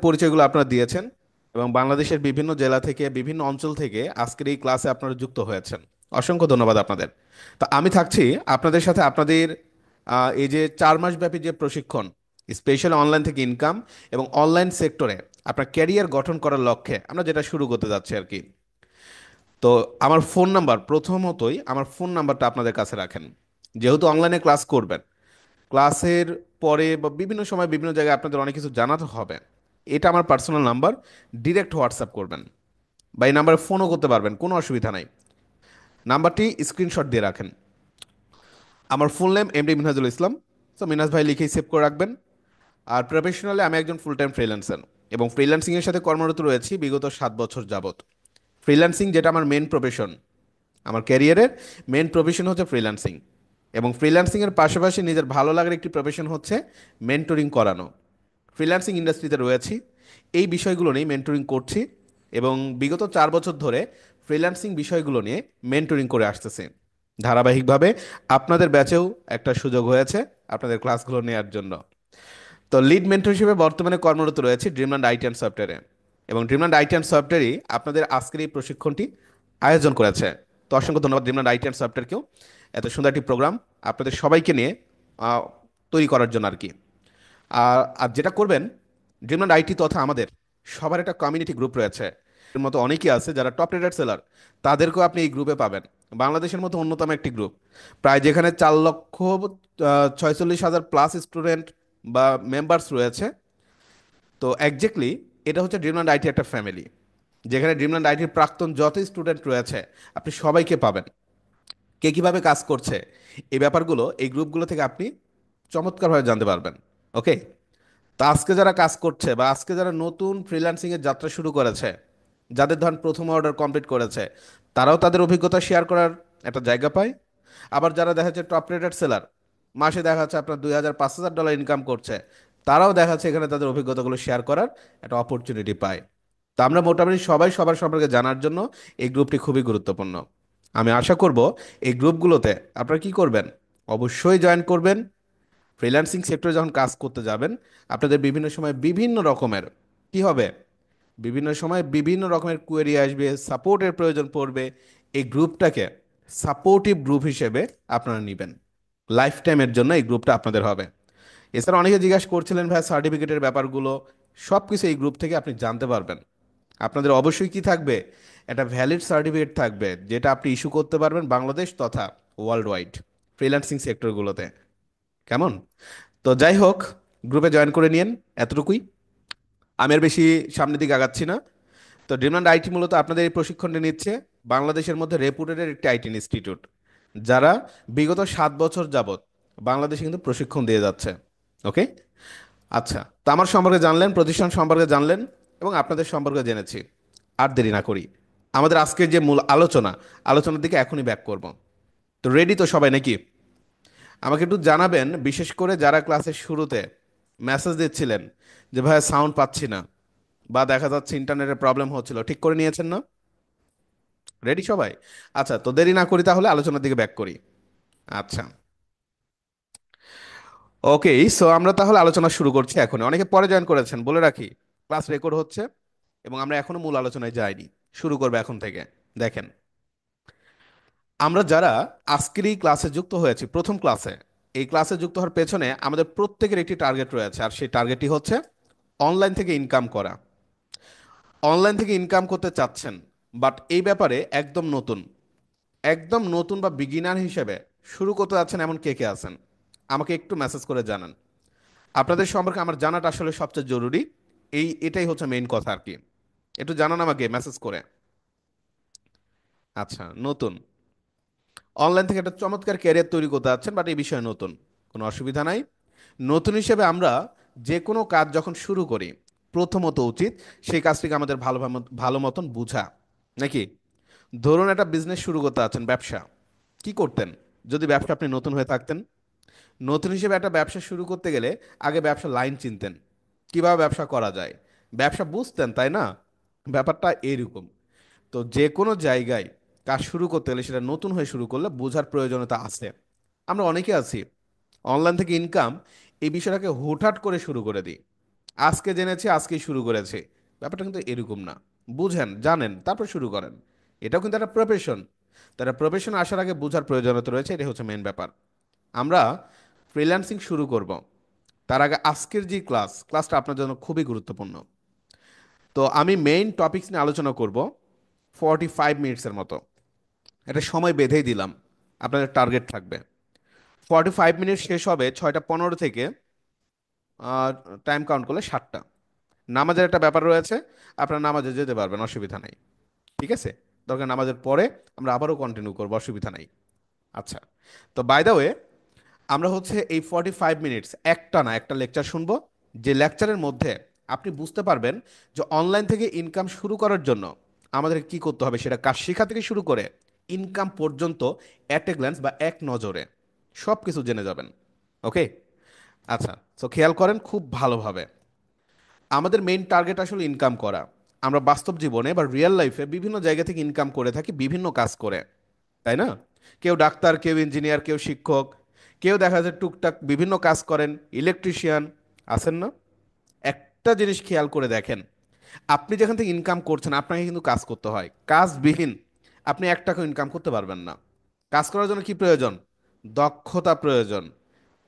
পরিচয়গুলো আপনারা দিয়েছেন এবং বাংলাদেশের বিভিন্ন জেলা থেকে বিভিন্ন অঞ্চল থেকে আজকের এই ক্লাসে আপনারা যুক্ত হয়েছেন। অসংখ্য ধন্যবাদ আপনাদের। তো আমি থাকছি আপনাদের সাথে আপনাদের এই যে 4 মাস ব্যাপী যে প্রশিক্ষণ, স্পেশালি অনলাইন থেকে ইনকাম এবং অনলাইন সেক্টরে আপনার ক্যারিয়ার গঠন করার লক্ষ্যে আমরা যেটা শুরু করতে যাচ্ছি আর কি। তো আমার ফোন নাম্বার, প্রথমতই আমার ফোন নাম্বারটা আপনাদের কাছে রাখেন। যেহেতু অনলাইনে ক্লাস করবেন, ক্লাসের পরে বা বিভিন্ন সময় বিভিন্ন জায়গায় আপনাদের অনেক কিছু জানাতে হবে। এটা আমার পার্সোনাল নাম্বার, ডিরেক্ট হোয়াটসঅ্যাপ করবেন বা এই নাম্বারে ফোনও করতে পারবেন, কোনো অসুবিধা নাই। নাম্বারটি স্ক্রিনশট দিয়ে রাখেন। আমার ফুল নেম এমডি মিনহাজুল ইসলাম। সো মিনহাজ ভাই লিখেই সেভ করে রাখবেন। আর প্রফেশনালি আমি একজন ফুল টাইম ফ্রিল্যান্সার এবং ফ্রিল্যান্সিংয়ের সাথে কর্মরত রয়েছি বিগত 7 বছর যাবত। ফ্রিল্যান্সিং যেটা আমার মেন প্রফেশন, আমার ক্যারিয়ারের মেন প্রফেশন হচ্ছে ফ্রিল্যান্সিং। এবং ফ্রিল্যান্সিংয়ের পাশাপাশি নিজের ভালো লাগার একটি প্রফেশন হচ্ছে মেন্টরিং করানো। ফ্রিল্যান্সিং ইন্ডাস্ট্রিতে রয়েছি, এই বিষয়গুলো নিয়ে মেন্টরিং করছি এবং বিগত 4 বছর ধরে ফ্রিল্যান্সিং বিষয়গুলো নিয়ে মেন্টরিং করে আসতেছি ধারাবাহিকভাবে। আপনাদের ব্যাচেও একটা সুযোগ হয়েছে আপনাদের ক্লাসগুলো নেওয়ার জন্য। তো লিড মেন্টর হিসেবে বর্তমানে কর্মরত রয়েছে ড্রিমল্যান্ড আইটি অ্যান্ড সফটওয়্যারে এবং ড্রিমল্যান্ড আইটি অ্যান্ড সফটওয়্যারই আপনাদের আজকের এই প্রশিক্ষণটি আয়োজন করেছে। তো অসংখ্য ধন্যবাদ ড্রিমল্যান্ড আইটি অ্যান্ড সফটওয়্যারকেও এত সুন্দর একটি প্রোগ্রাম আপনাদের সবাইকে নিয়ে আহ, তৈরি করার জন্য আর কি। আর যেটা করবেন, ড্রিমল্যান্ড আইটি তথা আমাদের সবার একটা কমিউনিটি গ্রুপ রয়েছে। এর মতো অনেকেই আছে যারা টপ রেটেড সেলার, তাদেরকেও আপনি এই গ্রুপে পাবেন। বাংলাদেশের মতো অন্যতম একটি গ্রুপ, প্রায় যেখানে 4,46,000 প্লাস স্টুডেন্ট বা মেম্বার্স রয়েছে। তো একজ্যাক্টলি এটা হচ্ছে ড্রিমল্যান্ড আইটি একটা ফ্যামিলি, যেখানে ড্রিমল্যান্ড আইটির প্রাক্তন যত স্টুডেন্ট রয়েছে আপনি সবাইকে পাবেন। কে কিভাবে কাজ করছে এই ব্যাপারগুলো এই গ্রুপগুলো থেকে আপনি চমৎকারভাবে জানতে পারবেন। ওকে। তো আজকে যারা কাজ করছে বা আজকে যারা নতুন ফ্রিল্যান্সিং এর যাত্রা শুরু করেছে, যাদের ধরেন প্রথম অর্ডার কমপ্লিট করেছে, তারাও তাদের অভিজ্ঞতা শেয়ার করার একটা জায়গা পায়। আবার যারা দেখা যাচ্ছে টপ রেটেড সেলার, মাসে দেখা যাচ্ছে আপনার 2,000 5,000 ডলার ইনকাম করছে, তারাও দেখা যাচ্ছে এখানে তাদের অভিজ্ঞতাগুলো শেয়ার করার একটা অপরচুনিটি পায়। তো আমরা মোটামুটি সবাই সবার সম্পর্কে জানার জন্য এই গ্রুপটি খুবই গুরুত্বপূর্ণ। আমি আশা করব এই গ্রুপগুলোতে আপনারা কি করবেন, অবশ্যই জয়েন করবেন। ফ্রিল্যান্সিং সেক্টরে যখন কাজ করতে যাবেন, আপনাদের বিভিন্ন সময় বিভিন্ন রকমের কি হবে, বিভিন্ন সময় বিভিন্ন রকমের কোয়েরি আসবে, সাপোর্টের প্রয়োজন পড়বে। এই গ্রুপটাকে সাপোর্টিভ গ্রুপ হিসেবে আপনারা নেবেন। লাইফ টাইমের জন্য এই গ্রুপটা আপনাদের হবে। এছাড়া অনেকে জিজ্ঞাসা করছিলেন ভাই সার্টিফিকেটের ব্যাপারগুলো, সব কিছু এই গ্রুপ থেকে আপনি জানতে পারবেন। আপনাদের অবশ্যই কি থাকবে, একটা ভ্যালিড সার্টিফিকেট থাকবে যেটা আপনি ইস্যু করতে পারবেন বাংলাদেশ তথা ওয়ার্ল্ড ওয়াইড ফ্রিল্যান্সিং সেক্টরগুলোতে। কেমন? তো যাই হোক, গ্রুপে জয়েন করে নিন, এতটুকুই। আমি আর বেশি সামনের দিকে আগাচ্ছি না। তো ড্রিমল্যান্ড আইটি মূলত আপনাদের এই প্রশিক্ষণটি নিচ্ছে বাংলাদেশের মধ্যে রেপুটেড একটি আইটি ইনস্টিটিউট, যারা বিগত 7 বছর যাবত বাংলাদেশে কিন্তু প্রশিক্ষণ দিয়ে যাচ্ছে। ওকে। আচ্ছা, তো আমার সম্পর্কে জানলেন, প্রতিষ্ঠান সম্পর্কে জানলেন এবং আপনাদের সম্পর্কে জেনেছি। আর দেরি না করি, আমাদের আজকের যে মূল আলোচনার দিকে এখনই ব্যাক করব। তো রেডি তো সবাই নাকি? আমাকে একটু জানাবেন, বিশেষ করে যারা ক্লাসের শুরুতে মেসেজ দিচ্ছিলেন যে ভাইয়া সাউন্ড পাচ্ছি না বা দেখা যাচ্ছে ইন্টারনেটের প্রবলেম হচ্ছিল, ঠিক করে নিয়েছেন না? রেডি সবাই? আচ্ছা, তো দেরি না করি, তাহলে আলোচনার দিকে ব্যাক করি। আচ্ছা, ওকে। সো আমরা তাহলে আলোচনা শুরু করছি এখন। অনেকে পরে জয়েন করেছেন, বলে রাখি ক্লাস রেকর্ড হচ্ছে এবং আমরা এখনো মূল আলোচনায় যাইনি। শুরু করবে এখন থেকে। দেখেন, আমরা যারা আজকের এই ক্লাসে যুক্ত হয়েছি প্রথম ক্লাসে, এই ক্লাসে যুক্ত হওয়ার পেছনে আমাদের প্রত্যেকের একটি টার্গেট রয়েছে, আর সেই টার্গেটটি হচ্ছে অনলাইন থেকে ইনকাম করা। অনলাইন থেকে ইনকাম করতে চাচ্ছেন, বাট এই ব্যাপারে একদম নতুন, একদম নতুন বা বিগিনার হিসেবে শুরু করতে যাচ্ছেন, এমন কে কে আছেন? আমাকে একটু মেসেজ করে জানান। আপনাদের সম্পর্কে আমার জানাটা আসলে সবচেয়ে জরুরি। এটাই হচ্ছে মেইন কথা আর কি। একটু জানান আমাকে মেসেজ করে। আচ্ছা, নতুন, অনলাইন থেকে একটা চমৎকার ক্যারিয়ার তৈরি করতে যাচ্ছেন, বাট এই বিষয়ে নতুন, কোনো অসুবিধা নাই। নতুন হিসেবে আমরা যে কোনো কাজ যখন শুরু করি, প্রথমত উচিত সেই কাজটিকে আমাদের ভালো ভালো মতন বুঝা, নাকি? ধরুন একটা বিজনেস শুরু করতে যাচ্ছেন, ব্যবসা। কি করতেন যদি ব্যবসা আপনি নতুন হয়ে থাকতেন? নতুন হিসেবে একটা ব্যবসা শুরু করতে গেলে আগে ব্যবসা লাইন চিনতেন, কিভাবে ব্যবসা করা যায়, ব্যবসা বুঝতেন, তাই না? ব্যাপারটা এরকম। তো যে কোনো জায়গায় কাজ শুরু করতে গেলে সেটা নতুন হয়ে শুরু করলে বোঝার প্রয়োজনীয়তা আছে। আমরা অনেকে আছি অনলাইন থেকে ইনকাম এই বিষয়টাকে হুটহাট করে শুরু করে দিই। আজকে জেনেছি আজকেই শুরু করেছি, ব্যাপারটা কিন্তু এরকম না। বুঝেন, জানেন, তারপর শুরু করেন। এটাও কিন্তু একটা প্রফেশন। তারা প্রফেশন আসার আগে বোঝার প্রয়োজনীয়তা রয়েছে, এটাই হচ্ছে মেন ব্যাপার। আমরা ফ্রিল্যান্সিং শুরু করব, তার আগে আজকের যে ক্লাসটা আপনার জন্য খুবই গুরুত্বপূর্ণ। তো আমি মেইন টপিকস নিয়ে আলোচনা করব 45 মিনিটসের মতো। এটা সময় বেঁধেই দিলাম, আপনাদের টার্গেট থাকবে 45 মিনিট, শেষ হবে 6টা 15 থেকে টাইম কাউন্ট করলে 7টা। নামাজের একটা ব্যাপার রয়েছে, আপনারা নামাজে যেতে পারবেন, অসুবিধা নাই। ঠিক আছে, দরকার নামাজের পরে আমরা আবারও কন্টিনিউ করবো, অসুবিধা নাই। আচ্ছা, তো বাই দ্য ওয়ে, আমরা হচ্ছে এই 45 মিনিটস একটা না একটা লেকচার শুনবো, যে লেকচারের মধ্যে আপনি বুঝতে পারবেন যে অনলাইন থেকে ইনকাম শুরু করার জন্য আমাদের কি করতে হবে, সেটা কাজ শেখা থেকে শুরু করে ইনকাম পর্যন্ত অ্যাট এ গ্ল্যান্স বা এক নজরে সব কিছু জেনে যাবেন। ওকে। আচ্ছা, তো খেয়াল করেন খুব ভালোভাবে। আমাদের মেইন টার্গেট আসলে ইনকাম করা। আমরা বাস্তব জীবনে বা রিয়েল লাইফে বিভিন্ন জায়গা থেকে ইনকাম করে থাকি, বিভিন্ন কাজ করে, তাই না? কেউ ডাক্তার, কেউ ইঞ্জিনিয়ার, কেউ শিক্ষক, কেউ দেখা যায় টুকটাক বিভিন্ন কাজ করেন, ইলেকট্রিশিয়ান আছেন না? একটা জিনিস খেয়াল করে দেখেন, আপনি যেখান থেকে ইনকাম করছেন আপনাকে কিন্তু কাজ করতে হয়। কাজবিহীন আপনি 1 টাকা ইনকাম করতে পারবেন না। কাজ করার জন্য কি প্রয়োজন? দক্ষতা প্রয়োজন।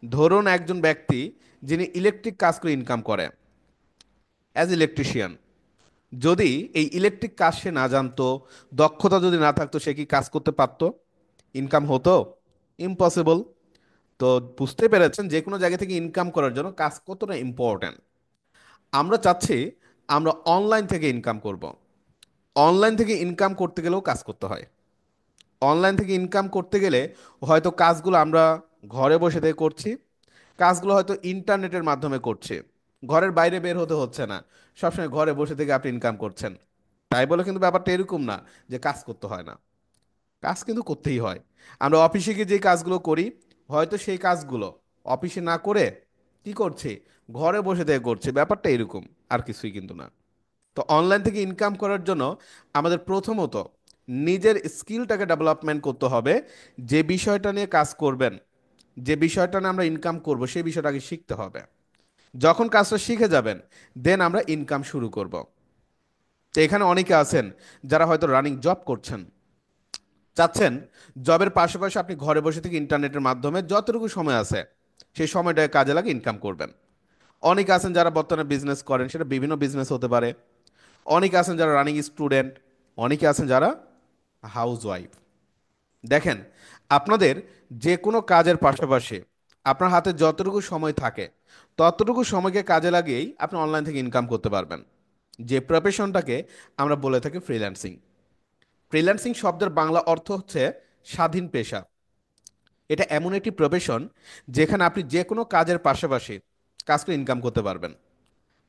ধরুন একজন ব্যক্তি যিনি ইলেকট্রিক কাজ করে ইনকাম করে, অ্যাজ ইলেকট্রিশিয়ান, যদি এই ইলেকট্রিক কাজ সে না জানতো, দক্ষতা যদি না থাকতো, সে কি কাজ করতে পারতো? ইনকাম হতো? ইম্পসিবল। তো বুঝতে পেরেছেন যে কোনো জায়গা থেকে ইনকাম করার জন্য কাজ কতটা ইম্পর্ট্যান্ট। আমরা চাচ্ছি আমরা অনলাইন থেকে ইনকাম করব। অনলাইন থেকে ইনকাম করতে গেলেও কাজ করতে হয়। অনলাইন থেকে ইনকাম করতে গেলে হয়তো কাজগুলো আমরা ঘরে বসে থেকে করছি, কাজগুলো হয়তো ইন্টারনেটের মাধ্যমে করছি, ঘরের বাইরে বের হতে হচ্ছে না, সবসময় ঘরে বসে থেকে আপনি ইনকাম করছেন। তাই বলে কিন্তু ব্যাপারটা এরকম না যে কাজ করতে হয় না, কাজ কিন্তু করতেই হয়। আমরা অফিসে গিয়ে যে কাজগুলো করি, হয়তো সেই কাজগুলো অফিসে না করে কি করছি, ঘরে বসে থেকে করছে, ব্যাপারটা এরকম, আর কিছুই কিন্তু না। তো অনলাইন থেকে ইনকাম করার জন্য আমাদের প্রথমত নিজের স্কিলটাকে ডেভেলপমেন্ট করতে হবে। যে বিষয়টা নিয়ে কাজ করবেন, যে বিষয়টা নিয়ে আমরা ইনকাম করব, সেই বিষয়টাকে শিখতে হবে। যখন কাজটা শিখে যাবেন, দেন আমরা ইনকাম শুরু করব। তো এখানে অনেকে আছেন যারা হয়তো রানিং জব করছেন, চাচ্ছেন জবের পাশাপাশি আপনি ঘরে বসে থেকে ইন্টারনেটের মাধ্যমে যতটুকু সময় আছে সেই সময়টাকে কাজে লাগে ইনকাম করবেন। অনেকে আছেন যারা বর্তমানে বিজনেস করেন, সেটা বিভিন্ন বিজনেস হতে পারে। অনেকে আছেন যারা রানিং স্টুডেন্ট, অনেকে আছেন যারা হাউস ওয়াইফ। দেখেন, আপনাদের যে কোনো কাজের পাশাপাশি আপনার হাতে যতটুকু সময় থাকে, ততটুকু সময়কে কাজে লাগিয়েই আপনি অনলাইন থেকে ইনকাম করতে পারবেন। যে প্রফেশনটাকে আমরা বলে থাকি ফ্রিল্যান্সিং। ফ্রিল্যান্সিং শব্দের বাংলা অর্থ হচ্ছে স্বাধীন পেশা। এটা এমন একটি প্রফেশন যেখানে আপনি যে কোনো কাজের পাশাপাশি কাজ করে ইনকাম করতে পারবেন।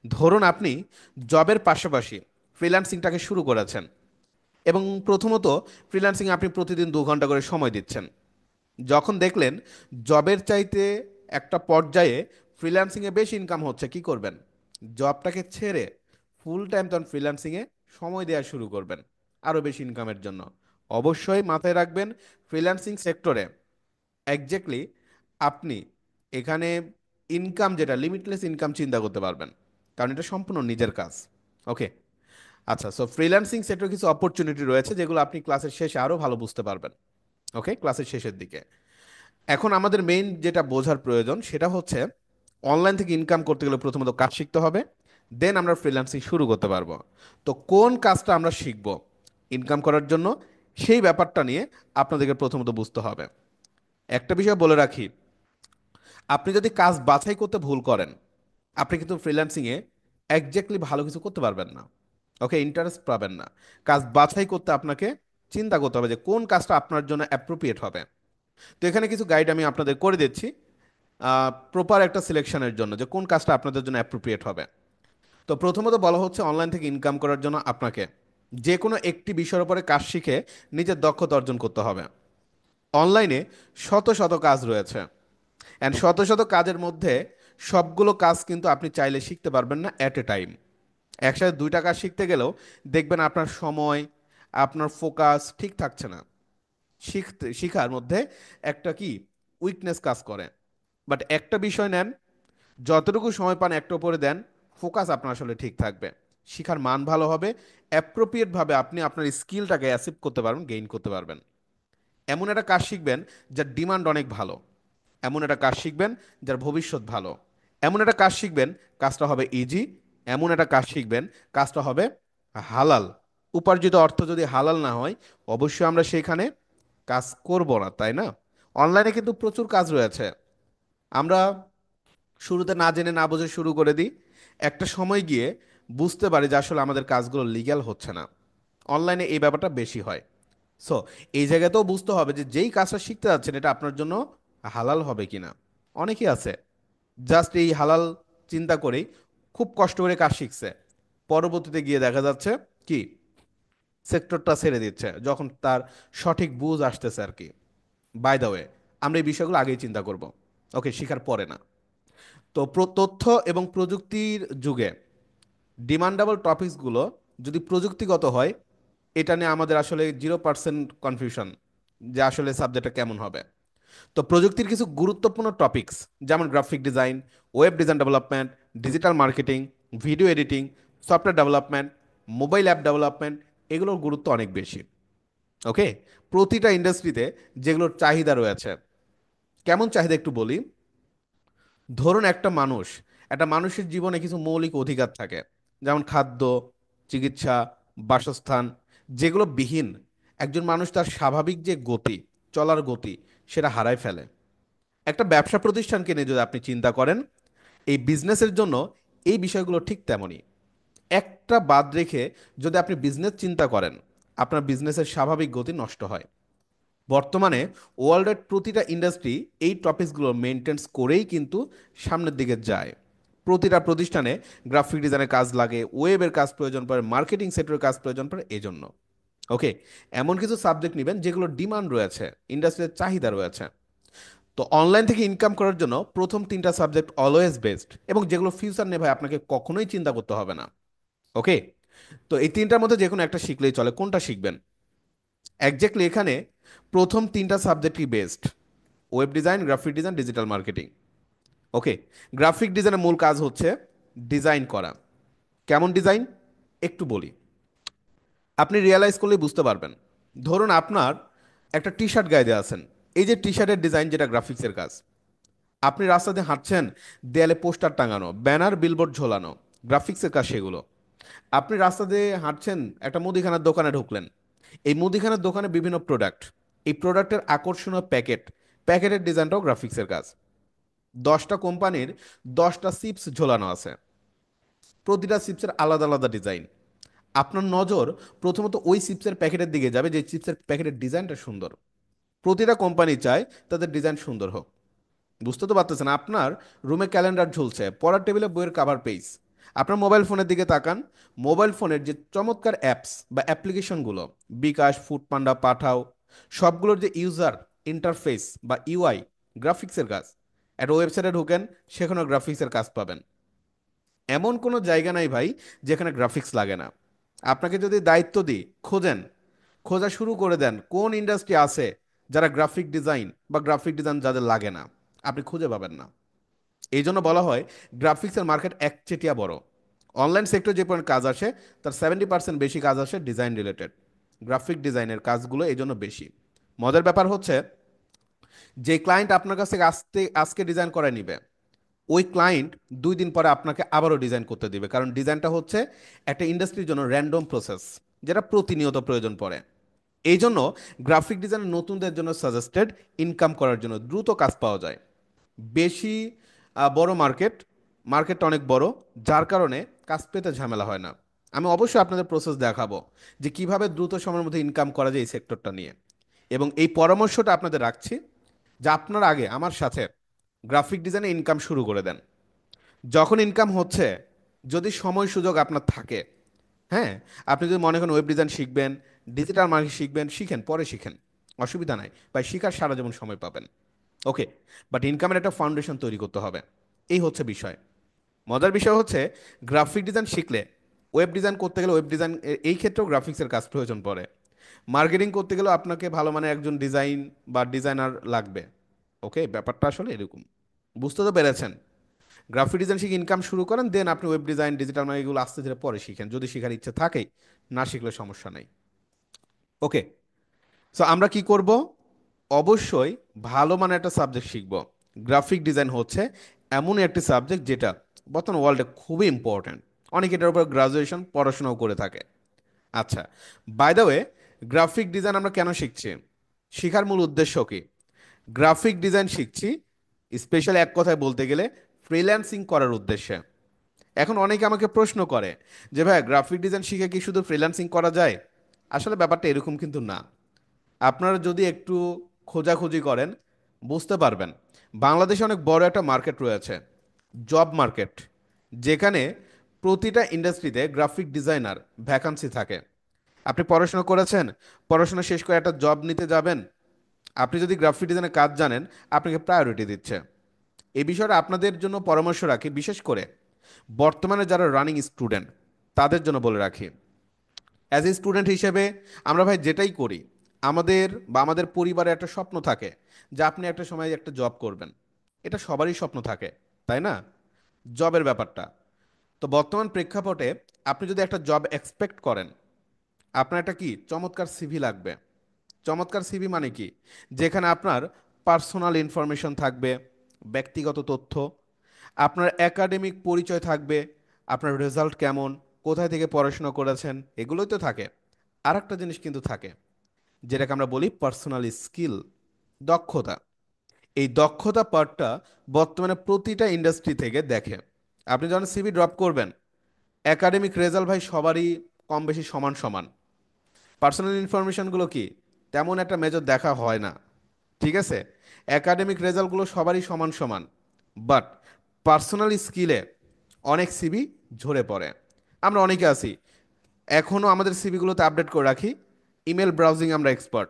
ধরুন আপনি জবের পাশাপাশি ফ্রিল্যান্সিংটাকে শুরু করেছেন, এবং প্রথমত ফ্রিল্যান্সিং আপনি প্রতিদিন 2 ঘন্টা করে সময় দিচ্ছেন। যখন দেখলেন জবের চাইতে একটা পর্যায়ে ফ্রিল্যান্সিংয়ে বেশি ইনকাম হচ্ছে, কি করবেন? জবটাকে ছেড়ে ফুল টাইম তখন ফ্রিল্যান্সিংয়ে সময় দেওয়া শুরু করবেন আরও বেশি ইনকামের জন্য। অবশ্যই মাথায় রাখবেন, ফ্রিল্যান্সিং সেক্টরে এক্স্যাক্টলি আপনি এখানে ইনকাম, যেটা লিমিটলেস ইনকাম চিন্তা করতে পারবেন, কারণ এটা সম্পূর্ণ নিজের কাজ। ওকে। আচ্ছা, সো ফ্রিল্যান্সিং সেক্টরে কিছু অপরচুনিটি রয়েছে যেগুলো আপনি ক্লাসের শেষে আরও ভালো বুঝতে পারবেন। ওকে, ক্লাসের শেষের দিকে। এখন আমাদের মেইন যেটা বোঝার প্রয়োজন সেটা হচ্ছে অনলাইন থেকে ইনকাম করতে গেলে প্রথমত কাজ শিখতে হবে, দেন আমরা ফ্রিল্যান্সিং শুরু করতে পারবো। তো কোন কাজটা আমরা শিখব ইনকাম করার জন্য, সেই ব্যাপারটা নিয়ে আপনাদেরকে প্রথমত বুঝতে হবে। একটা বিষয় বলে রাখি, আপনি যদি কাজ বাছাই করতে ভুল করেন, আপনি কিন্তু ফ্রিল্যান্সিংয়ে একজ্যাক্টলি ভালো কিছু করতে পারবেন না। ওকে, ইন্টারেস্ট পাবেন না। কাজ বাছাই করতে আপনাকে চিন্তা করতে হবে যে কোন কাজটা আপনার জন্য অ্যাপ্রোপ্রিয়েট হবে। তো এখানে কিছু গাইড আমি আপনাদের করে দিচ্ছি প্রপার একটা সিলেকশনের জন্য, যে কোন কাজটা আপনাদের জন্য অ্যাপ্রোপ্রিয়েট হবে। তো প্রথমত বলা হচ্ছে অনলাইন থেকে ইনকাম করার জন্য আপনাকে যে কোনো একটি বিষয়ের উপরে কাজ শিখে নিজের দক্ষতা অর্জন করতে হবে। অনলাইনে শত শত কাজ রয়েছে, অ্যান্ড শত শত কাজের মধ্যে সবগুলো কাজ কিন্তু আপনি চাইলে শিখতে পারবেন না অ্যাট এ টাইম। একসাথে 2টা কাজ শিখতে গেলেও দেখবেন আপনার সময়, আপনার ফোকাস ঠিক থাকছে না। শিখার মধ্যে একটা কি উইকনেস কাজ করে। বাট একটা বিষয় নেন, যতটুকু সময় পান একটা উপরে দেন, ফোকাস আপনার আসলে ঠিক থাকবে, শিখার মান ভালো হবে, অ্যাপ্রোপ্রিয়েটভাবে আপনি আপনার স্কিলটাকে অ্যাচিভ করতে পারবেন, গেইন করতে পারবেন। এমন একটা কাজ শিখবেন যার ডিমান্ড অনেক ভালো, এমন একটা কাজ শিখবেন যার ভবিষ্যৎ ভালো, এমন একটা কাজ শিখবেন কাজটা হবে ইজি, এমন একটা কাজ শিখবেন কাজটা হবে হালাল। উপার্জিত অর্থ যদি হালাল না হয়, অবশ্যই আমরা সেখানে কাজ করব না, তাই না? অনলাইনে কিন্তু প্রচুর কাজ রয়েছে, আমরা শুরুতে না জেনে না বুঝে শুরু করে দিই, একটা সময় গিয়ে বুঝতে পারি যে আসলে আমাদের কাজগুলো লিগ্যাল হচ্ছে না। অনলাইনে এই ব্যাপারটা বেশি হয়। সো এই জায়গাতেও বুঝতে হবে যে যেই কাজটা শিখতে যাচ্ছেন এটা আপনার জন্য হালাল হবে কিনা। অনেকেই আছে জাস্ট এই হালাল চিন্তা করেই খুব কষ্ট করে কাজ শিখছে, পরবর্তীতে গিয়ে দেখা যাচ্ছে কি সেক্টরটা ছেড়ে দিচ্ছে যখন তার সঠিক বুঝ আসতেছে আর কি। বাই দ্য ওয়ে, আমরা এই বিষয়গুলো আগেই চিন্তা করব, ওকে, শিখার পরে না। তো তথ্য এবং প্রযুক্তির যুগে ডিমান্ডেবল টপিকসগুলো যদি প্রযুক্তিগত হয়, এটা নিয়ে আমাদের আসলে 0% কনফিউশন যে আসলে সাবজেক্টটা কেমন হবে। তো প্রযুক্তির কিছু গুরুত্বপূর্ণ টপিকস যেমন graphic design, web design development, digital marketing, video editing, software development, mobile app development, এগুলোর গুরুত্ব অনেক বেশি। ওকে, প্রতিটা ইন্ডাস্ট্রিতে যেগুলোর চাহিদা রয়েছে, কেমন চাহিদা একটু বলি। ধরুন একটা মানুষের জীবনে কিছু মৌলিক অধিকার থাকে, যেমন খাদ্য, চিকিৎসা, বাসস্থান, যেগুলো বিহীন একজন মানুষ তার স্বাভাবিক যে গতি, চলার গতি, সেটা হারায় ফেলে। একটা ব্যবসা প্রতিষ্ঠানকে নিয়ে যদি আপনি চিন্তা করেন, এই বিজনেসের জন্য এই বিষয়গুলো ঠিক তেমনই। একটা বাদ রেখে যদি আপনি বিজনেস চিন্তা করেন, আপনার বিজনেসের স্বাভাবিক গতি নষ্ট হয়। বর্তমানে ওয়ার্ল্ডের প্রতিটা ইন্ডাস্ট্রি এই টপিকসগুলো মেনটেন্স করেই কিন্তু সামনের দিকে যায়। প্রতিটা প্রতিষ্ঠানে গ্রাফিক ডিজাইনের কাজ লাগে, ওয়েবের কাজ প্রয়োজন পড়ে, মার্কেটিং সেক্টরের কাজ প্রয়োজন পড়ে, এজন্য ওকে এমন কিছু সাবজেক্ট নেবেন যেগুলো ডিমান্ড রয়েছে, ইন্ডাস্ট্রির চাহিদা রয়েছে। তো অনলাইন থেকে ইনকাম করার জন্য প্রথম তিনটা সাবজেক্ট অলওয়েজ বেস্ট, এবং যেগুলো ফিউচার নিয়ে ভাই আপনাকে কখনোই চিন্তা করতে হবে না। ওকে, তো এই তিনটার মধ্যে যে কোনো একটা শিখলেই চলে, কোনটা শিখবেন? একজ্যাক্টলি এখানে প্রথম তিনটা সাবজেক্টই best: web design, graphic design, digital marketing. Okay, graphic ডিজাইনের মূল কাজ হচ্ছে ডিজাইন করা। কেমন ডিজাইন একটু বলি, আপনি রিয়েলাইজ করলেই বুঝতে পারবেন। ধরুন আপনার একটা টি শার্ট গায়ে দিয়ে আছেন, এই যে টি শার্টের ডিজাইন যেটা গ্রাফিক্সের কাজ। আপনি রাস্তা দিয়ে হাঁটছেন, দেয়ালে পোস্টার টাঙানো, ব্যানার, বিলবোর্ড ঝোলানো, গ্রাফিক্সের কাজ সেগুলো। আপনি রাস্তা দিয়ে হাঁটছেন, একটা মুদিখানার দোকানে ঢুকলেন, এই মুদিখানার দোকানে বিভিন্ন প্রোডাক্ট, এই প্রোডাক্টের আকর্ষণীয় প্যাকেটের ডিজাইনটাও গ্রাফিক্সের কাজ। 10টা কোম্পানির 10টা চিপস ঝোলানো আছে, প্রতিটা চিপসের আলাদা আলাদা ডিজাইন। আপনার নজর প্রথমত ওই চিপসের প্যাকেটের দিকে যাবে যে চিপসের প্যাকেটের ডিজাইনটা সুন্দর। প্রতিটা কোম্পানি চায় তাদের ডিজাইন সুন্দর হোক। বুঝতে তো পারতেছেন, আপনার রুমে ক্যালেন্ডার ঝুলছে, পড়ার টেবিলে বইয়ের কাভার পেজ, আপনার মোবাইল ফোনের দিকে তাকান, মোবাইল ফোনের যে চমৎকার অ্যাপস বা অ্যাপ্লিকেশনগুলো, বিকাশ, ফুডপান্ডা, পাঠাও, সবগুলোর যে ইউজার ইন্টারফেস বা ইউআই, গ্রাফিক্সের কাজ। একটা ওয়েবসাইটে ঢোকেন, সেখানেও গ্রাফিক্সের কাজ পাবেন। এমন কোনো জায়গা নাই ভাই যেখানে গ্রাফিক্স লাগে না। আপনাকে যদি দায়িত্ব দিই, খোঁজা শুরু করে দেন কোন ইন্ডাস্ট্রি আছে যারা গ্রাফিক ডিজাইন যাদের লাগে না, আপনি খুঁজে পাবেন না। এই জন্য বলা হয় গ্রাফিক্সের মার্কেট একচেটিয়া বড়। অনলাইন সেক্টর যে পয়েন্ট কাজ আসে, তার 70% বেশি কাজ আসে ডিজাইন রিলেটেড। গ্রাফিক ডিজাইনের কাজগুলো এই জন্য বেশি। মজার ব্যাপার হচ্ছে, যে ক্লায়েন্ট আপনার কাছ থেকে আজকে ডিজাইন করে নিবে, ওই ক্লায়েন্ট 2 দিন পরে আপনাকে আবারও ডিজাইন করতে দিবে, কারণ ডিজাইনটা হচ্ছে একটা ইন্ডাস্ট্রির জন্য র্যান্ডম প্রসেস, যেটা প্রতিনিয়ত প্রয়োজন পড়ে। এই জন্য গ্রাফিক ডিজাইন নতুনদের জন্য সাজেস্টেড, ইনকাম করার জন্য দ্রুত কাজ পাওয়া যায়, বেশি বড় মার্কেটটা অনেক বড়, যার কারণে কাজ পেতে ঝামেলা হয় না। আমি অবশ্যই আপনাদের প্রসেস দেখাবো যে কিভাবে দ্রুত সময়ের মধ্যে ইনকাম করা যায় এই সেক্টরটা নিয়ে, এবং এই পরামর্শটা আপনাদের রাখছি যে আপনারা আগে আমার সাথে গ্রাফিক ডিজাইনে ইনকাম শুরু করে দেন। যখন ইনকাম হচ্ছে, যদি সময় সুযোগ আপনার থাকে, হ্যাঁ, আপনি যদি মনে করেন ওয়েব ডিজাইন শিখবেন, ডিজিটাল মার্কেটিং শিখবেন, শিখেন, পরে শিখেন, অসুবিধা নাই ভাই, শিখার সারা যেমন সময় পাবেন। ওকে, বাট ইনকামের একটা ফাউন্ডেশন তৈরি করতে হবে, এই হচ্ছে বিষয়। মজার বিষয় হচ্ছে, গ্রাফিক ডিজাইন শিখলে ওয়েব ডিজাইন করতে গেলে ওয়েব ডিজাইন, এই ক্ষেত্রেও গ্রাফিক্সের কাজ প্রয়োজন পড়ে। মার্কেটিং করতে গেলেও আপনাকে ভালো মানের একজন ডিজাইন বা ডিজাইনার লাগবে। ওকে, ব্যাপারটা আসলে এরকম। বুঝতে তো পেরেছেন? গ্রাফিক ডিজাইন শিখে ইনকাম শুরু করেন, দেন আপনি ওয়েব ডিজাইন, ডিজিটাল মার্কেটিং এগুলো আস্তে ধীরে পরে শিখেন, যদি শেখার ইচ্ছে থাকে, না শিখলে সমস্যা নেই। ওকে। সো আমরা কি করব? অবশ্যই ভালো মানের একটা সাবজেক্ট শিখব। গ্রাফিক ডিজাইন হচ্ছে এমন একটি সাবজেক্ট যেটা বর্তমান ওয়ার্ল্ডে খুবই ইম্পর্ট্যান্ট। অনেকে এটার উপর গ্রাজুয়েশন পড়াশোনাও করে থাকে। আচ্ছা, by the way, graphic design আমরা কেন শিখছি? শেখার মূল উদ্দেশ্য কি? গ্রাফিক ডিজাইন শিখছি স্পেশালি এক কথায় বলতে গেলে ফ্রিল্যান্সিং করার উদ্দেশ্যে। এখন অনেকে আমাকে প্রশ্ন করে যে ভাই, গ্রাফিক ডিজাইন শিখে কি শুধু ফ্রিল্যান্সিং করা যায়? আসলে ব্যাপারটা এরকম কিন্তু না। আপনারা যদি একটু খোঁজাখুঁজি করেন বুঝতে পারবেন, বাংলাদেশে অনেক বড় একটা মার্কেট রয়েছে, জব মার্কেট, যেখানে প্রতিটা ইন্ডাস্ট্রিতে গ্রাফিক ডিজাইনার ভ্যাকান্সি থাকে। আপনি পড়াশোনা করেছেন, পড়াশোনা শেষ করে একটা জব নিতে যাবেন, আপনি যদি গ্রাফিক ডিজাইনের কাজ জানেন, আপনাকে প্রায়োরিটি দিচ্ছে। এই বিষয়টা আপনাদের জন্য পরামর্শ রাখি, বিশেষ করে বর্তমানে যারা রানিং স্টুডেন্ট তাদের জন্য বলে রাখি। অ্যাজ এ স্টুডেন্ট হিসেবে আমরা ভাই যেটাই করি, আমাদের বা আমাদের পরিবারে একটা স্বপ্ন থাকে যে আপনি একটা সময় একটা জব করবেন। এটা সবারই স্বপ্ন থাকে, তাই না? জবের ব্যাপারটা, তো বর্তমান প্রেক্ষাপটে আপনি যদি একটা জব এক্সপেক্ট করেন, আপনার একটা কি চমৎকার সিভি লাগবে। চমৎকার সিভি মানে কি? যেখানে আপনার পার্সোনাল ইনফরমেশন থাকবে, ব্যক্তিগত তথ্য, আপনার একাডেমিক পরিচয় থাকবে, আপনার রেজাল্ট কেমন, কোথায় থেকে পড়াশোনা করেছেন, এগুলোই তো থাকে। আর একটা জিনিস কিন্তু থাকে, যেটাকে আমরা বলি পার্সোনাল স্কিল, দক্ষতা। এই দক্ষতা পার্টটা বর্তমানে প্রতিটা ইন্ডাস্ট্রি থেকে দেখে। আপনি যখন সিভি ড্রপ করবেন, একাডেমিক রেজাল্ট ভাই সবারই কম বেশি সমান সমান। পার্সোনাল ইনফরমেশনগুলো কি তেমন একটা মেজর দেখা হয় না, ঠিক আছে? একাডেমিক রেজাল্টগুলো সবারই সমান সমান, বাট পার্সোনাল স্কিলে অনেক সিভি ঝরে পড়ে। আমরা অনেকে আছি এখনও আমাদের সিভিগুলোতে আপডেট করে রাখি ইমেল ব্রাউজিং আমরা এক্সপার্ট।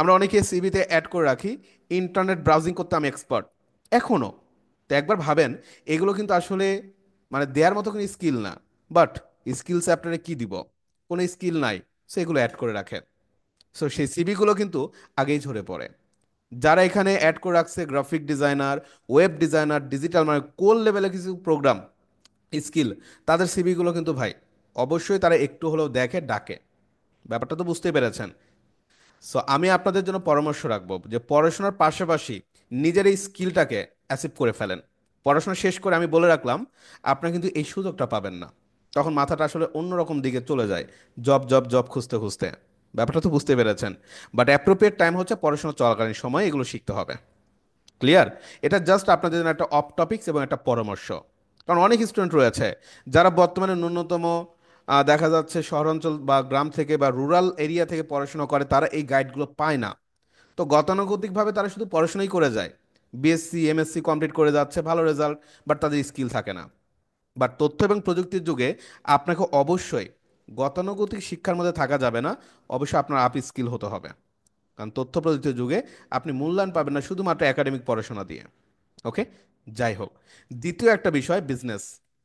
আমরা অনেকে সিভিতে অ্যাড করে রাখি ইন্টারনেট ব্রাউজিং করতে আমি এক্সপার্ট, এখনও। তো একবার ভাবেন, এগুলো কিন্তু আসলে মানে দেওয়ার মতো কোনো স্কিল না। বাট স্কিলস আপনারা কি দিব? কোনো স্কিল নাই, সেগুলো অ্যাড করে রাখে। সো সেই সিভিগুলো কিন্তু আগেই ঝরে পড়ে। যারা এখানে অ্যাড করে রাখছে graphic designer, web designer, digital মানে কোর লেভেলে কিছু প্রোগ্রাম স্কিল, তাদের সিভিগুলো কিন্তু ভাই অবশ্যই তারা একটু হলেও দেখে ডাকে। ব্যাপারটা তো বুঝতেই পেরেছেন। সো আমি আপনাদের জন্য পরামর্শ রাখবো যে পড়াশোনার পাশাপাশি নিজের এই স্কিলটাকে অ্যাচিভ করে ফেলেন। পড়াশোনা শেষ করে আমি বলে রাখলাম, আপনারা কিন্তু এই সুযোগটা পাবেন না। তখন মাথাটা আসলে অন্যরকম দিকে চলে যায়, জব জব জব খুঁজতে খুঁজতে। ব্যাপারটা তো বুঝতে পেরেছেন। বাট অ্যাপ্রোপ্রিয়েট টাইম হচ্ছে পড়াশোনা চলাকালীন সময় এগুলো শিখতে হবে। ক্লিয়ার? এটা জাস্ট আপনাদের জন্য একটা অফ টপিকস এবং একটা পরামর্শ। কারণ অনেক স্টুডেন্ট রয়েছে যারা বর্তমানে ন্যূনতম দেখা যাচ্ছে শহরাঞ্চল বা গ্রাম থেকে বা রুরাল এরিয়া থেকে পড়াশোনা করে, তারা এই গাইডগুলো পায় না। তো গতানুগতিকভাবে তারা শুধু পড়াশোনাই করে যায়, বিএসসি এমএসসি কমপ্লিট করে যাচ্ছে, ভালো রেজাল্ট, বাট তাদের স্কিল থাকে না। বাট তথ্য এবং প্রযুক্তির যুগে আপনাকে অবশ্যই গতানুগতিক শিক্ষার মধ্যে থাকা যাবে না, অবশ্যই আপনার আপ স্কিল হতে হবে। কারণ তথ্য প্রযুক্তির যুগে আপনি মূল্যায়ন পাবেন না শুধুমাত্র একাডেমিক পড়াশোনা দিয়ে। ওকে। যাই হোক, দ্বিতীয় একটা বিষয় বিজনেস।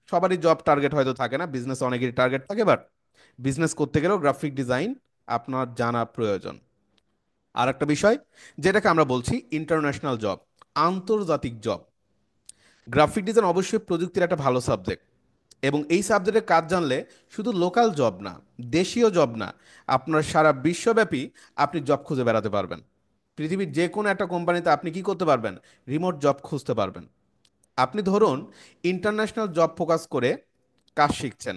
সবারই জব টার্গেট হয়তো থাকে না, বিজনেস অনেকেরই টার্গেট থাকে, বাট বিজনেস করতে গেলেও গ্রাফিক ডিজাইন আপনার জানা প্রয়োজন। আর একটা বিষয় যেটাকে আমরা বলছি ইন্টারন্যাশনাল জব, আন্তর্জাতিক জব। গ্রাফিক ডিজাইন অবশ্যই প্রযুক্তির একটা ভালো সাবজেক্ট, এবং এই সাবজেক্টের কাজ জানলে শুধু লোকাল জব না, দেশীয় জব না, আপনার সারা বিশ্বব্যাপী আপনি জব খুঁজে বেড়াতে পারবেন। পৃথিবীর যে কোনো একটা কোম্পানিতে আপনি কি করতে পারবেন? রিমোট জব খুঁজতে পারবেন। আপনি ধরুন ইন্টারন্যাশনাল জব ফোকাস করে কাজ শিখছেন,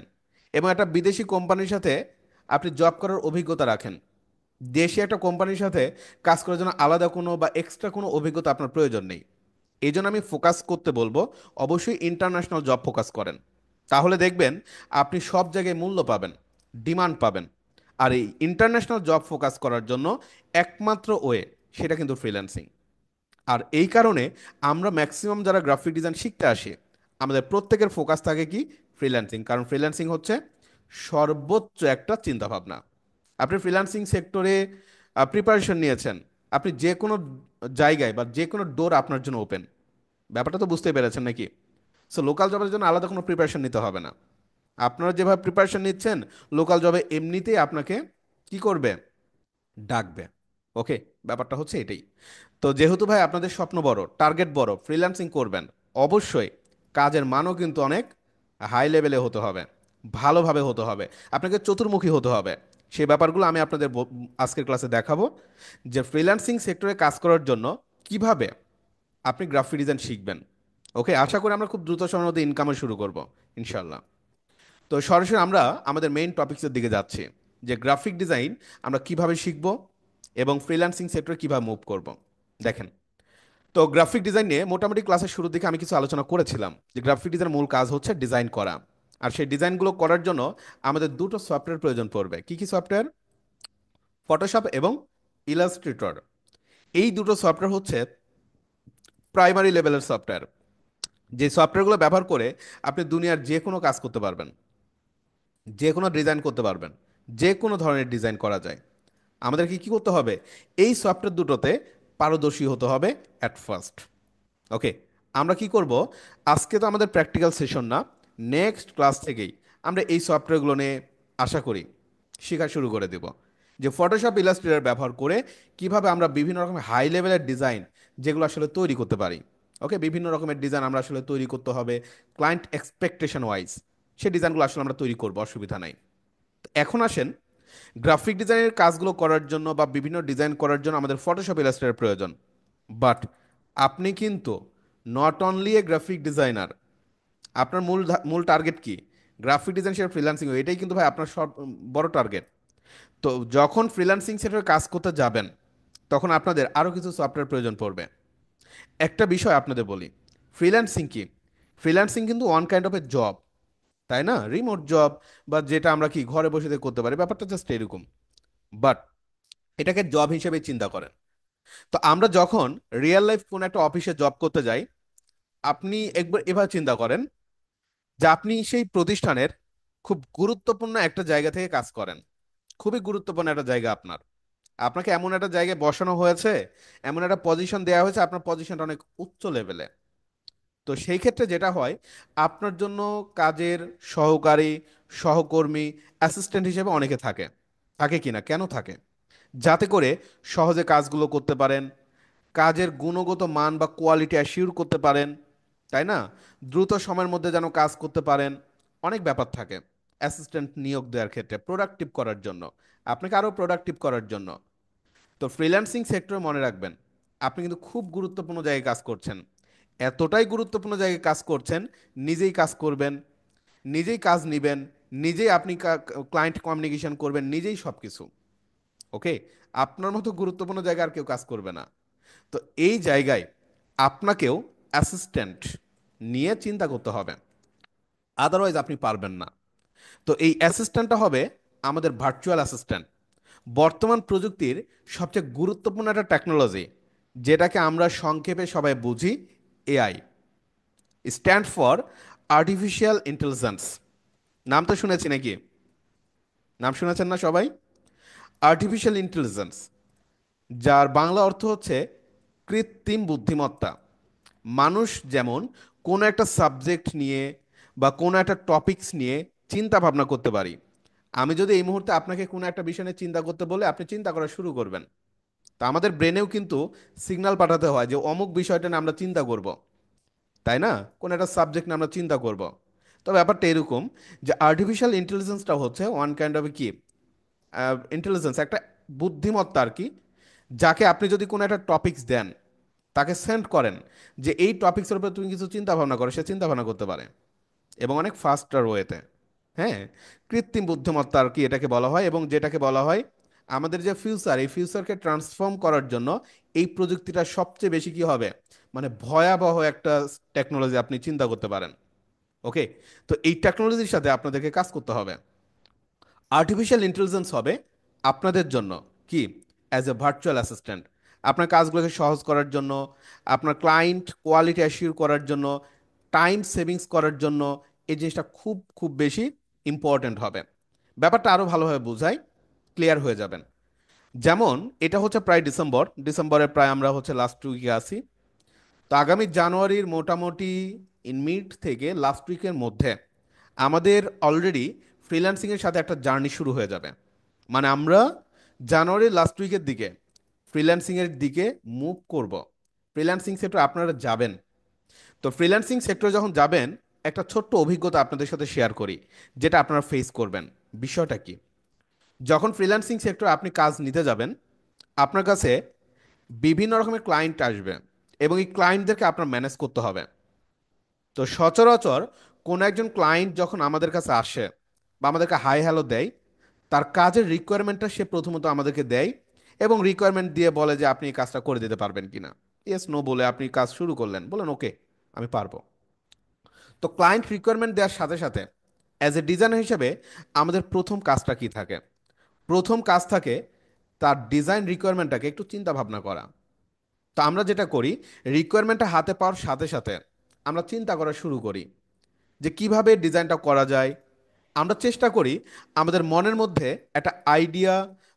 এবং একটা বিদেশি কোম্পানির সাথে আপনি জব করার অভিজ্ঞতা রাখেন। দেশি একটা কোম্পানির সাথে কাজ করার জন্য আলাদা কোনো বা এক্সট্রা কোনো অভিজ্ঞতা আপনার প্রয়োজন নেই। এই জন্য আমি ফোকাস করতে বলবো, অবশ্যই ইন্টারন্যাশনাল জব ফোকাস করেন। তাহলে দেখবেন আপনি সব জায়গায় মূল্য পাবেন, ডিমান্ড পাবেন। আর এই ইন্টারন্যাশনাল জব ফোকাস করার জন্য একমাত্র ওয়ে, সেটা কিন্তু ফ্রিল্যান্সিং। আর এই কারণে আমরা ম্যাক্সিমাম যারা গ্রাফিক ডিজাইন শিখতে আসি, আমাদের প্রত্যেকের ফোকাস থাকে কি? ফ্রিল্যান্সিং। কারণ ফ্রিল্যান্সিং হচ্ছে সর্বোচ্চ একটা চিন্তাভাবনা। আপনি ফ্রিল্যান্সিং সেক্টরে প্রিপারেশন নিয়েছেন, আপনি যে কোনো জায়গায় বা যে কোনো ডোর আপনার জন্য ওপেন। ব্যাপারটা তো বুঝতেই পেরেছেন নাকি? সো লোকাল জবের জন্য আলাদা কোনো প্রিপারেশন নিতে হবে না। আপনারা যেভাবে প্রিপারেশন নিচ্ছেন, লোকাল জবে এমনিতেই আপনাকে কি করবে? ডাকবে। ওকে। ব্যাপারটা হচ্ছে এটাই। তো যেহেতু ভাই আপনাদের স্বপ্ন বড়, টার্গেট বড়, ফ্রিল্যান্সিং করবেন, অবশ্যই কাজের মানও কিন্তু অনেক হাই লেভেলে হতে হবে, ভালোভাবে হতে হবে, আপনাকে চতুর্মুখী হতে হবে। সেই ব্যাপারগুলো আমি আপনাদের আজকের ক্লাসে দেখাবো, যে ফ্রিল্যান্সিং সেক্টরে কাজ করার জন্য কিভাবে আপনি গ্রাফিক ডিজাইন শিখবেন। ওকে, আশা করি আমরা খুব দ্রুত সময়ের মধ্যে ইনকামও শুরু করব ইনশাল্লাহ। তো সরাসরি আমরা আমাদের মেইন টপিকসের দিকে যাচ্ছি, যে গ্রাফিক ডিজাইন আমরা কিভাবে শিখব এবং ফ্রিল্যান্সিং সেক্টরে কিভাবে মুভ করব। দেখেন, তো গ্রাফিক ডিজাইন নিয়ে মোটামুটি ক্লাসের শুরুর দিকে আমি কিছু আলোচনা করেছিলাম, যে গ্রাফিক ডিজাইনের মূল কাজ হচ্ছে ডিজাইন করা। আর সেই ডিজাইনগুলো করার জন্য আমাদের দুটো সফটওয়্যার প্রয়োজন পড়বে। কি কি সফটওয়্যার? ফটোশপ এবং ইলাস্ট্রেটর। এই দুটো সফটওয়্যার হচ্ছে প্রাইমারি লেভেলের সফটওয়্যার, যে সফটওয়্যারগুলো ব্যবহার করে আপনি দুনিয়ার যে কোনো কাজ করতে পারবেন, যে কোনো ডিজাইন করতে পারবেন, যে কোনো ধরনের ডিজাইন করা যায়। আমাদেরকে কি করতে হবে? এই সফটওয়্যার দুটোতে পারদর্শী হতে হবে অ্যাট ফার্স্ট। ওকে, আমরা কি করব? আজকে তো আমাদের প্র্যাকটিক্যাল সেশন না, নেক্সট ক্লাস থেকেই আমরা এই সফটওয়্যারগুলো নিয়ে আশা করি শেখা শুরু করে দেব, যে ফটোশপ ইলাস্ট্রেটর ব্যবহার করে কিভাবে আমরা বিভিন্ন রকমের হাই লেভেলের ডিজাইন যেগুলো আসলে তৈরি করতে পারি। ওকে, বিভিন্ন রকমের ডিজাইন আমরা আসলে তৈরি করতে হবে ক্লায়েন্ট এক্সপেকটেশন ওয়াইজ। সেই ডিজাইনগুলো আসলে আমরা তৈরি করবো, অসুবিধা নাই। তো এখন আসেন, গ্রাফিক ডিজাইনের কাজগুলো করার জন্য বা বিভিন্ন ডিজাইন করার জন্য আমাদের ফটোশপ ইলাস্ট্রেটর প্রয়োজন। বাট আপনি কিন্তু not only a graphic designer. আপনার মূল টার্গেট কি? গ্রাফিক ডিজাইন সেটা ফ্রিল্যান্সিং, এটাই কিন্তু ভাই আপনার সব বড় টার্গেট। তো যখন ফ্রিল্যান্সিং সেক্টরে কাজ করতে যাবেন, তখন আপনাদের আরও কিছু সফটওয়্যার প্রয়োজন পড়বে। একটা বিষয় আপনাদের বলি, ফ্রিল্যান্সিং কি? ফ্রিল্যান্সিং কিন্তু one kind of A job, তাই না? রিমোট জব, বা যেটা আমরা কি ঘরে বসে থেকে করতে পারি, ব্যাপারটা জাস্ট এরকম। বাট এটাকে জব হিসেবে চিন্তা করেন। তো আমরা যখন রিয়েল লাইফ কোন একটা অফিসে জব করতে যাই, আপনি একবার এভাবে চিন্তা করেন যে আপনি সেই প্রতিষ্ঠানের খুব গুরুত্বপূর্ণ একটা জায়গা থেকে কাজ করেন। খুবই গুরুত্বপূর্ণ একটা জায়গা আপনার, আপনাকে এমন একটা জায়গায় বসানো হয়েছে, এমন একটা পজিশন দেওয়া হয়েছে, আপনার পজিশনটা অনেক উচ্চ লেভেলে। তো সেই ক্ষেত্রে যেটা হয়, আপনার জন্য কাজের সহকারী, সহকর্মী, অ্যাসিস্ট্যান্ট হিসেবে অনেকে থাকে। থাকে কি না, কেন থাকে? যাতে করে সহজে কাজগুলো করতে পারেন, কাজের গুণগত মান বা কোয়ালিটি অ্যাসিওর করতে পারেন, তাই না? দ্রুত সময়ের মধ্যে যেন কাজ করতে পারেন। অনেক ব্যাপার থাকে অ্যাসিস্ট্যান্ট নিয়োগ দেওয়ার ক্ষেত্রে, প্রোডাক্টিভ করার জন্য, আপনাকে আরও প্রোডাক্টিভ করার জন্য। তো ফ্রিল্যান্সিং সেক্টরে মনে রাখবেন, আপনি কিন্তু খুব গুরুত্বপূর্ণ জায়গায় কাজ করছেন। এতটাই গুরুত্বপূর্ণ জায়গায় কাজ করছেন, নিজেই কাজ করবেন, নিজেই কাজ নিবেন, নিজেই আপনি ক্লায়েন্ট কমিউনিকেশন করবেন, নিজেই সব কিছু। ওকে, আপনার মতো গুরুত্বপূর্ণ জায়গায় আর কেউ কাজ করবে না। তো এই জায়গায় আপনাকেও অ্যাসিস্ট্যান্ট নিয়ে চিন্তা করতে হবে, আদারওয়াইজ আপনি পারবেন না। তো এই অ্যাসিস্ট্যান্টটা হবে আমাদের ভার্চুয়াল অ্যাসিস্ট্যান্ট। বর্তমান প্রযুক্তির সবচেয়ে গুরুত্বপূর্ণ একটা টেকনোলজি, যেটাকে আমরা সংক্ষেপে সবাই বুঝি AI, stand for artificial intelligence. নাম তো শুনেছি নাকি? নাম শুনেছেন না সবাই? আর্টিফিশিয়াল ইন্টেলিজেন্স, যার বাংলা অর্থ হচ্ছে কৃত্রিম বুদ্ধিমত্তা। মানুষ যেমন কোনো একটা সাবজেক্ট নিয়ে বা কোনো একটা টপিকস নিয়ে চিন্তা ভাবনা করতে পারি, আমি যদি এই মুহূর্তে আপনাকে কোনো একটা বিষয় নিয়ে চিন্তা করতে বলে আপনি চিন্তা করা শুরু করবেন, তা আমাদের ব্রেনেও কিন্তু সিগন্যাল পাঠাতে হয় যে অমুক বিষয়টা নিয়ে আমরা চিন্তা করব, তাই না? কোন একটা সাবজেক্ট নিয়ে আমরা চিন্তা করব। তো ব্যাপারটা এরকম, যে আর্টিফিশিয়াল ইন্টেলিজেন্সটা হচ্ছে ওয়ান কাইন্ড অফ কি ইন্টেলিজেন্স, একটা বুদ্ধিমত্তা আর কি, যাকে আপনি যদি কোনো একটা টপিকস দেন, তাকে সেন্ড করেন যে এই টপিকসের উপর তুমি কিছু চিন্তা ভাবনা করো, সে চিন্তা ভাবনা করতে পারে, এবং অনেক ফাস্টার ওয়েতে। হ্যাঁ, কৃত্রিম বুদ্ধিমত্তা আর কি এটাকে বলা হয়, এবং যেটাকে বলা হয় আমাদের যে ফিউচার, এই ফিউচারকে ট্রান্সফর্ম করার জন্য এই প্রযুক্তিটা সবচেয়ে বেশি কি হবে, মানে ভয়াবহ একটা টেকনোলজি আপনি চিন্তা করতে পারেন। ওকে, তো এই টেকনোলজির সাথে আপনাদেরকে কাজ করতে হবে। আর্টিফিশিয়াল ইন্টেলিজেন্স হবে আপনাদের জন্য কি, অ্যাজ এ ভার্চুয়াল অ্যাসিস্ট্যান্ট, আপনার কাজগুলোকে সহজ করার জন্য, আপনার ক্লায়েন্ট কোয়ালিটি অ্যাসিওর করার জন্য, টাইম সেভিংস করার জন্য। এই জিনিসটা খুব খুব বেশি ইম্পর্ট্যান্ট হবে। ব্যাপারটা আরও ভালোভাবে বোঝাই, ক্লিয়ার হয়ে যাবেন। যেমন এটা হচ্ছে প্রায় ডিসেম্বরের প্রায় আমরা হচ্ছে লাস্ট উইকে আছি। তো আগামী জানুয়ারির মোটামুটি ইন মিড থেকে লাস্ট উইকের মধ্যে আমাদের অলরেডি ফ্রিল্যান্সিংয়ের সাথে একটা জার্নি শুরু হয়ে যাবে। মানে আমরা জানুয়ারির লাস্ট উইকের দিকে ফ্রিল্যান্সিংয়ের দিকে মুভ করব। ফ্রিল্যান্সিং সেক্টরে আপনারা যাবেন। তো ফ্রিল্যান্সিং সেক্টরে যখন যাবেন, একটা ছোট্ট অভিজ্ঞতা আপনাদের সাথে শেয়ার করি, যেটা আপনারা ফেস করবেন। বিষয়টা কি? যখন ফ্রিল্যান্সিং সেক্টরে আপনি কাজ নিতে যাবেন, আপনার কাছে বিভিন্ন রকমের ক্লায়েন্ট আসবে এবং এই ক্লায়েন্টদেরকে আপনার ম্যানেজ করতে হবে। তো সচরাচর কোনো একজন ক্লায়েন্ট যখন আমাদের কাছে আসে বা আমাদেরকে হাই হ্যালো দেয়, তার কাজের রিকোয়ারমেন্টটা সে প্রথমত আমাদেরকে দেয় এবং রিকোয়ারমেন্ট দিয়ে বলে যে আপনি এই কাজটা করে দিতে পারবেন কিনা। ইয়েস নো বলে আপনি কাজ শুরু করলেন, বলেন ওকে আমি পারবো। তো ক্লায়েন্ট রিকোয়ারমেন্ট দেওয়ার সাথে সাথে অ্যাজ এ ডিজাইনার হিসেবে আমাদের প্রথম কাজটা কি থাকে? প্রথম কাজ থাকে তার ডিজাইন রিকোয়ারমেন্টটাকে একটু চিন্তা ভাবনা করা। তো আমরা যেটা করি, রিকোয়ারমেন্টটা হাতে পাওয়ার সাথে সাথে আমরা চিন্তা করা শুরু করি যে কিভাবে ডিজাইনটা করা যায়। আমরা চেষ্টা করি আমাদের মনের মধ্যে একটা আইডিয়া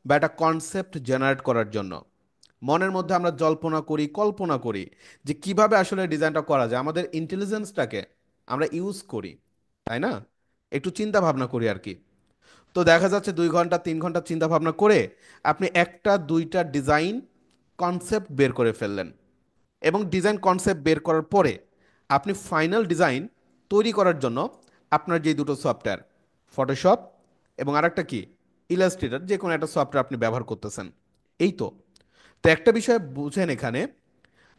বা একটা কনসেপ্ট জেনারেট করার জন্য। মনের মধ্যে আমরা জল্পনা করি, কল্পনা করি যে কিভাবে আসলে ডিজাইনটা করা যায়, আমাদের ইন্টেলিজেন্সটাকে আমরা ইউজ করি, তাই না? একটু চিন্তা ভাবনা করি আর কি। তো দেখা যাচ্ছে 2 ঘন্টা 3 ঘন্টা চিন্তা ভাবনা করে আপনি একটা দুইটা ডিজাইন কনসেপ্ট বের করে ফেললেন, এবং ডিজাইন কনসেপ্ট বের করার পরে আপনি ফাইনাল ডিজাইন তৈরি করার জন্য আপনার যে দুটো সফটওয়্যার, ফটোশপ এবং আরেকটা কি, ইলাস্ট্রেটর, যে কোনো একটা সফটওয়্যার আপনি ব্যবহার করতেছেন। এই তো। তো একটা বিষয় বুঝেন এখানে,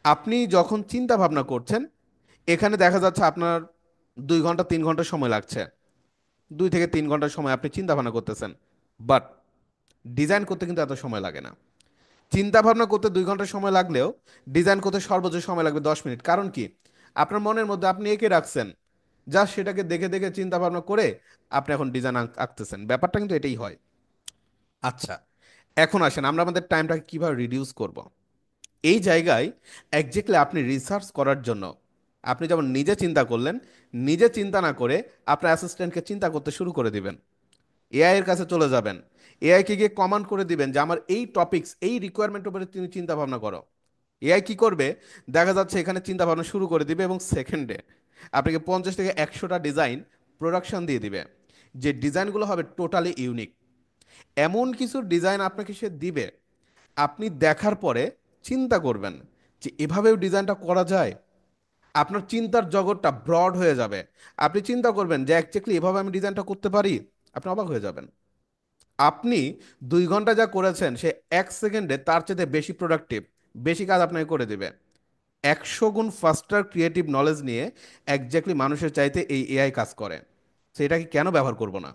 আপনি যখন চিন্তা ভাবনা করছেন, এখানে দেখা যাচ্ছে আপনার 2 ঘন্টা 3 ঘন্টা সময় লাগছে। 2 থেকে 3 ঘন্টা সময় আপনি চিন্তা ভাবনা করতেছেন, বাট ডিজাইন করতে কিন্তু এত সময় লাগে না। চিন্তা ভাবনা করতে 2 ঘন্টা সময় লাগলেও ডিজাইন করতে সর্বোচ্চ সময় লাগবে 10 মিনিট। কারণ কি? আপনার মনের মধ্যে আপনি এঁকে রাখছেন, জাস্ট সেটাকে দেখে দেখে চিন্তা ভাবনা করে আপনি এখন ডিজাইন আঁকতেছেন। ব্যাপারটা কিন্তু এটাই হয়। আচ্ছা, এখন আসেন আমরা আমাদের টাইমটাকে কিভাবে রিডিউস করব। এই জায়গায় একজ্যাক্টলি আপনি রিসার্চ করার জন্য, আপনি যেমন নিজে চিন্তা করলেন, নিজে চিন্তা না করে আপনার অ্যাসিস্ট্যান্টকে চিন্তা করতে শুরু করে দিবেন। এআই এর কাছে চলে যাবেন, এআই কে গিয়ে কমান্ড করে দিবেন যে আমার এই টপিকস, এই রিকোয়ারমেন্ট উপরে তুমি চিন্তা ভাবনা করো। এআই কি করবে? দেখা যাচ্ছে এখানে চিন্তা ভাবনা শুরু করে দিবে এবং সেকেন্ডে আপনাকে 50 থেকে 100টা ডিজাইন প্রোডাকশন দিয়ে দিবে, যে ডিজাইনগুলো হবে টোটালি ইউনিক। এমন কিছু ডিজাইন আপনাকে সে দিবে, আপনি দেখার পরে চিন্তা করবেন যে এভাবেও ডিজাইনটা করা যায়। আপনার চিন্তার জগৎটা ব্রড হয়ে যাবে। আপনি চিন্তা করবেন যে অ্যাকচুয়ালি এভাবে আমি ডিজাইনটা করতে পারি। আপনি অবাক হয়ে যাবেন। আপনি 2 ঘন্টা যা করেছেন সে 1 সেকেন্ডে তার চেয়ে বেশি প্রোডাক্টিভ, বেশি কাজ আপনাকে করে দেবে। 100 গুণ ফাস্টার ক্রিয়েটিভ নলেজ নিয়ে একজ্যাক্টলি মানুষের চাইতে এই এআই কাজ করে। সেটাকে কেন ব্যবহার করব না?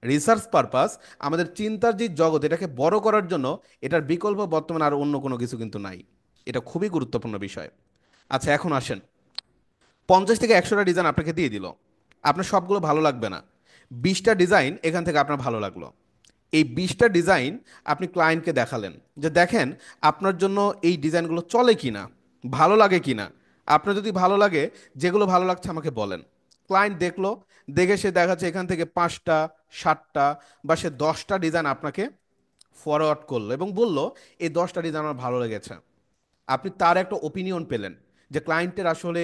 রিসার্চ পারপাস, আমাদের চিন্তার যে জগৎ, এটাকে বড় করার জন্য এটার বিকল্প বর্তমানে আর অন্য কোনো কিছু কিন্তু নাই। এটা খুবই গুরুত্বপূর্ণ বিষয়। আচ্ছা, এখন আসেন, 50 থেকে 100টা ডিজাইন আপনাকে দিয়ে দিল, আপনার সবগুলো ভালো লাগবে না। 20টা ডিজাইন এখান থেকে আপনার ভালো লাগলো। এই 20টা ডিজাইন আপনি ক্লায়েন্টকে দেখালেন যে দেখেন আপনার জন্য এই ডিজাইনগুলো চলে কিনা, ভালো লাগে কিনা। আপনার যদি ভালো লাগে, যেগুলো ভালো লাগছে আমাকে বলেন। ক্লায়েন্ট দেখলো, দেখে সে দেখাচ্ছে এখান থেকে 5টা 7টা বা সে 10টা ডিজাইন আপনাকে ফরওয়ার্ড করলো এবং বলল এই 10টা ডিজাইন আমার ভালো লেগেছে। আপনি তার একটা ওপিনিয়ন পেলেন যে ক্লায়েন্টের আসলে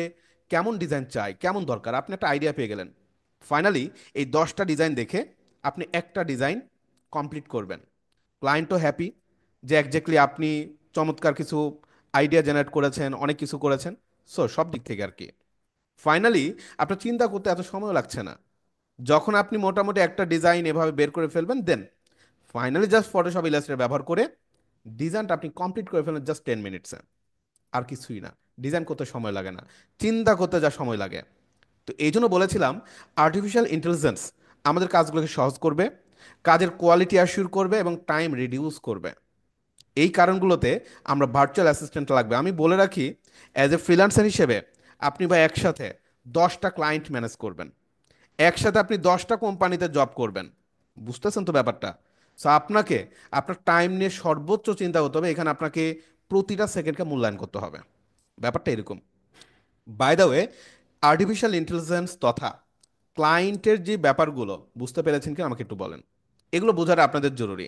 কেমন ডিজাইন চাই, কেমন দরকার, আপনি একটা আইডিয়া পেয়ে গেলেন। ফাইনালি এই 10টা ডিজাইন দেখে আপনি একটা ডিজাইন কমপ্লিট করবেন। ক্লায়েন্টও হ্যাপি যে একজ্যাক্টলি আপনি চমৎকার কিছু আইডিয়া জেনারেট করেছেন, অনেক কিছু করেছেন। সো সব দিক থেকে আর কি ফাইনালি আপনার চিন্তা করতে এত সময় লাগছে না। যখন আপনি মোটামুটি একটা ডিজাইন এভাবে বের করে ফেলবেন, then finally just Photoshop Illustrator ব্যবহার করে ডিজাইনটা আপনি কমপ্লিট করে ফেলেন জাস্ট 10 মিনিটসে। আর কিছুই না। ডিজাইন করতে সময় লাগে না, চিন্তা করতে যা সময় লাগে। তো এই জন্য বলেছিলাম আর্টিফিশিয়াল ইন্টেলিজেন্স আমাদের কাজগুলোকে সহজ করবে, কাজের কোয়ালিটি অ্যাসিওর করবে এবং টাইম রিডিউস করবে। এই কারণগুলোতে আমরা ভার্চুয়াল অ্যাসিস্ট্যান্ট লাগবে। আমি বলে রাখি, অ্যাজ এ ফ্রিল্যান্সার হিসেবে আপনি বা একসাথে 10টা ক্লায়েন্ট ম্যানেজ করবেন, একসাথে আপনি 10টা কোম্পানিতে জব করবেন। বুঝতেছেন তো ব্যাপারটা? সো আপনাকে আপনার টাইম নিয়ে সর্বোচ্চ চিন্তা করতে হবে। এখানে আপনাকে প্রতিটা সেকেন্ডকে মূল্যায়ন করতে হবে। ব্যাপারটা এরকম। By the way, artificial intelligence তথা ক্লায়েন্টের যে ব্যাপারগুলো বুঝতে পেরেছেন কি আমাকে একটু বলেন। এগুলো বোঝাটা আপনাদের জরুরি।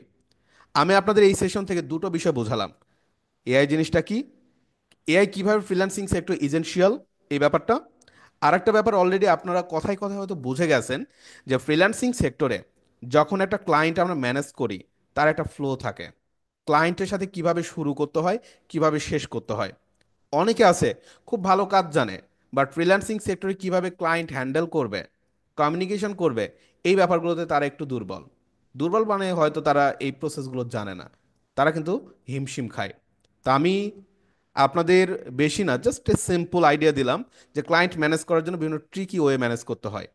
আমি আপনাদের এই সেশন থেকে দুটো বিষয় বোঝালাম। এআই জিনিসটা কি, এআই কিভাবে ফ্রিল্যান্সিং সেক্টর ইজেনশিয়াল, এই ব্যাপারটা। আর একটা ব্যাপার অলরেডি আপনারা কথায় কথায় হয়তো বুঝে গেছেন যে ফ্রিল্যান্সিং সেক্টরে যখন একটা ক্লায়েন্ট আমরা ম্যানেজ করি, তার একটা ফ্লো থাকে। ক্লায়েন্টের সাথে কিভাবে শুরু করতে হয়, কিভাবে শেষ করতে হয়। অনেকে আছে খুব ভালো কাজ জানে, বাট ফ্রিল্যান্সিং সেক্টরে কিভাবে ক্লায়েন্ট হ্যান্ডেল করবে, কমিউনিকেশন করবে, এই ব্যাপারগুলোতে তারা একটু দুর্বল। দুর্বল মানে হয়তো তারা এই প্রসেসগুলো জানে না, তারা কিন্তু হিমশিম খায়। তা আমি আপনাদের বেশি না, জাস্ট এ সিম্পল আইডিয়া দিলাম যে ক্লায়েন্ট ম্যানেজ করার জন্য বিভিন্ন ট্রিকি ওয়ে ম্যানেজ করতে হয়।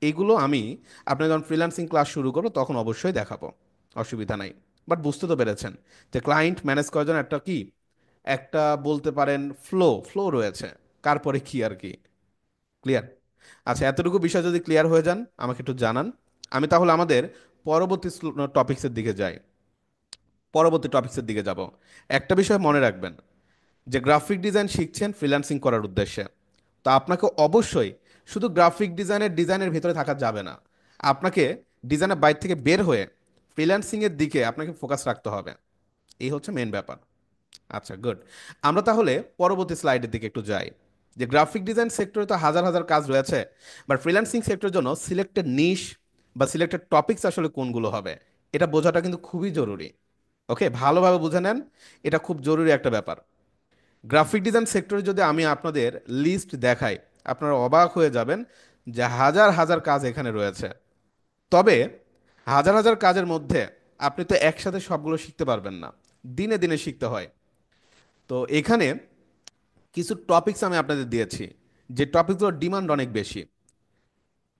এগুলো আমি আপনার যখন ফ্রিল্যান্সিং ক্লাস শুরু করবো তখন অবশ্যই দেখাবো, অসুবিধা নাই। বাট বুঝতে তো পেরেছেন যে ক্লায়েন্ট ম্যানেজ করার জন্য একটা কি, একটা বলতে পারেন ফ্লো ফ্লো রয়েছে, কার পরে কি আর কি। ক্লিয়ার? আচ্ছা, এতটুকু বিষয় যদি ক্লিয়ার হয়ে যান আমাকে একটু জানান। আমি তাহলে আমাদের পরবর্তী টপিক্সের দিকে যাই। পরবর্তী টপিক্সের দিকে যাব। একটা বিষয় মনে রাখবেন, যে গ্রাফিক ডিজাইন শিখছেন ফ্রিল্যান্সিং করার উদ্দেশ্যে, তো আপনাকে অবশ্যই শুধু গ্রাফিক ডিজাইনের ভিতরে থাকা যাবে না। আপনাকে ডিজাইনের বাইরে থেকে বের হয়ে ফ্রিল্যান্সিংয়ের দিকে আপনাকে ফোকাস রাখতে হবে। এই হচ্ছে মেন ব্যাপার। আচ্ছা, গুড। আমরা তাহলে পরবর্তী স্লাইডের দিকে একটু যাই। যে গ্রাফিক ডিজাইন সেক্টরে তো হাজার হাজার কাজ রয়েছে, বাট ফ্রিল্যান্সিং সেক্টরের জন্য সিলেক্টেড নিশ বা সিলেক্টেড টপিকস আসলে কোনগুলো হবে, এটা বোঝাটা কিন্তু খুবই জরুরি। ওকে, ভালোভাবে বুঝে নেন, এটা খুব জরুরি একটা ব্যাপার। গ্রাফিক ডিজাইন সেক্টরে যদি আমি আপনাদের লিস্ট দেখাই, আপনারা অবাক হয়ে যাবেন যে হাজার হাজার কাজ এখানে রয়েছে। তবে হাজার হাজার কাজের মধ্যে আপনি তো একসাথে সবগুলো শিখতে পারবেন না, দিনে দিনে শিখতে হয়। তো এখানে কিছু টপিকস আমি আপনাদের দিয়েছি, যে টপিকগুলোর ডিমান্ড অনেক বেশি।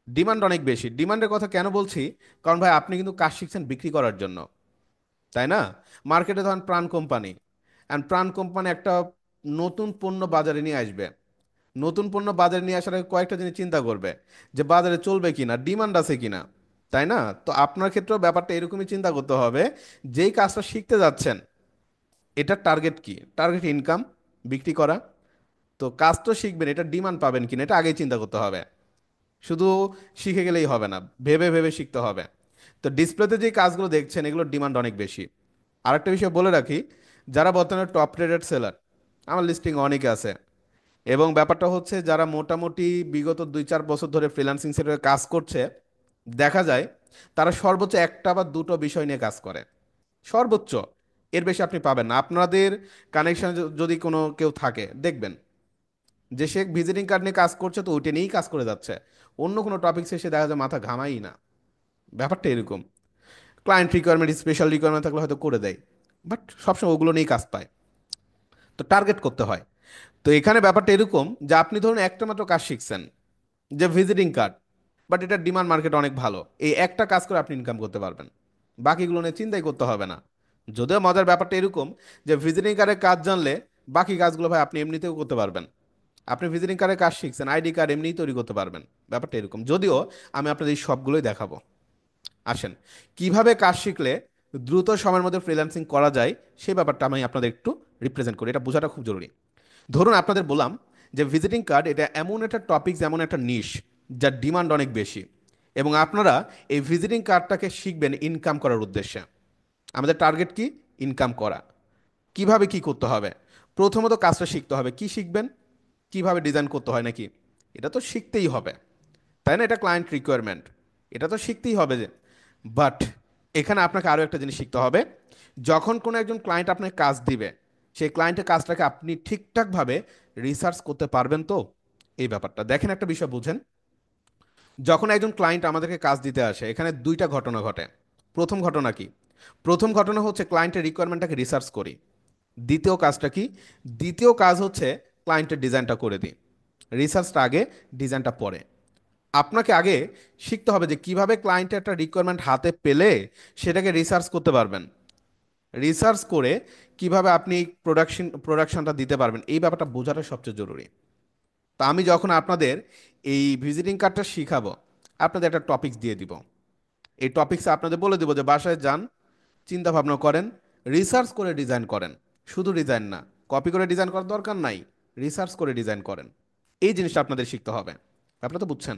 ডিমান্ড অনেক বেশি, ডিমান্ডের কথা কেন বলছি, কারণ ভাই আপনি কিন্তু কাজ শিখছেন বিক্রি করার জন্য, তাই না? মার্কেটে ধরেন প্রাণ কোম্পানি, অ্যান্ড প্রাণ কোম্পানি একটা নতুন পণ্য বাজারে নিয়ে আসবে। নতুন পণ্য বাজারে নিয়ে আসার আগে কয়েকটা জিনিস চিন্তা করবে, যে বাজারে চলবে কিনা, ডিমান্ড আছে কিনা, তাই না? তো আপনার ক্ষেত্রেও ব্যাপারটা এরকমই চিন্তা করতে হবে, যেই কাজটা শিখতে যাচ্ছেন এটার টার্গেট কি, টার্গেট ইনকাম, বিক্রি করা। তো কাজ তো শিখবেন, এটা ডিমান্ড পাবেন কিনা এটা আগেই চিন্তা করতে হবে। শুধু শিখে গেলেই হবে না, ভেবে ভেবে শিখতে হবে। তো ডিসপ্লেতে যে কাজগুলো দেখছেন এগুলোর ডিমান্ড অনেক বেশি। আরেকটা বিষয় বলে রাখি, যারা বর্তমানে টপ রেটেড সেলার, আমার লিস্টিং অনেকে আছে, এবং ব্যাপারটা হচ্ছে যারা মোটামুটি বিগত 2-4 বছর ধরে ফ্রিল্যান্সিং সেক্টরে কাজ করছে, দেখা যায় তারা সর্বোচ্চ একটা বা দুটো বিষয় নিয়ে কাজ করে, সর্বোচ্চ। এর বেশি আপনি পাবেন না। আপনাদের কানেকশন যদি কোনো কেউ থাকে দেখবেন যে সে ভিজিটিং কার্ড নিয়ে কাজ করছে, তো ওইটা নিয়েই কাজ করে যাচ্ছে, অন্য কোনো টপিক্সে সে দেখা যায় মাথা ঘামাই না। ব্যাপারটা এরকম। ক্লায়েন্ট রিকোয়ারমেন্ট, স্পেশাল রিকোয়ারমেন্ট থাকলে হয়তো করে দেয়, বাট সবসময় ওগুলো নিয়েই কাজ পায়। তো টার্গেট করতে হয়। তো এখানে ব্যাপারটা এরকম যে আপনি ধরুন একটা মাত্র কাজ শিখছেন, যে ভিজিটিং কার্ড, বাট এটার ডিমান্ড মার্কেট অনেক ভালো, এই একটা কাজ করে আপনি ইনকাম করতে পারবেন, বাকিগুলো নিয়ে চিন্তাই করতে হবে না। যদিও মজার ব্যাপারটা এরকম যে ভিজিটিং কার্ডের কাজ জানলে বাকি কাজগুলো ভাই আপনি এমনিতেও করতে পারবেন। আপনি ভিজিটিং কার্ডের কাজ শিখছেন, আইডি কার্ড এমনিই তৈরি করতে পারবেন। ব্যাপারটা এরকম, যদিও আমি আপনাদের এই সবগুলোই দেখাবো। আসেন, কিভাবে কাজ শিখলে দ্রুত সময়ের মধ্যে ফ্রিল্যান্সিং করা যায় সেই ব্যাপারটা আমি আপনাদের একটু রিপ্রেজেন্ট করি, এটা বোঝাটা খুব জরুরি। ধরুন আপনাদের বললাম যে ভিজিটিং কার্ড এটা এমন একটা টপিক, যেমন একটা নিশ, যার ডিমান্ড অনেক বেশি, এবং আপনারা এই ভিজিটিং কার্ডটাকে শিখবেন ইনকাম করার উদ্দেশ্যে। আমাদের টার্গেট কি? ইনকাম করা। কিভাবে কি করতে হবে? প্রথমত কাজটা শিখতে হবে। কি শিখবেন? কিভাবে ডিজাইন করতে হয় নাকি, এটা তো শিখতেই হবে, তাই না? এটা ক্লায়েন্ট রিকোয়ারমেন্ট, এটা তো শিখতেই হবে যে। বাট এখানে আপনাকে আরও একটা জিনিস শিখতে হবে, যখন কোনো একজন ক্লায়েন্ট আপনাকে কাজ দিবে, সেই ক্লায়েন্টের কাজটাকে আপনি ঠিকঠাকভাবে রিসার্চ করতে পারবেন তো, এই ব্যাপারটা দেখেন। একটা বিষয় বুঝেন, যখন একজন ক্লায়েন্ট আমাদেরকে কাজ দিতে আসে এখানে দুইটা ঘটনা ঘটে। প্রথম ঘটনা কি? প্রথম ঘটনা হচ্ছে ক্লায়েন্টের রিকোয়ারমেন্টটাকে রিসার্চ করি। দ্বিতীয় কাজটা কি? দ্বিতীয় কাজ হচ্ছে ক্লায়েন্টের ডিজাইনটা করে দিই। রিসার্চটা আগে, ডিজাইনটা পরে। আপনাকে আগে শিখতে হবে যে কিভাবে ক্লায়েন্টের একটা রিকোয়ারমেন্ট হাতে পেলে সেটাকে রিসার্চ করতে পারবেন। রিসার্চ করে কিভাবে আপনি প্রোডাকশনটা দিতে পারবেন, এই ব্যাপারটা বোঝাটা সবচেয়ে জরুরি। তো আমি যখন আপনাদের এই ভিজিটিং কার্ডটা শিখাবো, আপনাদের একটা টপিকস দিয়ে দিব। এই টপিকসে আপনাদের বলে দিব যে বাসায় যান, চিন্তা ভাবনা করেন, রিসার্চ করে ডিজাইন করেন। শুধু ডিজাইন না, কপি করে ডিজাইন করার দরকার নাই, রিসার্চ করে ডিজাইন করেন। এই জিনিসটা আপনাদের শিখতে হবে। আপনারা তো বুঝছেন,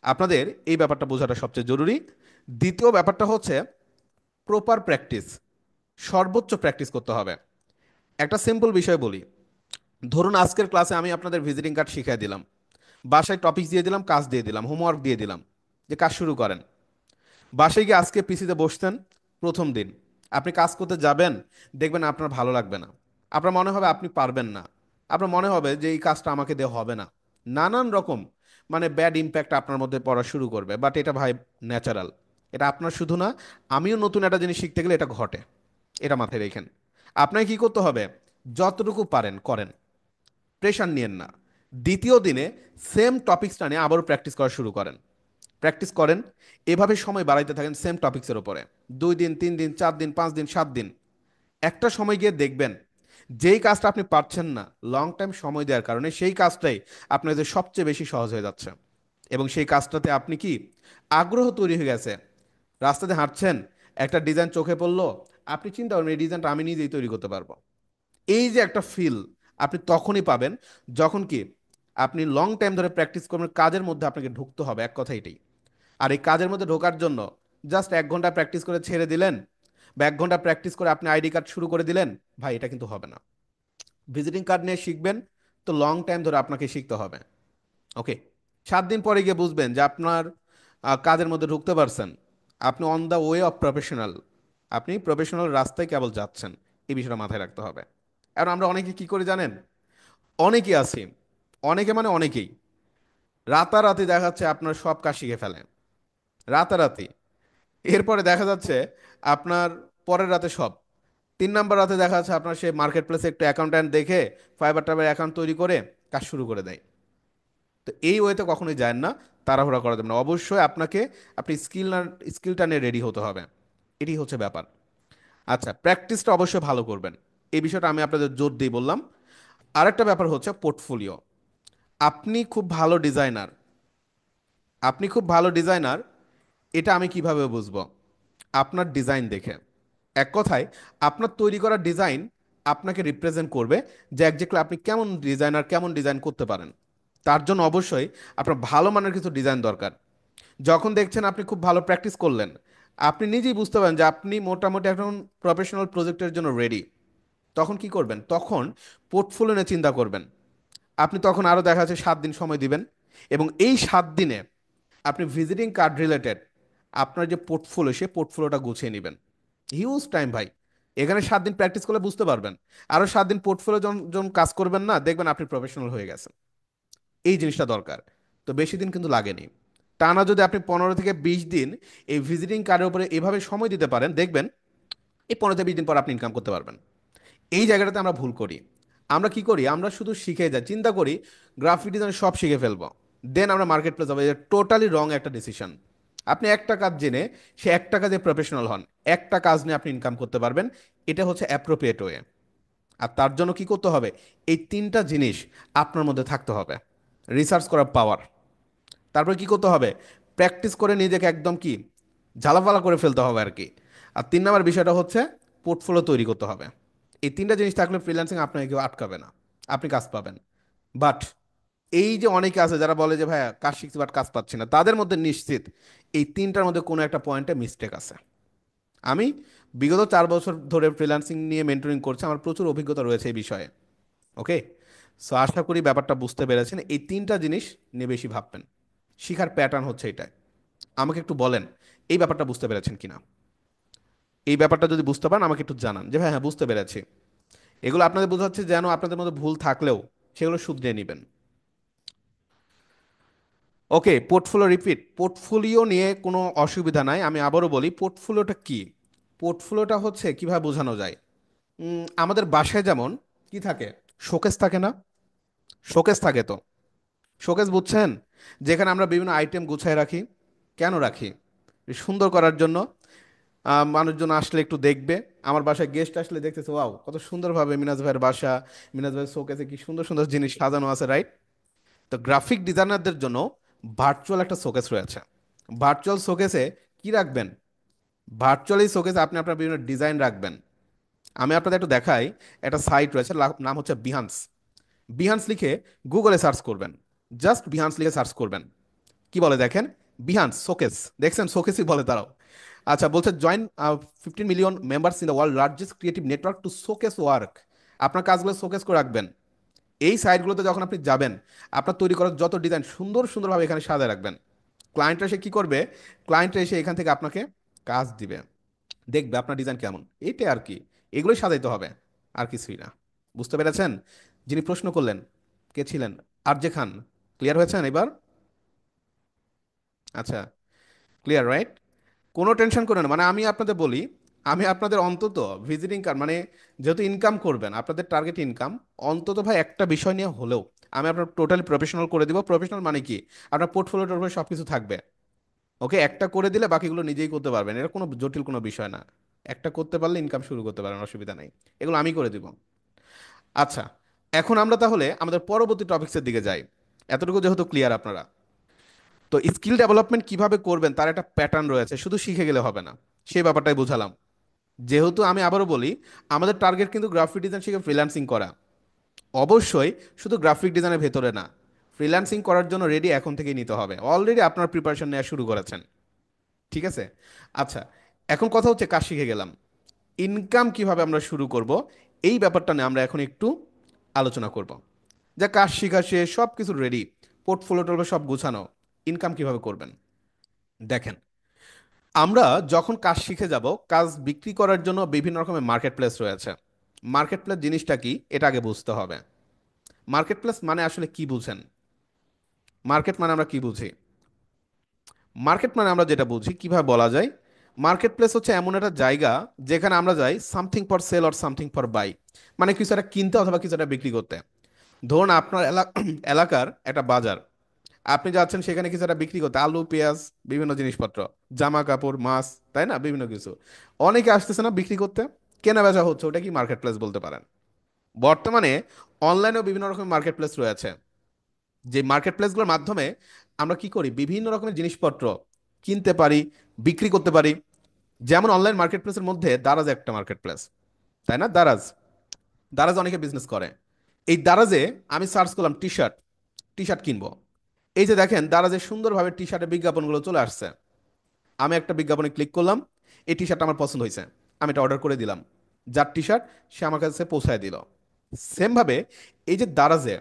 আপনাদের এই ব্যাপারটা বোঝাটা সবচেয়ে জরুরি। দ্বিতীয় ব্যাপারটা হচ্ছে প্রপার প্র্যাকটিস, সর্বোচ্চ প্র্যাকটিস করতে হবে। একটা সিম্পল বিষয় বলি, ধরুন আজকের ক্লাসে আমি আপনাদের ভিজিটিং কার্ড শিখিয়ে দিলাম, বাসায় টপিকস দিয়ে দিলাম, কাজ দিয়ে দিলাম, হোমওয়ার্ক দিয়ে দিলাম যে কাজ শুরু করেন। বাসায় গিয়ে আজকে পিসিতে বসতেন, প্রথম দিন আপনি কাজ করতে যাবেন, দেখবেন আপনার ভালো লাগবে না, আপনার মনে হবে আপনি পারবেন না, আপনার মনে হবে যে এই কাজটা আমাকে দেওয়া হবে না। নানান রকম মানে ব্যাড ইম্প্যাক্ট আপনার মধ্যে পড়া শুরু করবে। বাট এটা ভাই ন্যাচারাল। এটা আপনার শুধু না, আমিও নতুন একটা জিনিস শিখতে গেলে এটা ঘটে। এটা মাথায় রেখেন। আপনাকে কি করতে হবে? যতটুকু পারেন করেন, প্রেশার নিয়েন না। দ্বিতীয় দিনে সেম টপিক্সটা নিয়ে আবারও প্র্যাকটিস করা শুরু করেন। প্র্যাকটিস করেন, এভাবে সময় বাড়াইতে থাকেন সেম টপিক্সের উপরে। 2 দিন, 3 দিন, 4 দিন, 5 দিন, 7 দিন। একটা সময় গিয়ে দেখবেন যেই কাজটা আপনি পারছেন না, লং টাইম সময় দেওয়ার কারণে সেই কাজটাই আপনার যে সবচেয়ে বেশি সহজ হয়ে যাচ্ছে। এবং সেই কাজটাতে আপনি কি আগ্রহ তৈরি হয়ে গেছে। রাস্তাতে হাঁটছেন, একটা ডিজাইন চোখে পড়লো, আপনি চিন্তা করবেন এই ডিজাইনটা আমি নিজেই তৈরি করতে পারবো। এই যে একটা ফিল আপনি তখনই পাবেন যখন কি আপনি লং টাইম ধরে প্র্যাকটিস করবেন। কাজের মধ্যে আপনাকে ঢুকতে হবে, এক কথা এটাই। আর এই কাজের মধ্যে ঢোকার জন্য জাস্ট 1 ঘন্টা প্র্যাকটিস করে ছেড়ে দিলেন, বা 1 ঘন্টা প্র্যাকটিস করে আপনি আইডি কার্ড শুরু করে দিলেন, ভাই এটা কিন্তু হবে না। ভিজিটিং কার্ড নিয়ে শিখবেন, তো লং টাইম ধরে আপনাকে শিখতে হবে। ওকে, 7 দিন পরে গিয়ে বুঝবেন যে আপনার কাজের মধ্যে ঢুকতে পারছেন। আপনি on the way of professional, আপনি প্রফেশনাল রাস্তায় কেবল যাচ্ছেন। এই বিষয়টা মাথায় রাখতে হবে। এখন আমরা অনেকে কি করি জানেন? অনেকে আছি, অনেকে মানে অনেকেই রাতারাতি দেখা যাচ্ছে আপনার সব কাজ শিখে ফেলে, রাতারাতি। এরপরে দেখা যাচ্ছে আপনার পরের রাতে সব, 3 নাম্বার রাতে দেখা যাচ্ছে আপনার সে মার্কেট প্লেসে একটু অ্যাকাউন্ট্যান্ট দেখে ফাইবার টাইবার অ্যাকাউন্ট তৈরি করে কাজ শুরু করে দেয়। তো এই ওয়েতে কখনোই যায় না, তাড়াহুড়া করা যাবে না। অবশ্যই আপনাকে আপনি স্কিলটা নিয়ে রেডি হতে হবে। এটি হচ্ছে ব্যাপার। আচ্ছা, প্র্যাকটিসটা অবশ্যই ভালো করবেন, এই বিষয়টা আমি আপনাদের জোর দিয়ে বললাম। আরেকটা ব্যাপার হচ্ছে পোর্টফোলিও। আপনি খুব ভালো ডিজাইনার, আপনি খুব ভালো ডিজাইনার, এটা আমি কিভাবে বুঝবো? আপনার ডিজাইন দেখে। এক কথায় আপনার তৈরি করা ডিজাইন আপনাকে রিপ্রেজেন্ট করবে যে একজাক্টলি আপনি কেমন ডিজাইনার, কেমন ডিজাইন করতে পারেন। তার জন্য অবশ্যই আপনার ভালো মানের কিছু ডিজাইন দরকার। যখন দেখছেন আপনি খুব ভালো প্র্যাকটিস করলেন, আপনি নিজেই বুঝতে পারেন যে আপনি মোটামুটি এখন প্রফেশনাল প্রজেক্টের জন্য রেডি, তখন কি করবেন? তখন পোর্টফোলিও নিয়ে চিন্তা করবেন। আপনি তখন আরও দেখা যাচ্ছে 7 দিন সময় দিবেন, এবং এই 7 দিনে আপনি ভিজিটিং কার্ড রিলেটেড আপনার যে পোর্টফোলিও, সেই পোর্টফোলিওটা গুছিয়ে নেবেন। হিউজ টাইম ভাই। এখানে 7 দিন প্র্যাকটিস করলে বুঝতে পারবেন। আরও 7 দিন পোর্টফোলিও যখন যখন কাজ করবেন না, দেখবেন আপনি প্রফেশনাল হয়ে গেছেন। এই জিনিসটা দরকার। তো বেশি দিন কিন্তু লাগেনি। টানা যদি আপনি 15 থেকে 20 দিন এই ভিজিটিং কার্ডের উপরে এভাবে সময় দিতে পারেন, দেখবেন এই 15 থেকে 20 দিন পর আপনি ইনকাম করতে পারবেন। এই জায়গাটাতে আমরা ভুল করি। আমরা কি করি? আমরা শুধু শিখে যাই, চিন্তা করি গ্রাফিক ডিজাইন সব শিখে ফেলবো, দেন আমরা মার্কেট প্লেস যাবো। টোটালি রং একটা ডিসিশন। আপনি একটা কাজ জেনে সে একটা কাজে প্রফেশনাল হন, একটা কাজ নিয়ে আপনি ইনকাম করতে পারবেন। এটা হচ্ছে অ্যাপ্রোপ্রিয়েট ওয়ে। আর তার জন্য কি করতে হবে? এই 3টা জিনিস আপনার মধ্যে থাকতে হবে। রিসার্চ করার পাওয়ার, তারপরে কি করতে হবে? প্র্যাকটিস করে নিজেকে একদম কি ঝালাপালা করে ফেলতে হবে আর কি। আর 3 নম্বর বিষয়টা হচ্ছে পোর্টফোলিও তৈরি করতে হবে। এই 3টা জিনিস থাকলে ফ্রিল্যান্সিং আপনাকে কেউ আটকাবে না, আপনি কাজ পাবেন। বাট এই যে অনেকে আছে যারা বলে যে ভাইয়া কাজ শিখছি বাট কাজ পাচ্ছি না, তাদের মধ্যে নিশ্চিত এই 3টার মধ্যে কোনো একটা পয়েন্টে মিস্টেক আছে। আমি বিগত 4 বছর ধরে ফ্রিল্যান্সিং নিয়ে মেন্টরিং করছি, আমার প্রচুর অভিজ্ঞতা রয়েছে এই বিষয়ে। ওকে, সো আশা করি ব্যাপারটা বুঝতে পেরেছেন। এই 3টা জিনিস নিয়ে বেশি ভাববেন। শিখার প্যাটার্ন হচ্ছে এটা। আমাকে একটু বলেন এই ব্যাপারটা বুঝতে পেরেছেন কিনা। এই ব্যাপারটা যদি বুঝতে পারেন আমাকে একটু জানান যে ভাই হ্যাঁ বুঝতে পেরেছি। এগুলো আপনাদের বোঝাচ্ছে যেন আপনাদের মধ্যে ভুল থাকলেও সেগুলো শুধরে নেবেন। ওকে, পোর্টফোলিও রিপিট। পোর্টফোলিও নিয়ে কোনো অসুবিধা নাই, আমি আবারও বলি পোর্টফোলিওটা কি। পোর্টফোলিওটা হচ্ছে কিভাবে বোঝানো যায়। আমাদের বাসায় যেমন কি থাকে, শোকেস থাকে না? শোকেস থাকে তো, শোকেস বুঝছেন? যেখানে আমরা বিভিন্ন আইটেম গুছায় রাখি। কেন রাখি? সুন্দর করার জন্য। মানুষজন আসলে একটু দেখবে। আমার বাসায় গেস্ট আসলে দেখতেছে ওয়াও কত সুন্দরভাবে মিনাজ ভাইয়ের বাসা, মিনাজ ভাইয়ের শোকেসে কি সুন্দর সুন্দর জিনিস সাজানো আছে, রাইট? তো গ্রাফিক ডিজাইনারদের জন্য ভার্চুয়াল একটা শোকেস রয়েছে। ভার্চুয়াল শোকেসে কি রাখবেন? ভার্চুয়ালি শোকেসে আপনি আপনার বিভিন্ন ডিজাইন রাখবেন। আমি আপনাদের একটু দেখাই। একটা সাইট রয়েছে, নাম হচ্ছে বিহান্স। বিহান্স লিখে গুগলে সার্চ করবেন। জাস্ট বিহান্স লিখে সার্চ করবেন। কি বলে দেখেন, বিহান্স শোকেস, দেখছেন শোকেসই বলে তারাও। আচ্ছা, বলছে join 15 million members in the world largest creative network two showcase work. আপনার কাজগুলো শোকেস করে রাখবেন। এই সাইটগুলোতে যখন আপনি যাবেন, আপনার তৈরি করার যত ডিজাইন সুন্দর সুন্দরভাবে এখানে সাজায় রাখবেন। ক্লায়েন্টরা এসে কি করবে? ক্লায়েন্টরা এসে এখান থেকে আপনাকে কাজ দিবে, দেখবে আপনার ডিজাইন কেমন, এইটাই আর কি। এগুলোই সাজাইতে হবে, আর কিছুই না। বুঝতে পেরেছেন? যিনি প্রশ্ন করলেন কে ছিলেন? আরজে খান। ক্লিয়ার হয়েছেন এবার? আচ্ছা, ক্লিয়ার রাইট? কোনো টেনশন করেন না, মানে আমি আপনাদের বলি, আমি আপনাদের অন্তত ভিজিটিং কার্ড মানে যেহেতু ইনকাম করবেন, আপনাদের টার্গেট ইনকাম, অন্তত ভাই একটা বিষয় নিয়ে হলেও আমি আপনার টোটালি প্রফেশনাল করে দিব। প্রফেশনাল মানে কি, আপনার পোর্টফোলিও টোর্টফোলিও সব কিছু থাকবে। ওকে, একটা করে দিলে বাকিগুলো নিজেই করতে পারবেন, এটা কোনো জটিল কোনো বিষয় না। একটা করতে পারলে ইনকাম শুরু করতে পারেন, অসুবিধা নেই, এগুলো আমি করে দিব। আচ্ছা, এখন আমরা তাহলে আমাদের পরবর্তী টপিক্সের দিকে যাই। এতটুকু যেহেতু ক্লিয়ার আপনারা, তো স্কিল ডেভেলপমেন্ট কিভাবে করবেন তার একটা প্যাটার্ন রয়েছে, শুধু শিখে গেলে হবে না, সেই ব্যাপারটাই বুঝালাম। যেহেতু আমি আবারও বলি, আমাদের টার্গেট কিন্তু গ্রাফিক ডিজাইন শিখে ফ্রিল্যান্সিং করা। অবশ্যই শুধু গ্রাফিক ডিজাইনের ভেতরে না, ফ্রিল্যান্সিং করার জন্য রেডি এখন থেকেই নিতে হবে, অলরেডি আপনার প্রিপারেশন নেওয়া শুরু করেছেন। ঠিক আছে? আচ্ছা, এখন কথা হচ্ছে কাজ শিখে গেলাম, ইনকাম কিভাবে আমরা শুরু করব, এই ব্যাপারটা নিয়ে আমরা এখন একটু আলোচনা করব। যা কাজ শিখা শেষ, সব কিছু রেডি, পোর্টফোলিও টোলফোলিও সব গুছানো, ইনকাম কিভাবে করবেন দেখেন। আমরা যখন কাজ শিখে যাব, কাজ বিক্রি করার জন্য বিভিন্ন রকমের মার্কেট প্লেস রয়েছে। মার্কেট প্লেস জিনিসটা কি এটা আগে বুঝতে হবে। মার্কেট প্লেস মানে আসলে কি বুঝেন? মার্কেট মানে আমরা কি বুঝি? মার্কেট মানে আমরা যেটা বুঝি, কিভাবে বলা যায়, মার্কেট প্লেস হচ্ছে এমন একটা জায়গা যেখানে আমরা যাই something for sale or something for buy, মানে কিছু একটা কিনতে অথবা কিছু একটা বিক্রি করতে। ধরুন আপনার এলাকার একটা বাজার, আপনি যাচ্ছেন সেখানে কিছু একটা বিক্রি করতে, আলু পেঁয়াজ বিভিন্ন জিনিসপত্র, জামা কাপড় মাছ, তাই না, বিভিন্ন কিছু। অনেকে আসতেছে না বিক্রি করতে, কেনা বেচা হচ্ছে, ওটা কি মার্কেট প্লেস বলতে পারেন। বর্তমানে অনলাইনেও বিভিন্ন রকমের মার্কেট প্লেস রয়েছে, যে মার্কেট প্লেসগুলোর মাধ্যমে আমরা কি করি, বিভিন্ন রকমের জিনিসপত্র কিনতে পারি, বিক্রি করতে পারি। যেমন অনলাইন মার্কেট প্লেসের মধ্যে দারাজ একটা মার্কেট প্লেস, তাই না? দারাজ, দারাজ অনেকে বিজনেস করে। এই দারাজে আমি সার্চ করলাম টি শার্ট, টি শার্ট কিনবো। এই যে দেখেন দারাজে সুন্দরভাবে টি শার্টের বিজ্ঞাপনগুলো চলে আসছে। আমি একটা বিজ্ঞাপনে ক্লিক করলাম, এই টি শার্টটা আমার পছন্দ হয়েছে, আমি এটা অর্ডার করে দিলাম। যার টি শার্ট সে আমার কাছে পৌঁছায় দিল। সেমভাবে এই যে দারাজে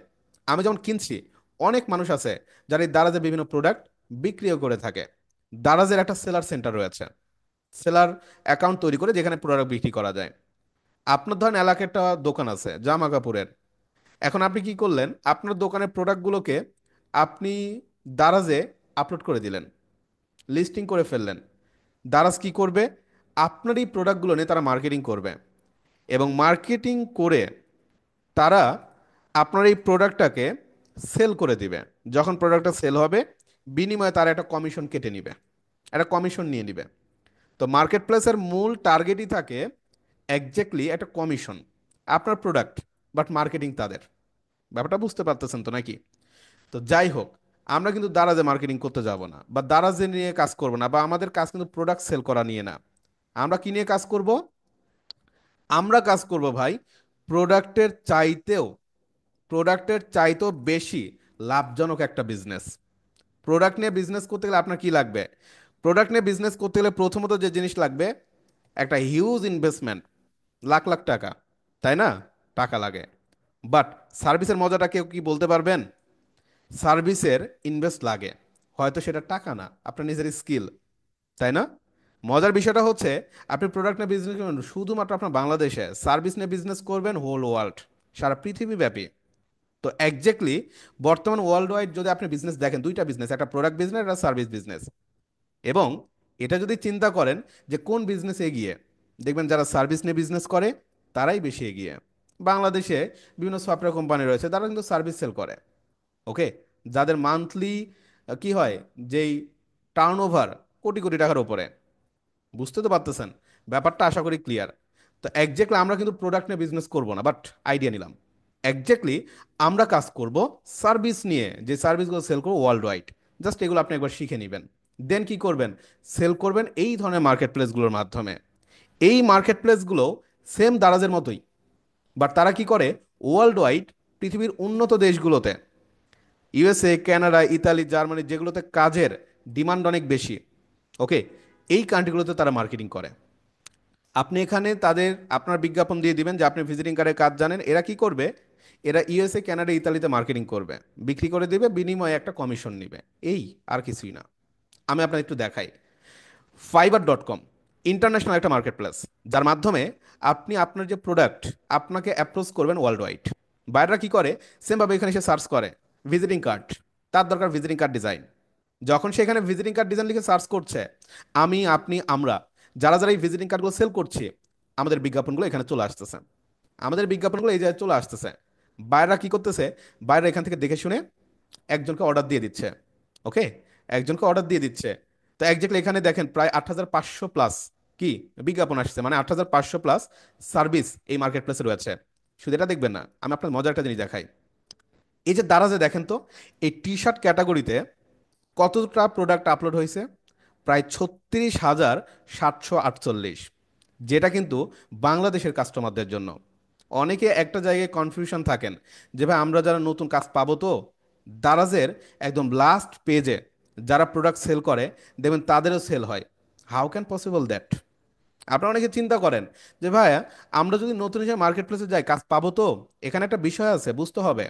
আমি যেমন কিনছি, অনেক মানুষ আছে যারা এই দারাজে বিভিন্ন প্রোডাক্ট বিক্রিও করে থাকে। দারাজের একটা সেলার সেন্টার রয়েছে, সেলার অ্যাকাউন্ট তৈরি করে যেখানে প্রোডাক্ট বিক্রি করা যায়। আপনার ধরেন এলাকায় একটা দোকান আছে জামা কাপড়ের, এখন আপনি কি করলেন, আপনার দোকানের প্রোডাক্টগুলোকে আপনি দারাজে আপলোড করে দিলেন, লিস্টিং করে ফেললেন। দারাজ কি করবে, আপনার এই প্রোডাক্টগুলো নিয়ে তারা মার্কেটিং করবে, এবং মার্কেটিং করে তারা আপনার এই প্রোডাক্টটাকে সেল করে দিবে। যখন প্রোডাক্টটা সেল হবে, বিনিময়ে তারা একটা কমিশন কেটে নিবে, একটা কমিশন নিয়ে নিবে। তো মার্কেট প্লেসের মূল টার্গেটই থাকে একজ্যাক্টলি একটা কমিশন, আপনার প্রোডাক্ট বাট মার্কেটিং তাদের। ব্যাপারটা বুঝতে পারতেছেন তো নাকি? তো যাই হোক, আমরা কিন্তু দারাজে মার্কেটিং করতে যাব না, বা দারাজে নিয়ে কাজ করব না, বা আমাদের কাজ কিন্তু প্রোডাক্ট সেল করা নিয়ে না। আমরা কি নিয়ে কাজ করব? আমরা কাজ করব ভাই প্রোডাক্টের চাইতেও, প্রোডাক্টের চাইতেও বেশি লাভজনক একটা বিজনেস। প্রোডাক্ট নিয়ে বিজনেস করতে গেলে আপনার কি লাগবে? প্রোডাক্ট নিয়ে বিজনেস করতে গেলে প্রথমত যে জিনিস লাগবে, একটা হিউজ ইনভেস্টমেন্ট, লাখ লাখ টাকা, তাই না? টাকা লাগে। বাট সার্ভিসের মজাটা কেউ কি বলতে পারবেন? সার্ভিসের ইনভেস্ট লাগে, হয়তো সেটা টাকা না, আপনার নিজের স্কিল, তাই না? মজার বিষয়টা হচ্ছে, আপনি প্রোডাক্ট নিয়ে বিজনেস করবেন শুধুমাত্র আপনার বাংলাদেশে, সার্ভিস নিয়ে বিজনেস করবেন হোল ওয়ার্ল্ড, সারা পৃথিবী ব্যাপী। তো একজ্যাক্টলি বর্তমান ওয়ার্ল্ড ওয়াইড যদি আপনি বিজনেস দেখেন, দুইটা বিজনেস, একটা প্রোডাক্ট বিজনেস, একটা সার্ভিস বিজনেস। এবং এটা যদি চিন্তা করেন যে কোন বিজনেস এগিয়ে, দেখবেন যারা সার্ভিস নিয়ে বিজনেস করে তারাই বেশি এগিয়ে। বাংলাদেশে বিভিন্ন সফটওয়্যার কোম্পানি রয়েছে, তারা কিন্তু সার্ভিস সেল করে। ওকে, যাদের মান্থলি কি হয়, যেই টার্নওভার কোটি কোটি টাকার উপরে। বুঝতে তো পারতেছেন ব্যাপারটা, আশা করি ক্লিয়ার। তো একজ্যাক্টলি আমরা কিন্তু প্রোডাক্ট নিয়ে বিজনেস করব না, বাট আইডিয়া নিলাম। একজ্যাক্টলি আমরা কাজ করব সার্ভিস নিয়ে, যে সার্ভিসগুলো সেল করবো ওয়ার্ল্ড ওয়াইড। জাস্ট এগুলো আপনি একবার শিখে নেবেন, দেন কি করবেন, সেল করবেন এই ধরনের মার্কেট প্লেসগুলোর মাধ্যমে। এই মার্কেট প্লেসগুলো সেম দারাজের মতোই, বাট তারা কি করে, ওয়ার্ল্ড ওয়াইড পৃথিবীর উন্নত দেশগুলোতে, ইউএসএ কানাডা ইতালি জার্মানি, যেগুলোতে কাজের ডিমান্ড অনেক বেশি, ওকে, এই কান্ট্রিগুলোতে তারা মার্কেটিং করে। আপনি এখানে তাদের আপনার বিজ্ঞাপন দিয়ে দিবেন যে আপনি ভিজিটিং কার্ডের কাজ জানেন, এরা কি করবে, এরা ইউএসএ কানাডা ইতালিতে মার্কেটিং করবে, বিক্রি করে দিবে, বিনিময়ে একটা কমিশন নিবে, এই আর কিছুই না। আমি আপনার একটু দেখাই। ফাইবার.কম ইন্টারন্যাশনাল একটা মার্কেট প্লেস, যার মাধ্যমে আপনি আপনার যে প্রোডাক্ট, আপনাকে অ্যাপ্রোচ করবেন ওয়ার্ল্ড ওয়াইড। বাইরেরা কি করে, সেমভাবে এখানে এসে সার্চ করে ভিজিটিং কার্ড, তার দরকার ভিজিটিং কার্ড ডিজাইন। যখন সেখানে ভিজিটিং কার্ড ডিজাইন লিখে সার্চ করছে, আমি, আপনি, আমরা যারা যারা এই ভিজিটিং কার্ডগুলো সেল করছি, আমাদের বিজ্ঞাপনগুলো এখানে চলে আসতেছে। আমাদের বিজ্ঞাপনগুলো এই জায়গায় চলে আসতেছে। বাইরেরা কি করতেছে? বাইরে এখান থেকে দেখে শুনে একজনকে অর্ডার দিয়ে দিচ্ছে। ওকে, একজনকে অর্ডার দিয়ে দিচ্ছে। তো একজাক্টলি এখানে দেখেন প্রায় 8,500 প্লাস কি বিজ্ঞাপন আসছে, মানে 8,500 প্লাস সার্ভিস এই মার্কেট প্লেসে রয়েছে। শুধু এটা দেখবেন না, আমি আপনার মজার একটা জিনিস দেখাই। এই যে দারাজে দেখেন তো, এই টি শার্ট ক্যাটাগরিতে কতটা প্রোডাক্ট আপলোড হয়েছে? প্রায় 36,748, যেটা কিন্তু বাংলাদেশের কাস্টমারদের জন্য। অনেকে একটা জায়গায় কনফিউশন থাকেন যে ভাই আমরা যারা নতুন কাজ পাবো তো, দারাজের একদম লাস্ট পেজে যারা প্রোডাক্ট সেল করে দেখবেন তাদেরও সেল হয়। How can possible that? আপনারা অনেকে চিন্তা করেন যে ভাই আমরা যদি নতুন হিসেবে মার্কেট প্লেসে যাই কাজ পাবো তো। এখানে একটা বিষয় আছে, বুঝতে হবে।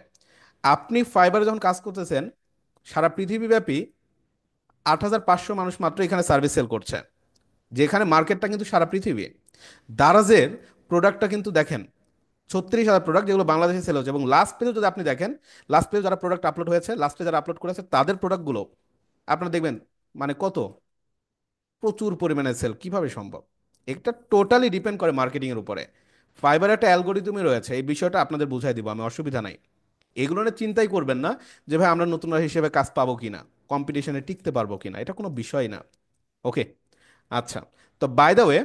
আপনি ফাইবারে যখন কাজ করতেছেন, সারা পৃথিবীব্যাপী 8,500 মানুষ মাত্র এখানে সার্ভিস সেল করছে, যেখানে মার্কেটটা কিন্তু সারা পৃথিবী। দারাজের প্রোডাক্টটা কিন্তু দেখেন 36,000 প্রোডাক্ট যেগুলো বাংলাদেশে সেল হচ্ছে, এবং লাস্ট পেজে যদি আপনি দেখেন, লাস্ট পেজে যারা প্রোডাক্ট আপলোড হয়েছে, লাস্টে যারা আপলোড করেছে তাদের প্রোডাক্টগুলো আপনারা দেখবেন মানে কত প্রচুর পরিমাণে সেল কিভাবে সম্ভব। এটা টোটালি ডিপেন্ড করে মার্কেটিং এর উপরে। ফাইবার একটা অ্যালগোরিদমই রয়েছে, এই বিষয়টা আপনাদের বুঝাই দিব আমি, অসুবিধা নাই। এগুলো নিয়ে চিন্তাই করবেন না যে ভাই আমরা নতুন হিসেবে কাজ পাবো কিনা, কম্পিটিশনে টিকতে পারবো কিনা, এটা কোনো বিষয় না। ওকে, আচ্ছা। তো বাই দ্য ওয়ে,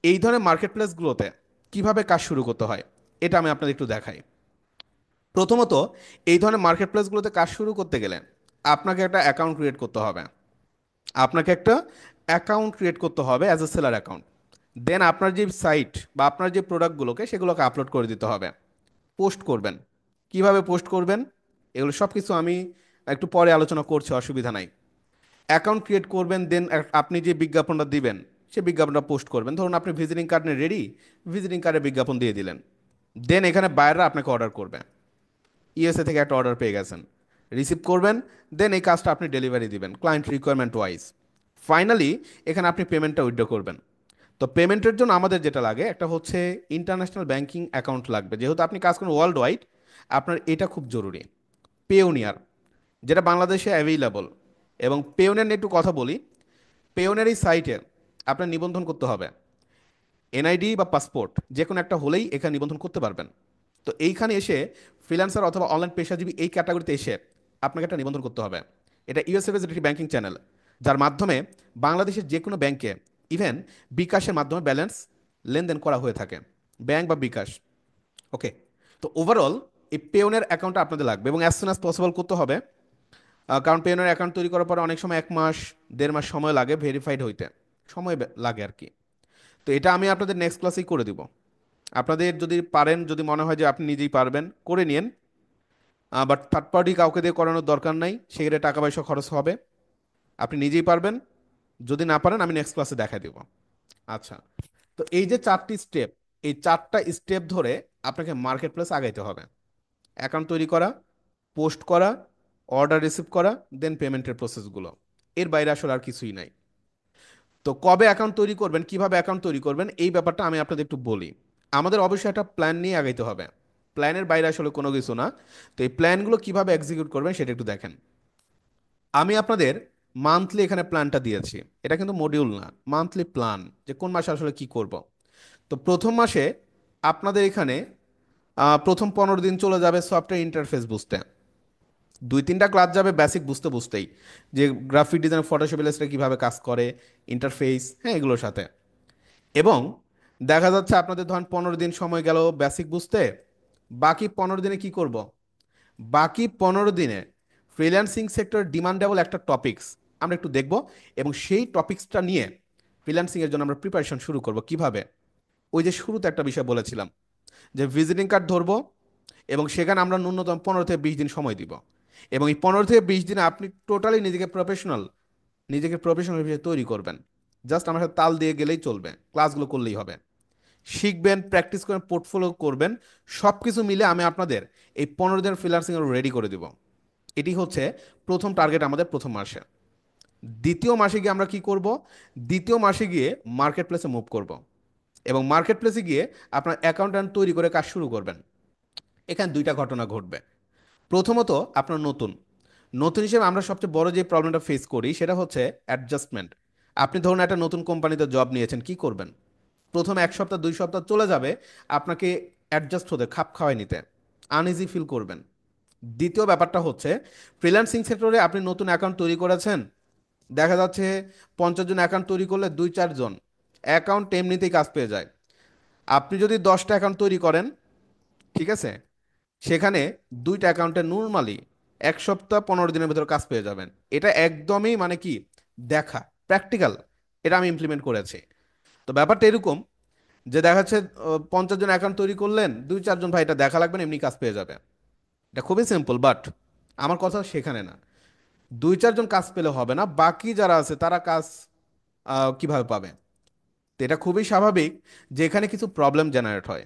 এই ধরনের মার্কেট প্লেসগুলোতে কিভাবে কাজ শুরু করতে হয় এটা আমি আপনাদের একটু দেখাই। প্রথমত, এই ধরনের মার্কেট প্লেসগুলোতে কাজ শুরু করতে গেলে আপনাকে একটা অ্যাকাউন্ট ক্রিয়েট করতে হবে। আপনাকে একটা অ্যাকাউন্ট ক্রিয়েট করতে হবে অ্যাজ এ সেলার অ্যাকাউন্ট। দেন আপনার যে সাইট বা আপনার যে প্রোডাক্টগুলোকে সেগুলোকে আপলোড করে দিতে হবে। পোস্ট করবেন। কিভাবে পোস্ট করবেন এগুলো সব কিছু আমি একটু পরে আলোচনা করছি, অসুবিধা নাই। অ্যাকাউন্ট ক্রিয়েট করবেন, দেন আপনি যে বিজ্ঞাপনটা দিবেন সেই বিজ্ঞাপনটা পোস্ট করবেন। ধরুন আপনি ভিজিটিং কার্ড নিয়ে রেডি, ভিজিটিং কার্ডে বিজ্ঞাপন দিয়ে দিলেন। দেন এখানে বায়াররা আপনাকে অর্ডার করবে। ইউএসএ থেকে একটা অর্ডার পেয়ে গেছেন, রিসিভ করবেন। দেন এই কাজটা আপনি ডেলিভারি দিবেন ক্লায়েন্ট রিকোয়ারমেন্ট ওয়াইজ। ফাইনালি এখানে আপনি পেমেন্টটা উইথড্র করবেন। তো পেমেন্টের জন্য আমাদের যেটা লাগে একটা হচ্ছে ইন্টারন্যাশনাল ব্যাংকিং অ্যাকাউন্ট লাগবে, যেহেতু আপনি কাজ করেন ওয়ার্ল্ড ওয়াইড। আপনার এটা খুব জরুরি। পেওনিয়ার, যেটা বাংলাদেশে অ্যাভেইলেবল। এবং পেওনিয়ার নিয়ে একটু কথা বলি। পেওনিয়ার এই সাইটে আপনার নিবন্ধন করতে হবে। এনআইডি বা পাসপোর্ট যে কোনো একটা হলেই এখানে নিবন্ধন করতে পারবেন। তো এইখানে এসে ফ্রিল্যান্সার অথবা অনলাইন পেশাজীবী এই ক্যাটাগরিতে এসে আপনাকে একটা নিবন্ধন করতে হবে। এটা ইউএসএ বেসড একটি ব্যাংকিং চ্যানেল, যার মাধ্যমে বাংলাদেশের যে কোনো ব্যাংকে ইভেন বিকাশের মাধ্যমে ব্যালেন্স লেনদেন করা হয়ে থাকে, ব্যাংক বা বিকাশ। ওকে। তো ওভারঅল এই পেওনের অ্যাকাউন্টটা আপনাদের লাগবে এবং অ্যাজ সুন অ্যাজ পসিবল করতে হবে। কারণ পেওনের অ্যাকাউন্ট তৈরি করার পরে অনেক সময় 1 মাস 1.5 মাস সময় লাগে ভেরিফাইড হইতে, সময় লাগে আর কি। তো এটা আমি আপনাদের নেক্সট ক্লাসেই করে দিব। আপনাদের যদি পারেন, যদি মনে হয় যে আপনি নিজেই পারবেন করে নিন। বাট থার্ড পার্টি কাউকে দিয়ে করানোর দরকার নাই, সেক্ষেত্রে টাকা পয়সা খরচ হবে। আপনি নিজেই পারবেন। যদি না পারেন আমি নেক্সট ক্লাসে দেখা দেব। আচ্ছা। তো এই যে 4টি স্টেপ, এই 4টা স্টেপ ধরে আপনাকে মার্কেট প্লেস আগাইতে হবে। অ্যাকাউন্ট তৈরি করা, পোস্ট করা, অর্ডার রিসিভ করা, দেন পেমেন্টের প্রসেসগুলো। এর বাইরে আসলে আর কিছুই নাই। তো কবে অ্যাকাউন্ট তৈরি করবেন, কিভাবে অ্যাকাউন্ট তৈরি করবেন, এই ব্যাপারটা আমি আপনাদের একটু বলি। আমাদের অবশ্যই একটা প্ল্যান নিয়ে আগাইতে হবে। প্ল্যানের বাইরে আসলে কোনো কিছু না। তো এই প্ল্যানগুলো কিভাবে এক্সিকিউট করবেন সেটা একটু দেখেন। আমি আপনাদের মান্থলি এখানে প্ল্যানটা দিয়েছি। এটা কিন্তু মডিউল না, মান্থলি প্ল্যান, যে কোন মাসে আসলে কি করব। তো প্রথম মাসে আপনাদের এখানে প্রথম 15 দিন চলে যাবে সফটওয়্যার ইন্টারফেস বুঝতে। 2-3টা ক্লাস যাবে বেসিক বুঝতে বুঝতেই, যে গ্রাফিক ডিজাইন, ফটোশপ, ইলাস্ট্রেটর কীভাবে কাজ করে, ইন্টারফেস, হ্যাঁ এগুলোর সাথে। এবং দেখা যাচ্ছে আপনাদের ধরেন 15 দিন সময় গেল বেসিক বুঝতে। বাকি 15 দিনে কি করব? বাকি 15 দিনে ফ্রিল্যান্সিং সেক্টর ডিমান্ডেবল একটা টপিকস আমরা একটু দেখব। এবং সেই টপিকসটা নিয়ে ফ্রিল্যান্সিংয়ের জন্য আমরা প্রিপারেশন শুরু করব কিভাবে। ওই যে শুরুতে একটা বিষয় বলেছিলাম যে ভিজিটিং কার্ড ধরবো, এবং সেখানে আমরা ন্যূনতম 15 থেকে 20 দিন সময় দিব। এবং এই 15 থেকে 20 দিনে আপনি টোটালি নিজেকে প্রফেশনাল হিসেবে তৈরি করবেন। জাস্ট আমার সাথে তাল দিয়ে গেলেই চলবে, ক্লাসগুলো করলেই হবে। শিখবেন, প্র্যাকটিস করেন, পোর্টফোলিও করবেন। সব কিছু মিলে আমি আপনাদের এই 15 দিনের ফ্রিল্যান্সিং রেডি করে দিব। এটি হচ্ছে প্রথম টার্গেট আমাদের প্রথম মাসে। দ্বিতীয় মাসে গিয়ে আমরা কি করব? দ্বিতীয় মাসে গিয়ে মার্কেট প্লেসে মুভ করব। এবং মার্কেট প্লেসে গিয়ে আপনার অ্যাকাউন্ট্যান্ট তৈরি করে কাজ শুরু করবেন। এখানে 2টা ঘটনা ঘটবে। প্রথমত, আপনার নতুন নতুন হিসেবে আমরা সবচেয়ে বড় যে প্রবলেমটা ফেস করি সেটা হচ্ছে অ্যাডজাস্টমেন্ট। আপনি ধরুন একটা নতুন কোম্পানিতে জব নিয়েছেন, কি করবেন? প্রথম 1 সপ্তাহ 2 সপ্তাহ চলে যাবে আপনাকে অ্যাডজাস্ট হতে, খাপ খাওয়াই নিতে, আনইজি ফিল করবেন। দ্বিতীয় ব্যাপারটা হচ্ছে ফ্রিল্যান্সিং সেক্টরে আপনি নতুন অ্যাকাউন্ট তৈরি করেছেন, দেখা যাচ্ছে 50 জন অ্যাকাউন্ট তৈরি করলে 2-4 জন অ্যাকাউন্ট এমনিতেই কাজ পেয়ে যায়। আপনি যদি 10টা অ্যাকাউন্ট তৈরি করেন, ঠিক আছে, সেখানে 2টা অ্যাকাউন্টে নর্মালি 1 সপ্তাহ 15 দিনের ভিতরে কাজ পেয়ে যাবেন। এটা একদমই মানে কি, দেখা, প্র্যাকটিক্যাল, এটা আমি ইমপ্লিমেন্ট করেছি। তো ব্যাপারটা এরকম যে দেখা যাচ্ছে 50 জন অ্যাকাউন্ট তৈরি করলেন, 2-4 জন ভাই এটা দেখা লাগবে না, এমনি কাজ পেয়ে যাবে। এটা খুবই সিম্পল, বাট আমার কথা সেখানে না। 2-4 জন কাজ পেলে হবে না, বাকি যারা আছে তারা কাজ কিভাবে পাবে? তো এটা খুবই স্বাভাবিক যে এখানে কিছু প্রবলেম জেনারেট হয়।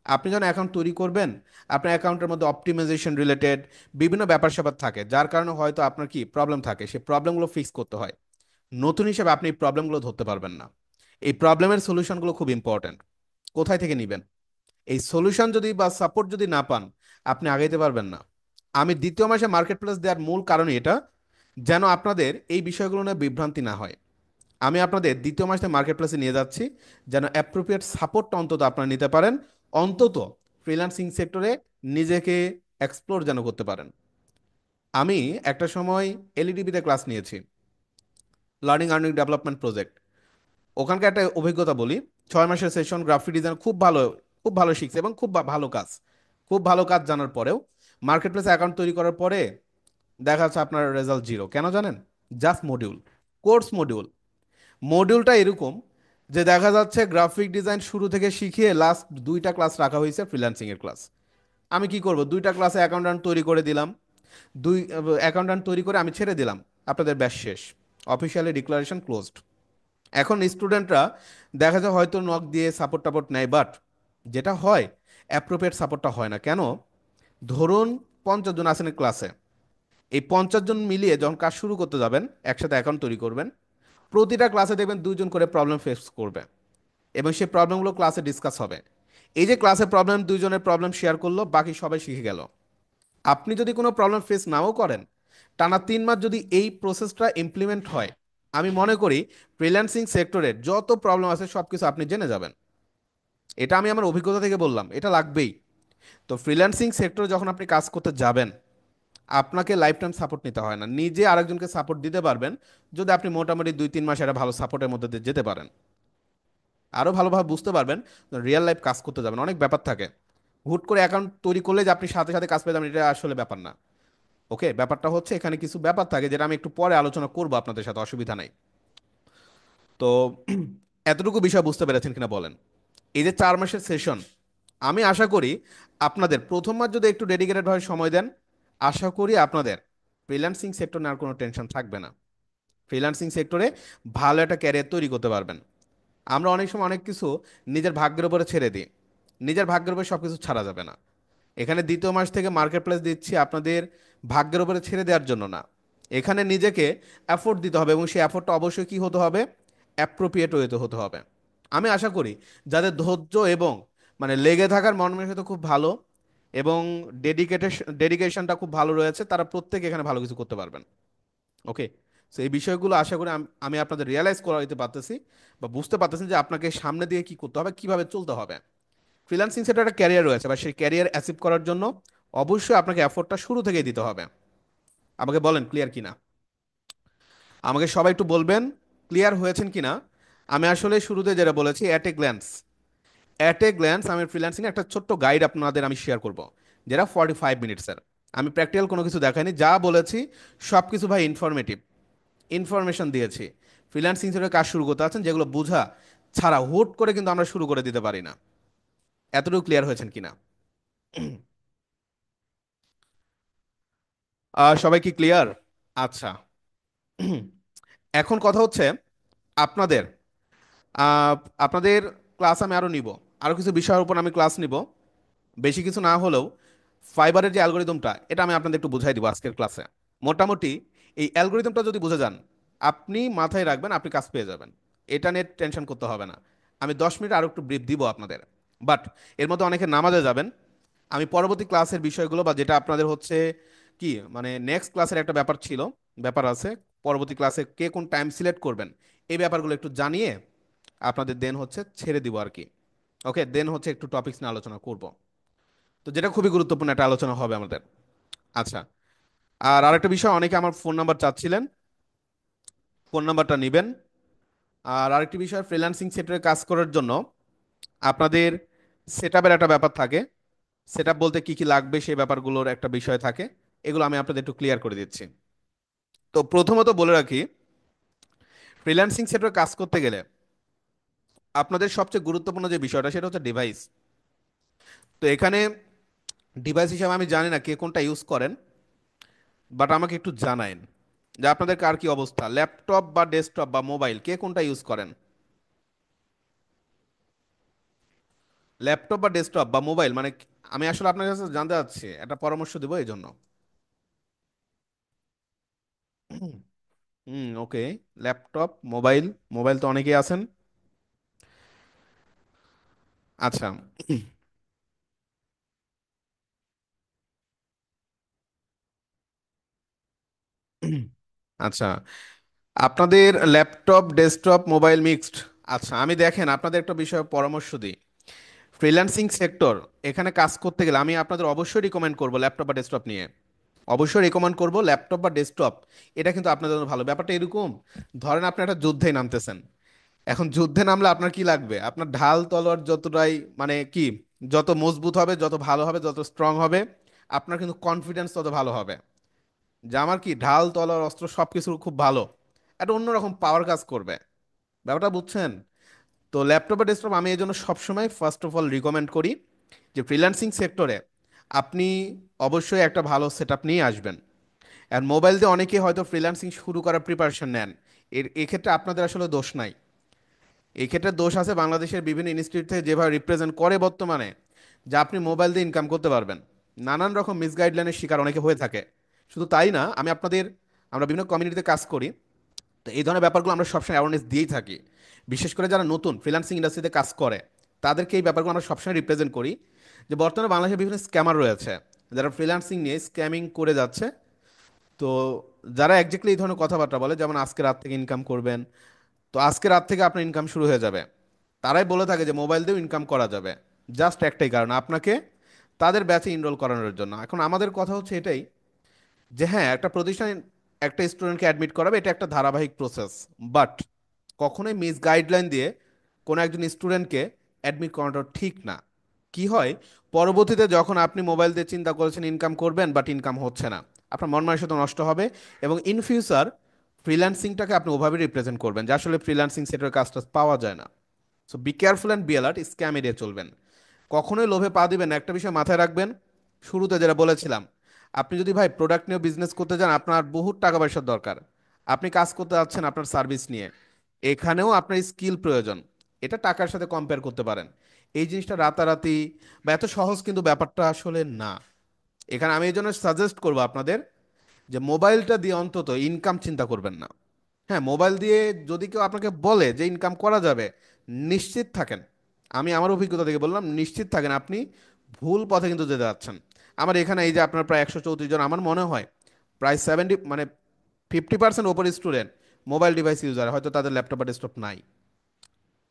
আপনি যখন অ্যাকাউন্ট তৈরি করবেন, আপনার অ্যাকাউন্টের মধ্যে অপটিমাইজেশন রিলেটেড বিভিন্ন ব্যাপার স্যাপার থাকে, যার কারণে হয়তো আপনার কি প্রবলেম থাকে, সেই প্রবলেমগুলো ফিক্স করতে হয়। নতুন হিসেবে আপনি এই প্রবলেমগুলো ধরতে পারবেন না। এই প্রবলেমের সলিউশনগুলো খুব ইম্পর্ট্যান্ট। কোথায় থেকে নেবেন? এই সলিউশন যদি বা সাপোর্ট যদি না পান, আপনি আগাইতে পারবেন না। আমি দ্বিতীয় মাসে মার্কেট প্লেস দেওয়ার মূল কারণ এটা, যেন আপনাদের এই বিষয়গুলো নিয়ে বিভ্রান্তি না হয়। আমি আপনাদের দ্বিতীয় মাসে মার্কেট প্লেসে নিয়ে যাচ্ছি যেন অ্যাপ্রোপ্রিয়েট সাপোর্টটা অন্তত আপনারা নিতে পারেন, অন্তত ফ্রিল্যান্সিং সেক্টরে নিজেকে এক্সপ্লোর যেন করতে পারেন। আমি একটা সময় এলইডিবিতে ক্লাস নিয়েছি, লার্নিং আর্নিং ডেভেলপমেন্ট প্রজেক্ট। ওখানকার একটা অভিজ্ঞতা বলি। 6 মাসের সেশন, গ্রাফিক ডিজাইন খুব ভালো, খুব ভালো শিখছে এবং খুব ভালো কাজ, খুব ভালো কাজ জানার পরেও মার্কেট প্লেসে অ্যাকাউন্ট তৈরি করার পরে দেখা যাচ্ছে আপনার রেজাল্ট জিরো। কেন জানেন? Just module, course module. মডিউলটা এরকম যে দেখা যাচ্ছে গ্রাফিক ডিজাইন শুরু থেকে শিখিয়ে লাস্ট 2টা ক্লাস রাখা হয়েছে ফ্রিল্যান্সিং এর ক্লাস। আমি কি করব, 2টা ক্লাসে অ্যাকাউন্ট্যান্ট তৈরি করে দিলাম, দুই অ্যাকাউন্ট্যান্ট তৈরি করে আমি ছেড়ে দিলাম, আপনাদের ব্যাচ শেষ, অফিসিয়ালি ডিক্লারেশন ক্লোজড। এখন স্টুডেন্টরা দেখা যায় হয়তো নক দিয়ে সাপোর্ট টাপোর্ট নেয়, বাট যেটা হয় অ্যাপ্রোপ্রিয়েট সাপোর্টটা হয় না। কেন? ধরুন 50 জন আছেন ক্লাসে, এই 50 জন মিলিয়ে যখন কাজ শুরু করতে যাবেন, একসাথে অ্যাকাউন্ট তৈরি করবেন, প্রতিটা ক্লাসে দেখবেন 2 জন করে প্রবলেম ফেস করবে এবং সেই প্রবলেমগুলো ক্লাসে ডিসকাস হবে। এই যে ক্লাসে প্রবলেম, 2 জনের প্রবলেম শেয়ার করলো, বাকি সবাই শিখে গেল। আপনি যদি কোনো প্রবলেম ফেস নাও করেন, টানা 3 মাস যদি এই প্রসেসটা ইমপ্লিমেন্ট হয়, আমি মনে করি ফ্রিল্যান্সিং সেক্টরের যত প্রবলেম আছে সব কিছু আপনি জেনে যাবেন। এটা আমি আমার অভিজ্ঞতা থেকে বললাম, এটা লাগবেই। তো ফ্রিল্যান্সিং সেক্টরে যখন আপনি কাজ করতে যাবেন, আপনাকে লাইফ টাইম সাপোর্ট নিতে হয় না, নিজে আরেকজনকে সাপোর্ট দিতে পারবেন। যদি আপনি মোটামুটি 2-3 মাস একটা ভালো সাপোর্টের মধ্যে দিয়ে যেতে পারেন, আরও ভালোভাবে বুঝতে পারবেন। রিয়েল লাইফ কাজ করতে যাবেন, অনেক ব্যাপার থাকে। হুট করে অ্যাকাউন্ট তৈরি করলে যে আপনি সাথে সাথে কাজ পেয়ে যাবেন, এটা আসলে ব্যাপার না। ওকে, ব্যাপারটা হচ্ছে এখানে কিছু ব্যাপার থাকে যেটা আমি একটু পরে আলোচনা করবো আপনাদের সাথে, অসুবিধা নাই। তো এতটুকু বিষয় বুঝতে পেরেছেন কিনা বলেন? এই যে 4 মাসের সেশন, আমি আশা করি আপনাদের প্রথম মাস যদি একটু ডেডিকেটেড হয়ে সময় দেন, আশা করি আপনাদের ফ্রিল্যান্সিং সেক্টর নেওয়ার কোনো টেনশন থাকবে না। ফ্রিল্যান্সিং সেক্টরে ভালো একটা ক্যারিয়ার তৈরি করতে পারবেন। আমরা অনেক সময় অনেক কিছু নিজের ভাগ্যের উপরে ছেড়ে দিই, নিজের ভাগ্যের উপরে সব কিছু ছাড়া যাবে না। এখানে দ্বিতীয় মাস থেকে মার্কেট প্লেস দিচ্ছি আপনাদের ভাগ্যের উপরে ছেড়ে দেওয়ার জন্য না। এখানে নিজেকে এফোর্ট দিতে হবে এবং সেই এফোর্টটা অবশ্যই কি হতে হবে, অ্যাপ্রোপ্রিয়েট ওয়েতে হতে হবে। আমি আশা করি যাদের ধৈর্য এবং মানে লেগে থাকার মনোমানসিকতা খুব ভালো এবং ডেডিকেশনটা খুব ভালো রয়েছে, তারা প্রত্যেকে এখানে ভালো কিছু করতে পারবেন। ওকে, তো এই বিষয়গুলো আশা করি আমি আপনাদের রিয়েলাইজ করা দিতে পারতেছি বা বুঝতে পারতেছি যে আপনাকে সামনে দিয়ে কি করতে হবে, কিভাবে চলতে হবে। ফ্রিল্যান্সিং সেক্টরে একটা ক্যারিয়ার রয়েছে, বা সেই ক্যারিয়ার অ্যাচিভ করার জন্য অবশ্যই আপনাকে এফোর্টটা শুরু থেকেই দিতে হবে। আমাকে বলেন ক্লিয়ার কিনা, আমাকে সবাই একটু বলবেন ক্লিয়ার হয়েছেন কিনা। আমি আসলে শুরুতে যেটা বলেছি, অ্যাট এ গ্ল্যান্স আমি ফ্রিল্যান্সিং একটা ছোট্ট গাইড আপনাদের আমি শেয়ার করব, যেটা 45 মিনিটসের। আমি প্র্যাকটিক্যাল কোনো কিছু দেখাইনি, যা বলেছি সব কিছু ভাই ইনফরমেটিভ ইনফরমেশন দিয়েছি। ফ্রিল্যান্সিং সেক্টরে কাজ শুরু করতে আছেন, যেগুলো বোঝা ছাড়া হুট করে কিন্তু আমরা শুরু করে দিতে পারি না। এতটুকু ক্লিয়ার হয়েছেন কিনা? সবাই কি ক্লিয়ার? আচ্ছা। এখন কথা হচ্ছে আপনাদের আহ, আপনাদের ক্লাস আমি আরো নিব, আরো কিছু বিষয়ের উপর আমি ক্লাস নিব, বেশি কিছু না হলেও ফাইবারের যে অ্যালগোরিদমটা, এটা আমি আপনাদের একটু বুঝাই দিব আজকের ক্লাসে। মোটামুটি এই অ্যালগোরিদমটা যদি বুঝে যান, আপনি মাথায় রাখবেন আপনি কাজ পেয়ে যাবেন। এটা নিয়ে টেনশন করতে হবে না। আমি 10 মিনিট আরো একটু ব্রিফ দিব আপনাদের, বাট এর মধ্যে অনেকে নামাজে যাবেন। আমি পরবর্তী ক্লাসের বিষয়গুলো বা যেটা আপনাদের হচ্ছে কি মানে নেক্সট ক্লাসের একটা ব্যাপার আছে, পরবর্তী ক্লাসে কে কোন টাইম সিলেক্ট করবেন এই ব্যাপারগুলো একটু জানিয়ে আপনাদের দেন হচ্ছে ছেড়ে দিব আর কি। ওকে, দেন হচ্ছে একটু টপিকস নিয়ে আলোচনা করব, তো যেটা খুবই গুরুত্বপূর্ণ একটা আলোচনা হবে আমাদের। আচ্ছা, আর আরেকটা বিষয়, অনেকে আমার ফোন নাম্বার চাচ্ছিলেন, ফোন নাম্বারটা নেবেন। আর আরেকটি বিষয়, ফ্রিল্যান্সিং সেক্টরে কাজ করার জন্য আপনাদের সেটআপের একটা ব্যাপার থাকে। সেটআপ বলতে কি কি লাগবে সেই ব্যাপারগুলোর একটা বিষয় থাকে, এগুলো আমি আপনাদের একটু ক্লিয়ার করে দিচ্ছি। তো প্রথমত বলে রাখি, ফ্রিল্যান্সিং সেক্টরে কাজ করতে গেলে আপনাদের সবচেয়ে গুরুত্বপূর্ণ যে বিষয়টা সেটা হচ্ছে ডিভাইস। তো এখানে ডিভাইস হিসাবে আমি জানি না কে কোনটা ইউজ করেন, বাট আমাকে একটু জানায়েন যে আপনাদের কার কি অবস্থা, ল্যাপটপ বা ডেস্কটপ বা মোবাইল কে কোনটা ইউজ করেন। ল্যাপটপ বা ডেস্কটপ বা মোবাইল মানে আমি আসলে আপনার কাছে জানতে চাচ্ছি, একটা পরামর্শ দেবো এই জন্য। হুম, ওকে। ল্যাপটপ, মোবাইল, মোবাইল তো অনেকেই আছেন। আচ্ছা। আচ্ছা, আপনাদের ল্যাপটপ ডেস্কটপ মোবাইল মিক্সড। আচ্ছা, আমি দেখেন আপনাদের একটা বিষয়ে পরামর্শ দিই। ফ্রিল্যান্সিং সেক্টর, এখানে কাজ করতে গেলে আমি আপনাদের অবশ্যই রিকমেন্ড করব ল্যাপটপ বা ডেস্কটপ নিয়ে, অবশ্যই রিকমেন্ড করব ল্যাপটপ বা ডেস্কটপ। এটা কিন্তু আপনাদের জন্য ভালো। ব্যাপারটা এরকম, ধরেন আপনি একটা যুদ্ধে নামতেছেন, এখন যুদ্ধে নামলে আপনার কি লাগবে, আপনার ঢাল তলোয়ার যতটাই মানে কি, যত মজবুত হবে, যত ভালো হবে, যত স্ট্রং হবে, আপনার কিন্তু কনফিডেন্স তত ভালো হবে যে আমার কি ঢাল তলোয়ার অস্ত্র সবকিছু খুব ভালো, একটা অন্যরকম পাওয়ার কাজ করবে। ব্যাপারটা বুঝছেন? তো ল্যাপটপ বা ডেস্কটপ আমি এই জন্য সবসময় ফার্স্ট অফ অল রিকমেন্ড করি যে ফ্রিল্যান্সিং সেক্টরে আপনি অবশ্যই একটা ভালো সেটআপ নিয়ে আসবেন। আর মোবাইল দিয়ে অনেকেই হয়তো ফ্রিল্যান্সিং শুরু করার প্রিপারেশন নেন, এক্ষেত্রে আপনাদের আসলে দোষ নাই। এই ক্ষেত্রে দোষ আছে বাংলাদেশের বিভিন্ন ইনস্টিটিউট থেকে যেভাবে রিপ্রেজেন্ট করে বর্তমানে, যে আপনি মোবাইল দিয়ে ইনকাম করতে পারবেন। নানান রকম মিসগাইডলাইনের শিকার অনেকে হয়ে থাকে। শুধু তাই না, আমরা বিভিন্ন কমিউনিটিতে কাজ করি, তো এই ধরনের ব্যাপারগুলো আমরা সবসময় অ্যাওয়ারনেস দিয়েই থাকি। বিশেষ করে যারা নতুন ফ্রিল্যান্সিং ইন্ডাস্ট্রিতে কাজ করে তাদেরকে এই ব্যাপারগুলো আমরা সবসময় রিপ্রেজেন্ট করি, যে বর্তমানে বাংলাদেশে বিভিন্ন স্ক্যামার রয়েছে যারা ফ্রিল্যান্সিং নিয়ে স্ক্যামিং করে যাচ্ছে। তো যারা একজাক্টলি এই ধরনের কথাবার্তা বলে, যেমন আজকে রাত থেকে ইনকাম করবেন, তো আজকে রাত থেকে আপনার ইনকাম শুরু হয়ে যাবে, তারাই বলে থাকে যে মোবাইল দিয়েও ইনকাম করা যাবে, জাস্ট একটাই কারণ আপনাকে তাদের ব্যাচে এনরোল করানোর জন্য। এখন আমাদের কথা হচ্ছে এটাই, যে হ্যাঁ একটা প্রতিষ্ঠান একটা স্টুডেন্টকে অ্যাডমিট করাবে, এটা একটা ধারাবাহিক প্রসেস, বাট কখনোই মিস গাইডলাইন দিয়ে কোনো একজন স্টুডেন্টকে অ্যাডমিট করানো ঠিক না। কি হয়, পরবর্তীতে যখন আপনি মোবাইল দিয়ে চিন্তা করেছেন ইনকাম করবেন বাট ইনকাম হচ্ছে না, আপনার মন মানসিকতা নষ্ট হবে, এবং ইন ফিউচার ফ্রিল্যান্সিংটাকে আপনি ওভাবে রিপ্রেজেন্ট করবেন যে আসলে ফ্রিল্যান্সিং সেক্টরের কাজটা পাওয়া যায় না। So be careful and be alert, scam এড়িয়ে চলবেন। কখনোই লোভে পা দিবেন না। একটা বিষয় মাথায় রাখবেন, শুরুতে যেটা বলেছিলাম, আপনি যদি ভাই প্রোডাক্ট নিয়ে বিজনেস করতে যান আপনার বহুত টাকা পয়সার দরকার। আপনি কাজ করতে যাচ্ছেন আপনার সার্ভিস নিয়ে, এখানেও আপনার স্কিল প্রয়োজন, এটা টাকার সাথে কম্পেয়ার করতে পারেন। এই জিনিসটা রাতারাতি বা এত সহজ কিন্তু ব্যাপারটা আসলে না। এখানে আমি এই জন্য সাজেস্ট করবো আপনাদের যে মোবাইলটা দিয়ে অন্তত ইনকাম চিন্তা করবেন না। হ্যাঁ, মোবাইল দিয়ে যদি কেউ আপনাকে বলে যে ইনকাম করা যাবে, নিশ্চিত থাকেন, আমি আমার অভিজ্ঞতা থেকে বললাম, নিশ্চিত থাকেন আপনি ভুল পথে কিন্তু যেতে যাচ্ছেন। আমার এখানে এই যে আপনার প্রায় 134 জন, আমার মনে হয় প্রায় 70 মানে 50% ওপর স্টুডেন্ট মোবাইল ডিভাইস ইউজার, হয়তো তাদের ল্যাপটপ বা ডেস্কটপ নাই।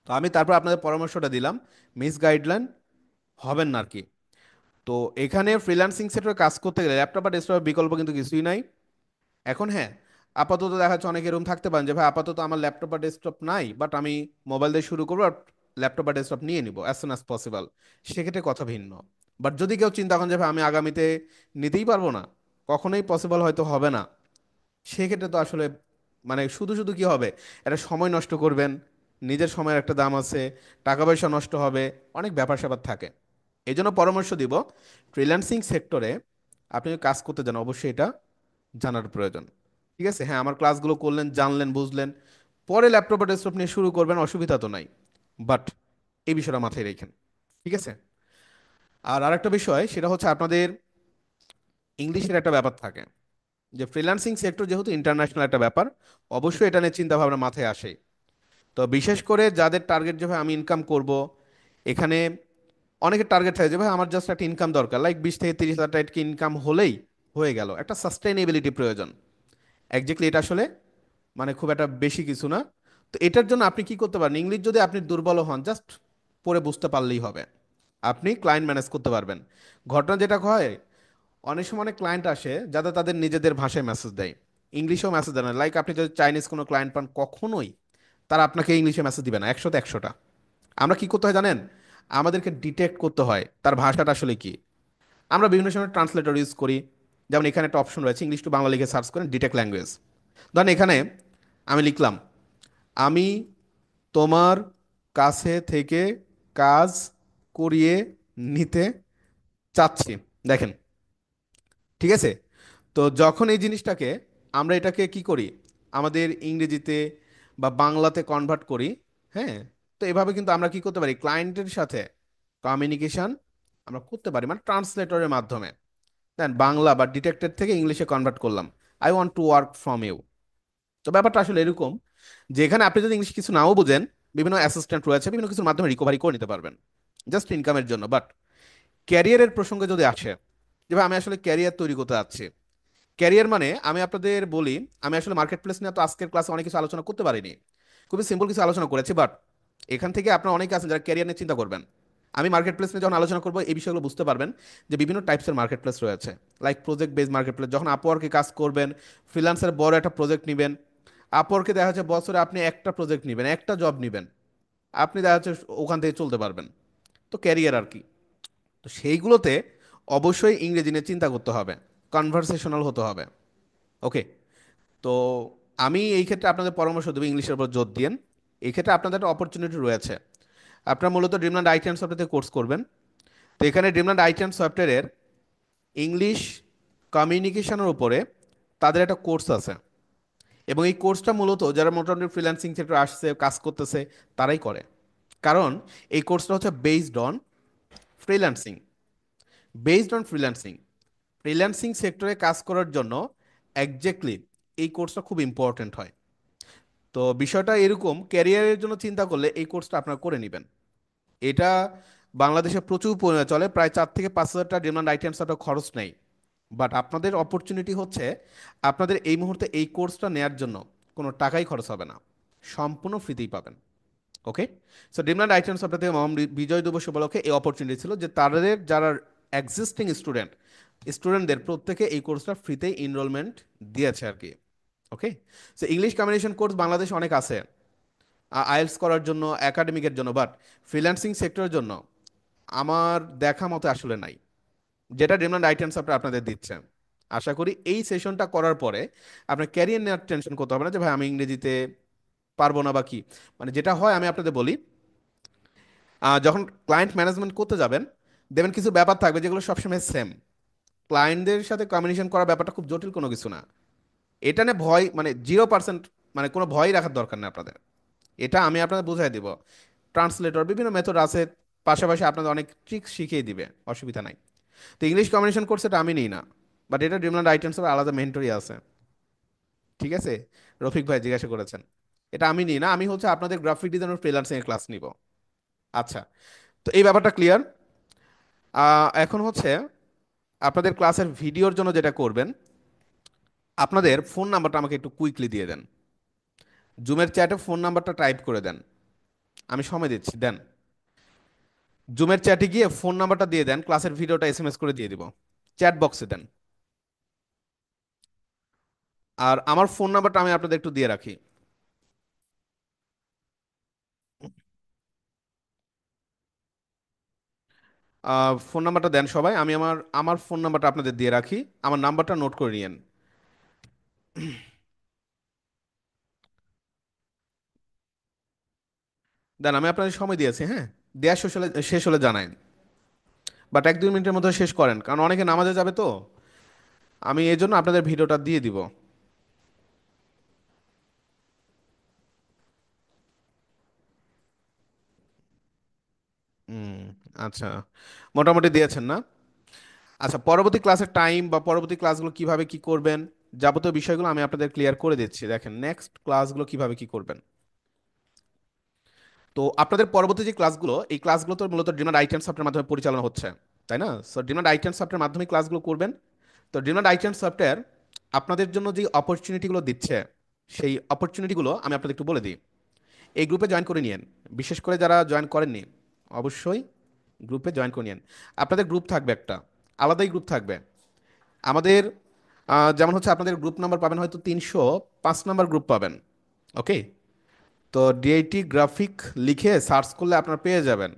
তো আমি তারপর আপনাদের পরামর্শটা দিলাম, মিস গাইডলাইন হবেন না আর কি। তো এখানে ফ্রিল্যান্সিং সেক্টরে কাজ করতে গেলে ল্যাপটপ বা ডেস্কটপের বিকল্প কিন্তু কিছুই নাই। এখন হ্যাঁ, আপাতত দেখা যাচ্ছে অনেক এরকম থাকতে পারেন যে ভাই আপাতত আমার ল্যাপটপ বা ডেস্কটপ নাই, বাট আমি মোবাইল দিয়ে শুরু করবো আর ল্যাপটপ বা ডেস্কটপ নিয়ে নিবো অ্যাজ সুন অ্যাজ পসিবল, সেক্ষেত্রে কথা ভিন্ন। বাট যদি কেউ চিন্তা করেন যে ভাই আমি আগামীতে নিতেই পারবো না, কখনোই পসিবল হয়তো হবে না, সেক্ষেত্রে তো আসলে মানে শুধু শুধু কি হবে, একটা সময় নষ্ট করবেন, নিজের সময়ের একটা দাম আছে, টাকা পয়সা নষ্ট হবে, অনেক ব্যাপার স্যাপার থাকে। এই জন্য পরামর্শ দিব, ফ্রিল্যান্সিং সেক্টরে আপনি যদি কাজ করতে যান অবশ্যই এটা জানার প্রয়োজন। ঠিক আছে, হ্যাঁ আমার ক্লাসগুলো করলেন, জানলেন, বুঝলেন, পরে ল্যাপটপ বা ডেস্কটপ নিয়ে শুরু করবেন, অসুবিধা তো নাই, বাট এই বিষয়টা মাথায় রেখেন। ঠিক আছে। আর আরেকটা বিষয় সেটা হচ্ছে আপনাদের ইংলিশের একটা ব্যাপার থাকে, যে ফ্রিল্যান্সিং সেক্টর যেহেতু ইন্টারন্যাশনাল একটা ব্যাপার, অবশ্যই এটা নিয়ে চিন্তা ভাবনা মাথায় আসে। তো বিশেষ করে যাদের টার্গেট যে ভাই আমি ইনকাম করব, এখানে অনেকের টার্গেট থাকে যে ভাই আমার জাস্ট একটা ইনকাম দরকার, লাইক 20 থেকে 30 হাজার টাকা ইনকাম হলেই হয়ে গেল, একটা সাস্টেইনেবিলিটি প্রয়োজন। একজ্যাক্টলি এটা আসলে মানে খুব একটা বেশি কিছু না। তো এটার জন্য আপনি কি করতে পারেন, ইংলিশ যদি আপনি দুর্বল হন, জাস্ট পড়ে বুঝতে পারলেই হবে, আপনি ক্লায়েন্ট ম্যানেজ করতে পারবেন। ঘটনা যেটা হয়, অনেক সময় অনেক ক্লায়েন্ট আসে যাদের তাদের নিজেদের ভাষায় মেসেজ দেয়, ইংলিশেও মেসেজ দেয় না। লাইক আপনি যদি চাইনিজ কোনো ক্লায়েন্ট পান, কখনোই তারা আপনাকে ইংলিশে মেসেজ দিবে না, 100-তে 100টা। আমরা কি করতে হয় জানেন, আমাদেরকে ডিটেক্ট করতে হয় তার ভাষাটা আসলে কি। আমরা বিভিন্ন সময় ট্রান্সলেটর ইউজ করি। যেমন এখানে একটা অপশন রয়েছে, ইংলিশ টু বাংলা লিখে সার্চ করেন, ডিটেক্ট ল্যাঙ্গুয়েজ। ধরেন এখানে আমি লিখলাম, আমি তোমার কাছে থেকে কাজ করিয়ে নিতে চাচ্ছি। দেখেন, ঠিক আছে? তো যখন এই জিনিসটাকে আমরা এটাকে কি করি, আমাদের ইংরেজিতে বা বাংলাতে কনভার্ট করি, হ্যাঁ, তো এভাবে কিন্তু আমরা কি করতে পারি, ক্লায়েন্টের সাথে কমিউনিকেশন আমরা করতে পারি, মানে ট্রান্সলেটরের মাধ্যমে। দেন বাংলা বা ডিটেক্টেড থেকে ইংলিশে কনভার্ট করলাম, I want to work from you. তো ব্যাপারটা আসলে এরকম, যে এখানে আপনি যদি ইংলিশ কিছু নাও বুঝেন, বিভিন্ন অ্যাসিস্ট্যান্ট রয়েছে, বিভিন্ন কিছুর মাধ্যমে রিকভারি করে নিতে পারবেন, জাস্ট ইনকামের জন্য। বাট ক্যারিয়ারের প্রসঙ্গে যদি আসে, যে ভাই আমি আসলে ক্যারিয়ার তৈরি করতে যাচ্ছি, ক্যারিয়ার মানে আমি আপনাদের বলি, আমি আসলে মার্কেট প্লেস নিয়ে তো আজকের ক্লাসে অনেক কিছু আলোচনা করতে পারিনি, খুবই সিম্পল কিছু আলোচনা করেছি। বাট এখান থেকে আপনার অনেকে আছেন যারা ক্যারিয়ার নিয়ে চিন্তা করবেন। আমি মার্কেট প্লেস নিয়ে যখন আলোচনা করবো, এই বিষয়গুলো বুঝতে পারবেন যে বিভিন্ন টাইপসের মার্কেট প্লেস রয়েছে। Like project base market place, যখন আপওয়ার্কে কাজ করবেন, ফ্রিল্যান্সের বড় একটা প্রজেক্ট নেবেন, আপওয়ার্কে দেখা যাচ্ছে বছরে আপনি একটা প্রজেক্ট নেবেন, একটা জব নেবেন, আপনি দেখা যাচ্ছে ওখান থেকে চলতে পারবেন। তো ক্যারিয়ার আর কি, তো সেইগুলোতে অবশ্যই ইংরেজি নিয়ে চিন্তা করতে হবে, কনভারসেশনাল হতে হবে। ওকে। তো আমি এই ক্ষেত্রে আপনাদের পরামর্শ দেবো, ইংলিশের উপর জোর দিয়েন। এই ক্ষেত্রে আপনাদের একটা অপরচুনিটি রয়েছে, আপনার মূলত ড্রিমল্যান্ড আইটি অ্যান্ড সফটওয়্যারতে কোর্স করবেন। তো এখানে ড্রিমল্যান্ড আইটি অ্যান্ড সফটওয়্যারের ইংলিশ কমিউনিকেশনের উপরে তাদের একটা কোর্স আছে, এবং এই কোর্সটা মূলত যারা মোটামুটি ফ্রিল্যান্সিং সেক্টরে আসছে, কাজ করতেছে, তারাই করে। কারণ এই কোর্সটা হচ্ছে বেসড অন ফ্রিল্যান্সিং, ফ্রিল্যান্সিং সেক্টরে কাজ করার জন্য একজ্যাক্টলি এই কোর্সটা খুব ইম্পর্ট্যান্ট হয়। তো বিষয়টা এরকম, ক্যারিয়ারের জন্য চিন্তা করলে এই কোর্সটা আপনারা করে নেবেন। এটা বাংলাদেশে প্রচুর পরিমাণে চলে, প্রায় 4 থেকে 5 হাজার টাকা ডিমান্ড আইটেমস একটা খরচ নেই। বাট আপনাদের অপরচুনিটি হচ্ছে, আপনাদের এই মুহূর্তে এই কোর্সটা নেয়ার জন্য কোনো টাকাই খরচ হবে না, সম্পূর্ণ ফ্রিতেই পাবেন। ওকে। সো ডিমান্ড আইটেমস আপনার থেকে মহান বিজয় দিবস উপলক্ষে এই অপরচুনিটি ছিল যে তাদের যারা এক্সিস্টিং স্টুডেন্টদের প্রত্যেকে এই কোর্সটা ফ্রিতেই এনরোলমেন্ট দিয়েছে আর কি। Okay. So English communication course Bangladesh অনেক আছে, আইএলটিএস করার জন্য, একাডেমিকের জন্য, বাট ফ্রিল্যান্সিং সেক্টরের জন্য আমার দেখা মতো আসলে নাই, যেটা ডিমান্ড আইটেমস আপনাদের দিচ্ছেন। আশা করি এই সেশনটা করার পরে আপনার ক্যারিয়ার নেওয়ার টেনশন করতে হবে না যে ভাই আমি ইংরেজিতে পারবো না বা কি। মানে যেটা হয় আমি আপনাদের বলি, যখন ক্লায়েন্ট ম্যানেজমেন্ট করতে যাবেন, দেখবেন কিছু ব্যাপার থাকবে যেগুলো সবসময় সেম। ক্লায়েন্টদের সাথে কমিউনিকেশন করার ব্যাপারটা খুব জটিল কোনো কিছু না। এটা নিয়ে ভয় মানে 0%, মানে কোনো ভয় রাখার দরকার নেই আপনাদের। এটা আমি আপনাদের বুঝাই দিব, ট্রান্সলেটর বিভিন্ন মেথড আছে, পাশাপাশি আপনাদের অনেক ট্রিক্স শিখিয়ে দিবে, অসুবিধা নাই। তো ইংলিশ কমিউনিকেশন কোর্স এটা আমি নিই না, বাট এটা ড্রিমল্যান্ড আইটেমসের আলাদা মেন্টরই আছে। ঠিক আছে, রফিক ভাই জিজ্ঞাসা করেছেন, এটা আমি নিই না, আমি হচ্ছে আপনাদের গ্রাফিক ডিজাইন ও ফ্রিল্যান্সিং এর ক্লাস নিব। আচ্ছা, তো এই ব্যাপারটা ক্লিয়ার। এখন হচ্ছে আপনাদের ক্লাসের ভিডিওর জন্য যেটা করবেন, আপনাদের ফোন নাম্বারটা আমাকে একটু কুইকলি দিয়ে দেন, জুমের চ্যাটে ফোন নাম্বারটা টাইপ করে দেন, আমি সময় দিচ্ছি, দেন। জুমের চ্যাটে গিয়ে ফোন নাম্বারটা দিয়ে দেন, ক্লাসের ভিডিওটা এসএমএস করে দিয়ে দিব, চ্যাট বক্সে দেন। আর আমার ফোন নাম্বারটা আমি আপনাদের একটু দিয়ে রাখি। ফোন নাম্বারটা দেন সবাই, আমি আমার আমার ফোন নাম্বারটা আপনাদের দিয়ে রাখি, আমার নাম্বারটা নোট করে নিয়েন। দেন, আমি আপনাদের সময় দিয়েছি, হ্যাঁ, দেয়া শেষ হলে জানায়েন। বাট 1-2 মিনিটের মধ্যে শেষ করেন, কারণ অনেকে নামাজে যাবে তো, আমি এই জন্য আপনাদের ভিডিওটা দিয়ে দিব। হুম, আচ্ছা, মোটামুটি দিয়েছেন না? আচ্ছা, পরবর্তী ক্লাসের টাইম বা পরবর্তী ক্লাসগুলো কিভাবে কি করবেন, যাবতীয় বিষয়গুলো আমি আপনাদের ক্লিয়ার করে দিচ্ছি। দেখেন নেক্সট ক্লাসগুলো কিভাবে কি করবেন। তো আপনাদের পরবর্তী যে ক্লাসগুলো, এই ক্লাসগুলো তো মূলত ডিমান্ড আইটেম সফটওয়্যারের মাধ্যমে পরিচালনা হচ্ছে, তাই না? সো ডিমান্ড আইটেম সফটওয়্যারের মাধ্যমে ক্লাসগুলো করবেন। তো ড্রিমল্যান্ড আইটি অ্যান্ড সফটওয়্যার আপনাদের জন্য যে অপরচুনিটিগুলো দিচ্ছে, সেই অপরচুনিটিগুলো আমি আপনাদের একটু বলে দিই। এই গ্রুপে জয়েন করে নিন। বিশেষ করে যারা জয়েন করেননি, অবশ্যই গ্রুপে জয়েন করে নিন। আপনাদের গ্রুপ থাকবে একটা, আলাদাই গ্রুপ থাকবে। আমাদের যেমন হচ্ছে আপনাদের গ্রুপ নাম্বার পাবেন হয়তো 305 নাম্বার গ্রুপ পাবেন। ওকে। তো ডিআইটি গ্রাফিক লিখে সার্চ করলে আপনারা পেয়ে যাবেন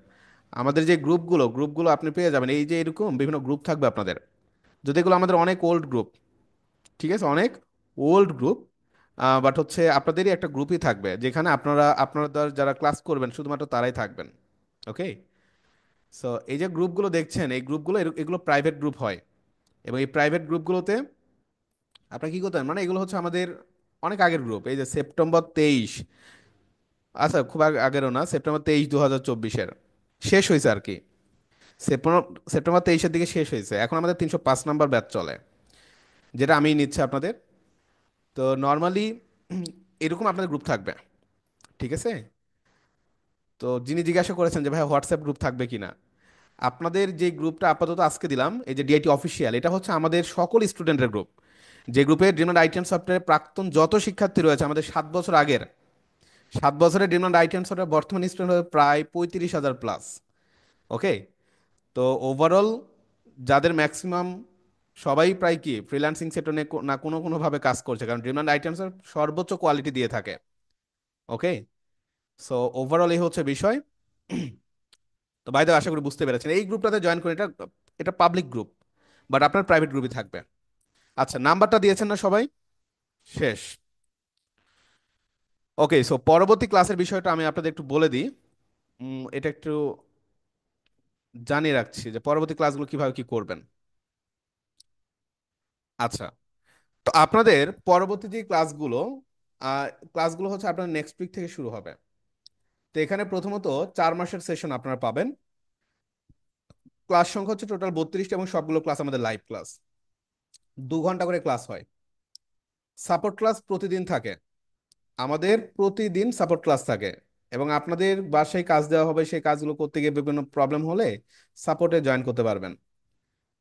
আমাদের যে গ্রুপগুলো আপনি পেয়ে যাবেন। এই যে এরকম বিভিন্ন গ্রুপ থাকবে আপনাদের, যদি এগুলো আমাদের অনেক ওল্ড গ্রুপ, ঠিক আছে, অনেক ওল্ড গ্রুপ। বাট হচ্ছে আপনাদেরই একটা গ্রুপই থাকবে যেখানে আপনারা যারা ক্লাস করবেন শুধুমাত্র তারাই থাকবেন। ওকে। সো এই যে গ্রুপগুলো দেখছেন, এই গ্রুপগুলো এগুলো প্রাইভেট গ্রুপ হয়। এবং এই প্রাইভেট গ্রুপগুলোতে আপনারা কি করতেন, মানে এগুলো হচ্ছে আমাদের অনেক আগের গ্রুপ। এই যে সেপ্টেম্বর 23, আচ্ছা খুব আগেরও না, সেপ্টেম্বর 23 2024-এর শেষ হয়েছে আর কি। সেপ্টেম্বর সেপ্টেম্বর 23-এর দিকে শেষ হয়েছে। এখন আমাদের 305 নাম্বার ব্যাচ চলে, যেটা আমি নিচ্ছি আপনাদের। তো নর্মালি এরকম আপনাদের গ্রুপ থাকবে, ঠিক আছে। তো যিনি জিজ্ঞাসা করেছেন যে ভাই হোয়াটসঅ্যাপ গ্রুপ থাকবে কিনা, আপনাদের যে গ্রুপটা আপাতত আজকে দিলাম, এই যে ডিআইটি অফিসিয়াল, এটা হচ্ছে আমাদের সকল স্টুডেন্টের গ্রুপ। যে গ্রুপে ড্রিমল্যান্ড আইটি অ্যান্ড সফটওয়্যারের প্রাক্তন যত শিক্ষার্থী রয়েছে, আমাদের 7 বছর আগের, 7 বছরের ড্রিমল্যান্ড আইটি অ্যান্ড সফটওয়্যার বর্তমান স্টুডেন্ট হবে প্রায় 35,000 প্লাস। ওকে। তো ওভারঅল যাদের ম্যাক্সিমাম সবাই প্রায় কি ফ্রিল্যান্সিং সেক্টরে না কোনোভাবে কাজ করছে, কারণ ড্রিমল্যান্ড আইটি অ্যান্ড সফটওয়্যার সর্বোচ্চ কোয়ালিটি দিয়ে থাকে। ওকে। সো ওভারঅল এই হচ্ছে বিষয়। তো ভাই আশা করি বুঝতে পেরেছেন, এই গ্রুপটাতে জয়েন করে। এটা এটা পাবলিক গ্রুপ, বাট আপনার প্রাইভেট গ্রুপই থাকবে। আচ্ছা, নাম্বারটা দিয়েছেন না সবাই? শেষ। ওকে। সো পরবর্তী ক্লাসের বিষয়টা আমি আপনাদের একটু বলে দিই। এটা একটু জানিয়ে রাখছি যে পরবর্তী ক্লাসগুলো কিভাবে কি করবেন। আচ্ছা, তো আপনাদের পরবর্তী যে ক্লাসগুলো হচ্ছে আপনার নেক্সট উইক থেকে শুরু হবে। তো এখানে প্রথমত 4 মাসের সেশন আপনারা পাবেন। ক্লাস সংখ্যা হচ্ছে টোটাল 32টা এবং সবগুলো ক্লাস আমাদের লাইভ ক্লাস। 2 ঘন্টা করে ক্লাস হয়। সাপোর্ট ক্লাস প্রতিদিন থাকে। আমাদের প্রতিদিন সাপোর্ট ক্লাস থাকে। এবং আপনাদের বাসায় কাজ দেওয়া হবে, সেই কাজগুলো করতে গিয়ে বিভিন্ন প্রবলেম হলে সাপোর্টে জয়েন করতে পারবেন।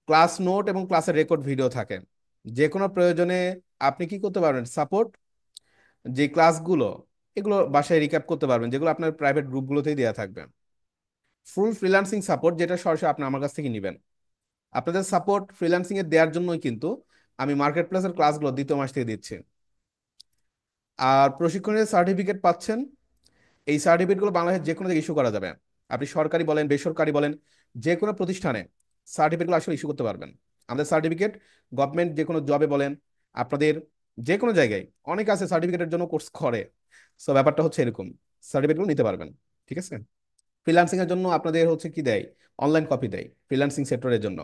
ক্লাস নোট এবং ক্লাসের রেকর্ড ভিডিও থাকে। যে কোনো প্রয়োজনে আপনি কি করতে পারবেন, সাপোর্ট যে ক্লাসগুলো, এগুলো বাসায় রিক্যাপ করতে পারবেন, যেগুলো আপনার প্রাইভেট গ্রুপগুলোতেই দেওয়া থাকবে। ফুল ফ্রিল্যান্সিং সাপোর্ট, যেটা সরাসরি আপনি আমার কাছ থেকে নেবেন। আপনাদের সাপোর্ট ফ্রিল্যান্সিং এর দেওয়ার জন্যই কিন্তু আমি মার্কেট প্লেসের ক্লাসগুলো 2য় মাস থেকে দিচ্ছি। আর প্রশিক্ষণের সার্টিফিকেট পাচ্ছেন। এই সার্টিফিকেটগুলো বাংলাদেশের যে কোনো জায়গায় ইস্যু করা যাবে। আপনি সরকারি বলেন, বেসরকারি বলেন, যে কোনো প্রতিষ্ঠানে সার্টিফিকেটগুলো আসলে ইস্যু করতে পারবেন। আমাদের সার্টিফিকেট গভর্নমেন্ট যে কোনো জবে বলেন, আপনাদের যে কোনো জায়গায় অনেক আছে সার্টিফিকেটের জন্য কোর্স করে। সো ব্যাপারটা হচ্ছে এরকম, সার্টিফিকেটগুলো নিতে পারবেন। ঠিক আছে। ফ্রিল্যান্সিং এর জন্য আপনাদের হচ্ছে কি দেয়, অনলাইন কপি দেয় ফ্রিল্যান্সিং সেক্টরের জন্য।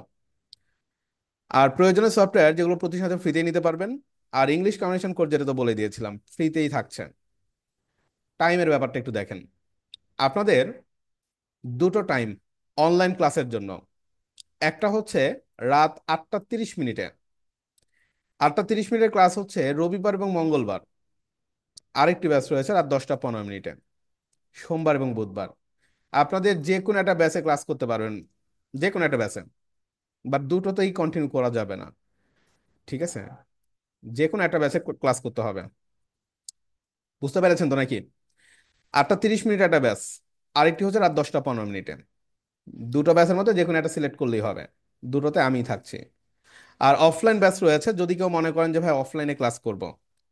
আর প্রয়োজনীয় সফটওয়্যার যেগুলো প্রতিষ্ঠানে ফ্রিতেই নিতে পারবেন। আর ইংলিশ কমিউনিকেশন কোর্স, যেটা তো বলে দিয়েছিলাম, ফ্রিতেই থাকছে। টাইমের ব্যাপারটা একটু দেখেন। আপনাদের দুটো টাইম অনলাইন ক্লাসের জন্য। একটা হচ্ছে রাত 8টা 30 মিনিটে। 8টা 30 মিনিটের ক্লাস হচ্ছে রবিবার এবং মঙ্গলবার। আরেকটি ব্যাচ রয়েছে রাত 10টা 15 মিনিটে, সোমবার এবং বুধবার। আপনাদের যে কোনো একটা ব্যাচে ক্লাস করতে পারবেন, যে কোনো একটা ব্যাচে। বাট দুটোতেই কন্টিনিউ করা যাবে না। ঠিক আছে। যে কোনো একটা ব্যাচে ক্লাস করতে হবে। বুঝতে পেরেছেন তো নাকি? 8টা 30 মিনিট একটা ব্যাচ, আরেকটি হচ্ছে রাত 10টা 15 মিনিটে। দুটো ব্যাচের মধ্যে যে কোনো একটা সিলেক্ট করলেই হবে। দুটোতে আমি থাকছি। আর অফলাইন ব্যাচ রয়েছে, যদি কেউ মনে করেন যে ভাই অফলাইনে ক্লাস করব।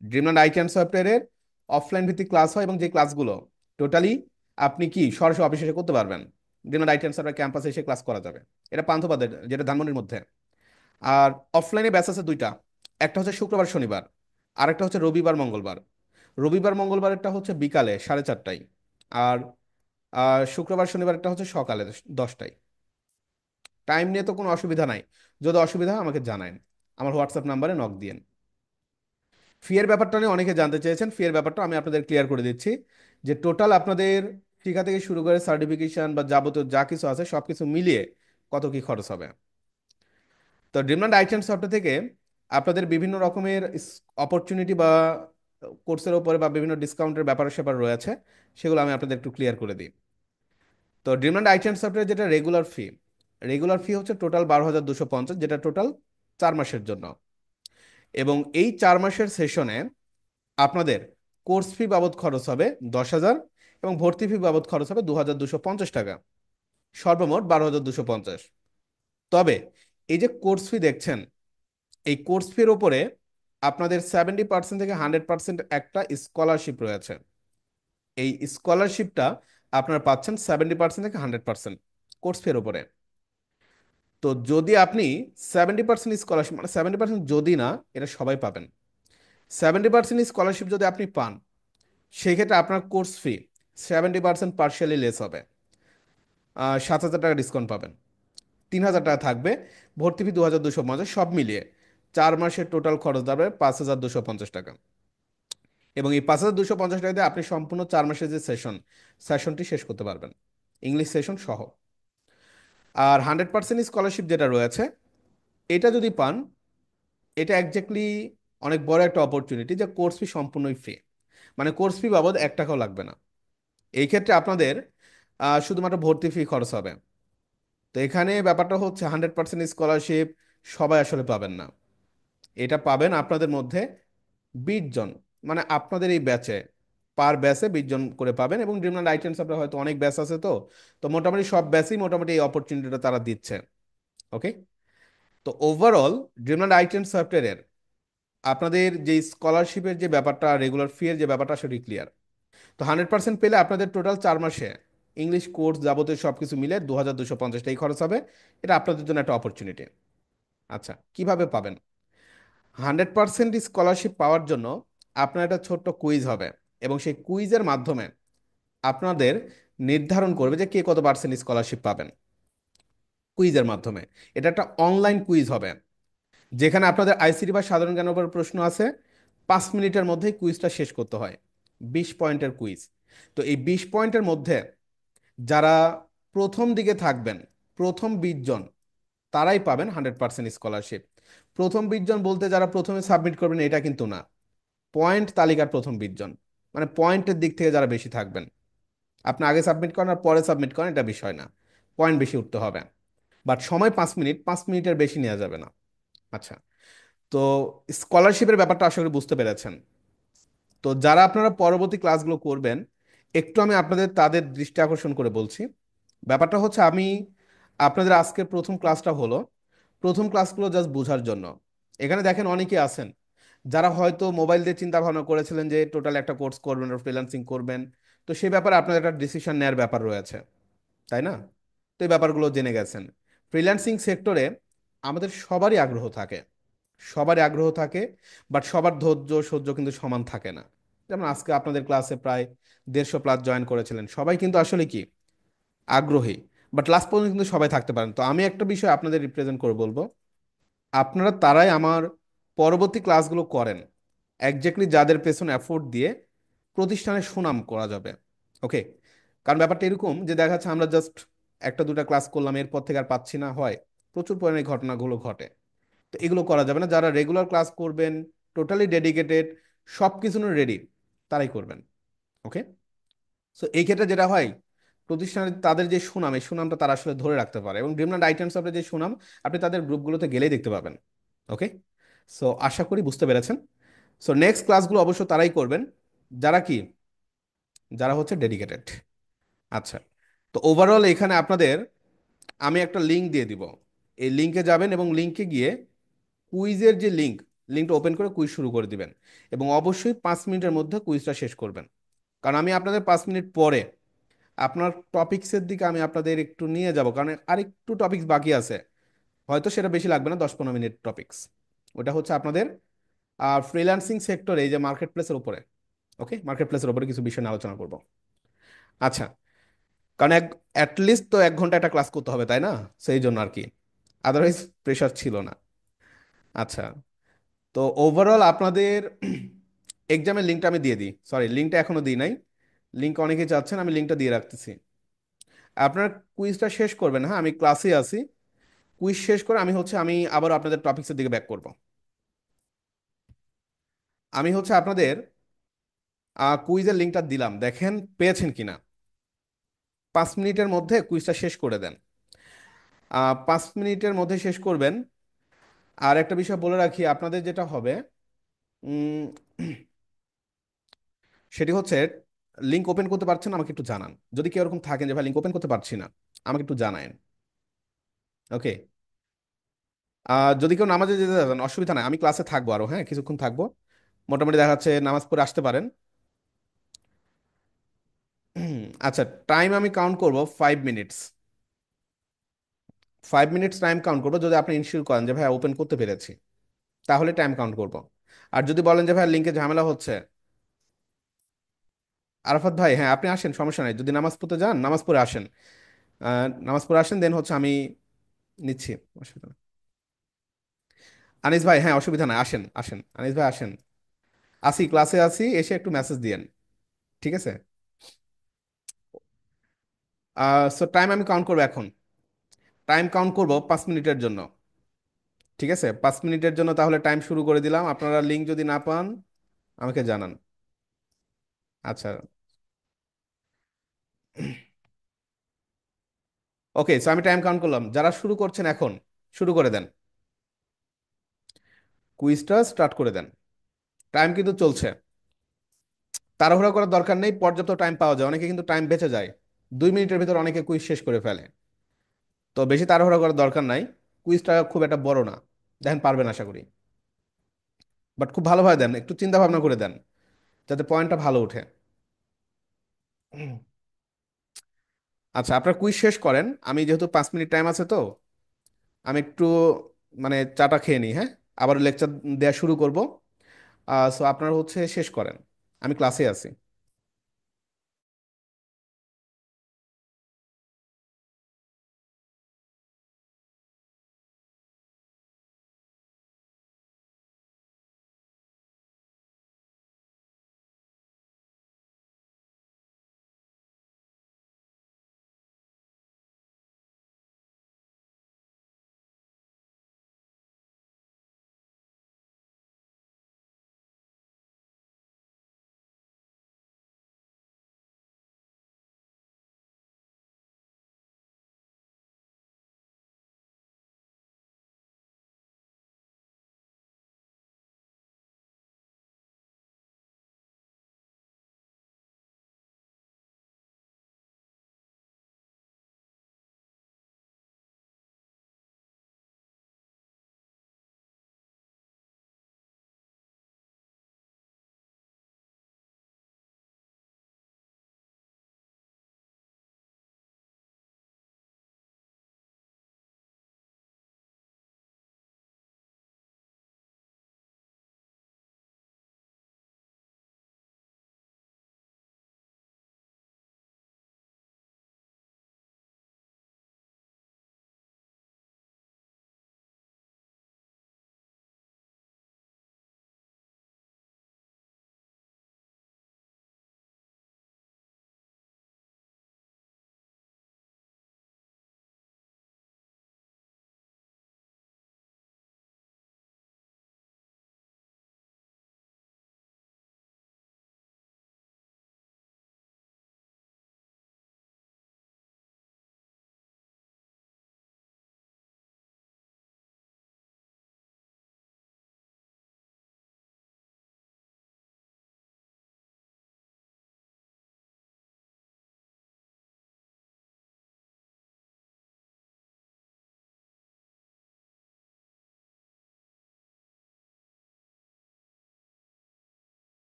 ড্রিমল্যান্ড আইটি অ্যান্ড সফটওয়্যারের অফলাইন ভিত্তিক ক্লাস হয়, এবং যে ক্লাসগুলো টোটালি আপনি কি সরাসরি অফিসে এসে করতে পারবেন। ড্রিমল্যান্ড আইটি অ্যান্ড সফটওয়্যার ক্যাম্পাসে এসে ক্লাস করা যাবে। এটা পান্থপথের, যেটা ধানমন্ডির মধ্যে। আর অফলাইনে ব্যাচ আছে দুইটা। একটা হচ্ছে শুক্রবার শনিবার, আর একটা হচ্ছে রবিবার মঙ্গলবার। রবিবার মঙ্গলবারেরটা হচ্ছে বিকালে 4:30টায়। আর শুক্রবার শনিবারটা হচ্ছে সকালে 10টায়। টাইম নিয়ে তো কোনো অসুবিধা নাই। যদি অসুবিধা হয় আমাকে জানায়েন, আমার হোয়াটসঅ্যাপ নাম্বারে নক দিয়েন। ফি এর ব্যাপারটা নিয়ে অনেকে জানতে চেয়েছেন। ফি এর ব্যাপারটা আমি আপনাদের ক্লিয়ার করে দিচ্ছি, যে টোটাল আপনাদের শিক্ষা থেকে শুরু করে সার্টিফিকেশন বা যাবতীয় যা কিছু আছে সবকিছু মিলিয়ে কত কি খরচ হবে। তো ড্রিমল্যান্ড আইটি অ্যান্ড সফটওয়্যার থেকে আপনাদের বিভিন্ন রকমের অপরচুনিটি বা কোর্সের উপরে বা বিভিন্ন ডিসকাউন্টের ব্যাপার স্যাপার রয়েছে, সেগুলো আমি আপনাদের একটু ক্লিয়ার করে দিই। তো ড্রিমল্যান্ড আইটি অ্যান্ড সফটওয়্যার যেটা রেগুলার ফি হচ্ছে টোটাল 12,250, যেটা টোটাল 4 মাসের জন্য। এবং এই 4 মাসের সেশনে আপনাদের কোর্স ফি বাবদ খরচ হবে 10,000, এবং ভর্তি ফি বাবদ খরচ হবে 2,250 টাকা, সর্বমোট 12,250। তবে এই যে কোর্স ফি দেখছেন, এই কোর্স ফির উপরে আপনাদের 70% থেকে 100% একটা স্কলারশিপ রয়েছে। এই স্কলারশিপটা আপনারা পাচ্ছেন 70% থেকে 100% কোর্স ফির উপরে। তো যদি আপনি 70% স্কলারশিপ, মানে 70% যদি না, এটা সবাই পাবেন, 70% স্কলারশিপ যদি আপনি পান, সেই ক্ষেত্রে আপনার কোর্স ফি 70% পার্শিয়ালি লেস হবে, 7,000 টাকা ডিসকাউন্ট পাবেন, 3,000 টাকা থাকবে, ভর্তি ফি 2,250, সব মিলিয়ে 4 মাসের টোটাল খরচ দাঁড়াবে 5,250 টাকা। এবং এই 5,250 টাকা দিয়ে আপনি সম্পূর্ণ 4 মাসের যে সেশনটি শেষ করতে পারবেন, ইংলিশ সেশন সহ। আর 100% স্কলারশিপ যেটা রয়েছে, এটা যদি পান, এটা একজাক্টলি অনেক বড় একটা অপরচুনিটি, যে কোর্স ফি সম্পূর্ণই ফ্রি, মানে কোর্স ফি বাবদ 1 টাকাও লাগবে না। এই ক্ষেত্রে আপনাদের শুধুমাত্র ভর্তি ফি খরচ হবে। তো এখানে ব্যাপারটা হচ্ছে 100% স্কলারশিপ সবাই আসলে পাবেন না। এটা পাবেন আপনাদের মধ্যে 20 জন, মানে আপনাদের এই ব্যাচে, পার ব্যাচে 20 জন করে পাবেন। এবং ড্রিমল্যান্ড আইটেমস আপনার হয়তো অনেক ব্যাচ আছে, তো তো মোটামুটি সব ব্যাচই মোটামুটি এই অপরচুনিটিটা তারা দিচ্ছে। ওকে। তো ওভারঅল ড্রিমল্যান্ড আইটেমস সফটওয়্যারের আপনাদের যে স্কলারশিপের যে ব্যাপারটা, রেগুলার ফি এর যে ব্যাপারটা, সেটি ক্লিয়ার। তো 100% পেলে আপনাদের টোটাল 4 মাসে ইংলিশ কোর্স যাবতীয় সব কিছু মিলে 2,250 টাই খরচ হবে। এটা আপনাদের জন্য একটা অপরচুনিটি। আচ্ছা, কিভাবে পাবেন? 100% স্কলারশিপ পাওয়ার জন্য আপনার একটা ছোট্ট কুইজ হবে, এবং সেই কুইজের মাধ্যমে আপনাদের নির্ধারণ করবে যে কে কত পার্সেন্ট স্কলারশিপ পাবেন। কুইজের মাধ্যমে, এটা একটা অনলাইন কুইজ হবে, যেখানে আপনাদের আইসিটি বা সাধারণ জ্ঞানের উপর প্রশ্ন আছে। 5 মিনিটের মধ্যেই কুইজটা শেষ করতে হয়। 20 পয়েন্টের কুইজ। তো এই 20 পয়েন্টের মধ্যে যারা প্রথম দিকে থাকবেন, প্রথম 20 জন, তারাই পাবেন 100% স্কলারশিপ। প্রথম 20 জন বলতে যারা প্রথমে সাবমিট করবেন এটা কিন্তু না, পয়েন্ট তালিকার প্রথম 20 জন, মানে পয়েন্টের দিক থেকে যারা বেশি থাকবেন। আপনি আগে সাবমিট করেন আর পরে সাবমিট করেন, এটা বিষয় না, পয়েন্ট বেশি উঠতে হবে। বাট সময় 5 মিনিট, 5 মিনিটের বেশি নেওয়া যাবে না। আচ্ছা। তো স্কলারশিপের ব্যাপারটা আশা করি বুঝতে পেরেছেন। তো যারা আপনারা পরবর্তী ক্লাসগুলো করবেন, একটু আমি আপনাদের তাদের দৃষ্টি আকর্ষণ করে বলছি। ব্যাপারটা হচ্ছে, আমি আপনাদের আজকে প্রথম ক্লাসটা হলো, প্রথম ক্লাসগুলো জাস্ট বোঝার জন্য। এখানে দেখেন অনেকে আছেন যারা হয়তো মোবাইল দিয়ে চিন্তা ভাবনা করেছিলেন যে টোটাল একটা কোর্স করবেন আর ফ্রিল্যান্সিং করবেন। তো সেই ব্যাপারে আপনাদের একটা ডিসিশন নেওয়ার ব্যাপার রয়েছে, তাই না? তো এই ব্যাপারগুলো জেনে গেছেন। ফ্রিল্যান্সিং সেক্টরে আমাদের সবারই আগ্রহ থাকে, সবারই আগ্রহ থাকে, বাট সবার ধৈর্য সহ্য কিন্তু সমান থাকে না। যেমন আজকে আপনাদের ক্লাসে প্রায় 150+ জয়েন করেছিলেন, সবাই কিন্তু আসলে কি আগ্রহী, বাট লাস্ট পর্যন্ত কিন্তু সবাই থাকতে পারেন। তো আমি একটা বিষয় আপনাদের রিপ্রেজেন্ট করে বলবো, আপনারা তারাই আমার পরবর্তী ক্লাসগুলো করেন, একজাক্টলি যাদের পেছনে এফোর্ট দিয়ে প্রতিষ্ঠানের সুনাম করা যাবে। ওকে। কারণ ব্যাপারটা এরকম যে দেখা যাচ্ছে আমরা জাস্ট একটা দুটা ক্লাস করলাম, এরপর থেকে আর পাচ্ছি না, হয় প্রচুর পরিমাণে এই ঘটনাগুলো ঘটে। তো এগুলো করা যাবে না। যারা রেগুলার ক্লাস করবেন, টোটালি ডেডিকেটেড, সব কিছু রেডি, তারাই করবেন। ওকে। সো এই ক্ষেত্রে যেটা হয়, প্রতিষ্ঠানের তাদের যে সুনাম, এই সুনামটা তারা আসলে ধরে রাখতে পারে। এবং ড্রিমল্যান্ড আইটেমস আপনার যে সুনাম, আপনি তাদের গ্রুপগুলোতে গেলেই দেখতে পাবেন। ওকে। সো আশা করি বুঝতে পেরেছেন। সো নেক্সট ক্লাসগুলো অবশ্য তারাই করবেন যারা কি, যারা হচ্ছে ডেডিকেটেড। আচ্ছা। তো ওভারঅল এখানে আপনাদের আমি একটা লিঙ্ক দিয়ে দিব, এই লিঙ্কে যাবেন এবং লিঙ্কে গিয়ে কুইজের যে লিঙ্কটা ওপেন করে কুইজ শুরু করে দিবেন। এবং অবশ্যই 5 মিনিটের মধ্যে কুইজটা শেষ করবেন। কারণ আমি আপনাদের 5 মিনিট পরে আপনার টপিক্সের দিকে আমি আপনাদের একটু নিয়ে যাব, কারণ আরেকটু টপিক্স বাকি আছে। হয়তো সেটা বেশি লাগবে না, 10-15 মিনিট টপিক্স। ওটা হচ্ছে আপনাদের ফ্রিল্যান্সিং সেক্টরে এই যে মার্কেট প্লেসের উপরে। ওকে, মার্কেট প্লেসের উপরে কিছু বিষয় নিয়ে আলোচনা করব। আচ্ছা। কারণ অ্যাটলিস্ট তো 1 ঘন্টা একটা ক্লাস করতে হবে, তাই না? সেই জন্য আর কি, আদারওয়াইজ প্রেশার ছিল না। আচ্ছা। তো ওভারঅল আপনাদের এক্সামের লিঙ্কটা আমি দিয়ে দিই, সরি লিঙ্কটা এখনো দিই নাই। লিঙ্ক অনেকেই চাচ্ছেন, আমি লিঙ্কটা দিয়ে রাখতেছি। আপনার কুইজটা শেষ করবেন, হ্যাঁ, আমি ক্লাসে আছি। কুইজ শেষ করে আমি আবার আপনাদের টপিক্সের দিকে ব্যাক করব। আমি হচ্ছে আপনাদের কুইজের লিঙ্কটা দিলাম, দেখেন পেয়েছেন কিনা। 5 মিনিটের মধ্যে কুইজটা শেষ করে দেন। 5 মিনিটের মধ্যে শেষ করবেন। আর একটা বিষয় বলে রাখি, আপনাদের যেটা হবে উম, সেটি হচ্ছে লিঙ্ক ওপেন করতে পারছেন না, আমাকে একটু জানান। যদি কেউ এরকম থাকেন যে ভাই লিঙ্ক ওপেন করতে পারছি না, আমাকে একটু জানায়েন। ওকে। যদি কেউ নামাজে যেতে যাবেন অসুবিধা নাই, আমি ক্লাসে থাকবো আরো, হ্যাঁ কিছুক্ষণ থাকবো। মোটামুটি দেখা যাচ্ছে নামাজ পড়ে আসতে পারেন। আচ্ছা, টাইম আমি কাউন্ট করব 5 মিনিটস। 5 মিনিটস টাইম কাউন্ট করবো, যদি আপনি ইনশিওর করেন যে ভাই ওপেন করতে পেরেছি, তাহলে টাইম কাউন্ট করব। আর যদি বলেন যে ভাই লিঙ্কে ঝামেলা হচ্ছে, আরাফাত ভাই হ্যাঁ আপনি আসেন, সমস্যা নাই। যদি নামাজ পড়তে যান নামাজ পড়ে আসেন। নামাজ পড়ে আসেন, দেন হচ্ছে আমি নিচ্ছি, অসুবিধা নেই। আনিস ভাই হ্যাঁ অসুবিধা নাই, আসেন আসেন আনিস ভাই আসেন। আসি, ক্লাসে আসি, এসে একটু মেসেজ দিয়েন। ঠিক আছে। সো টাইম আমি কাউন্ট করবো এখন। টাইম কাউন্ট করব 5 মিনিটের জন্য। ঠিক আছে, 5 মিনিটের জন্য তাহলে টাইম শুরু করে দিলাম। আপনারা লিঙ্ক যদি না পান আমাকে জানান। আচ্ছা। ওকে, সো আমি টাইম কাউন্ট করলাম, যারা শুরু করছেন এখন শুরু করে দেন। কুইজটা স্টার্ট করে দেন। টাইম কিন্তু চলছে। তাড়াহুড়া করার দরকার নেই, পর্যাপ্ত টাইম পাওয়া যায়, অনেকে কিন্তু টাইম বেঁচে যায়। 2 মিনিটের ভিতর অনেকে কুইজ শেষ করে ফেলে। তো বেশি তাড়াহুড়া করার দরকার নাই। কুইজটা খুব একটা বড় না, দেখেন পারবেন আশা করি। বাট খুব ভালোভাবে দেন, একটু চিন্তা ভাবনা করে দেন, যাতে পয়েন্টটা ভালো ওঠে। আচ্ছা, আপনার কুইজ শেষ করেন, আমি যেহেতু 5 মিনিট টাইম আছে তো আমি একটু মানে চাটা খেয়ে নিই, হ্যাঁ। আবার লেকচার দেওয়া শুরু করব। সো আপনারা হচ্ছে শেষ করেন, আমি ক্লাসে আছি।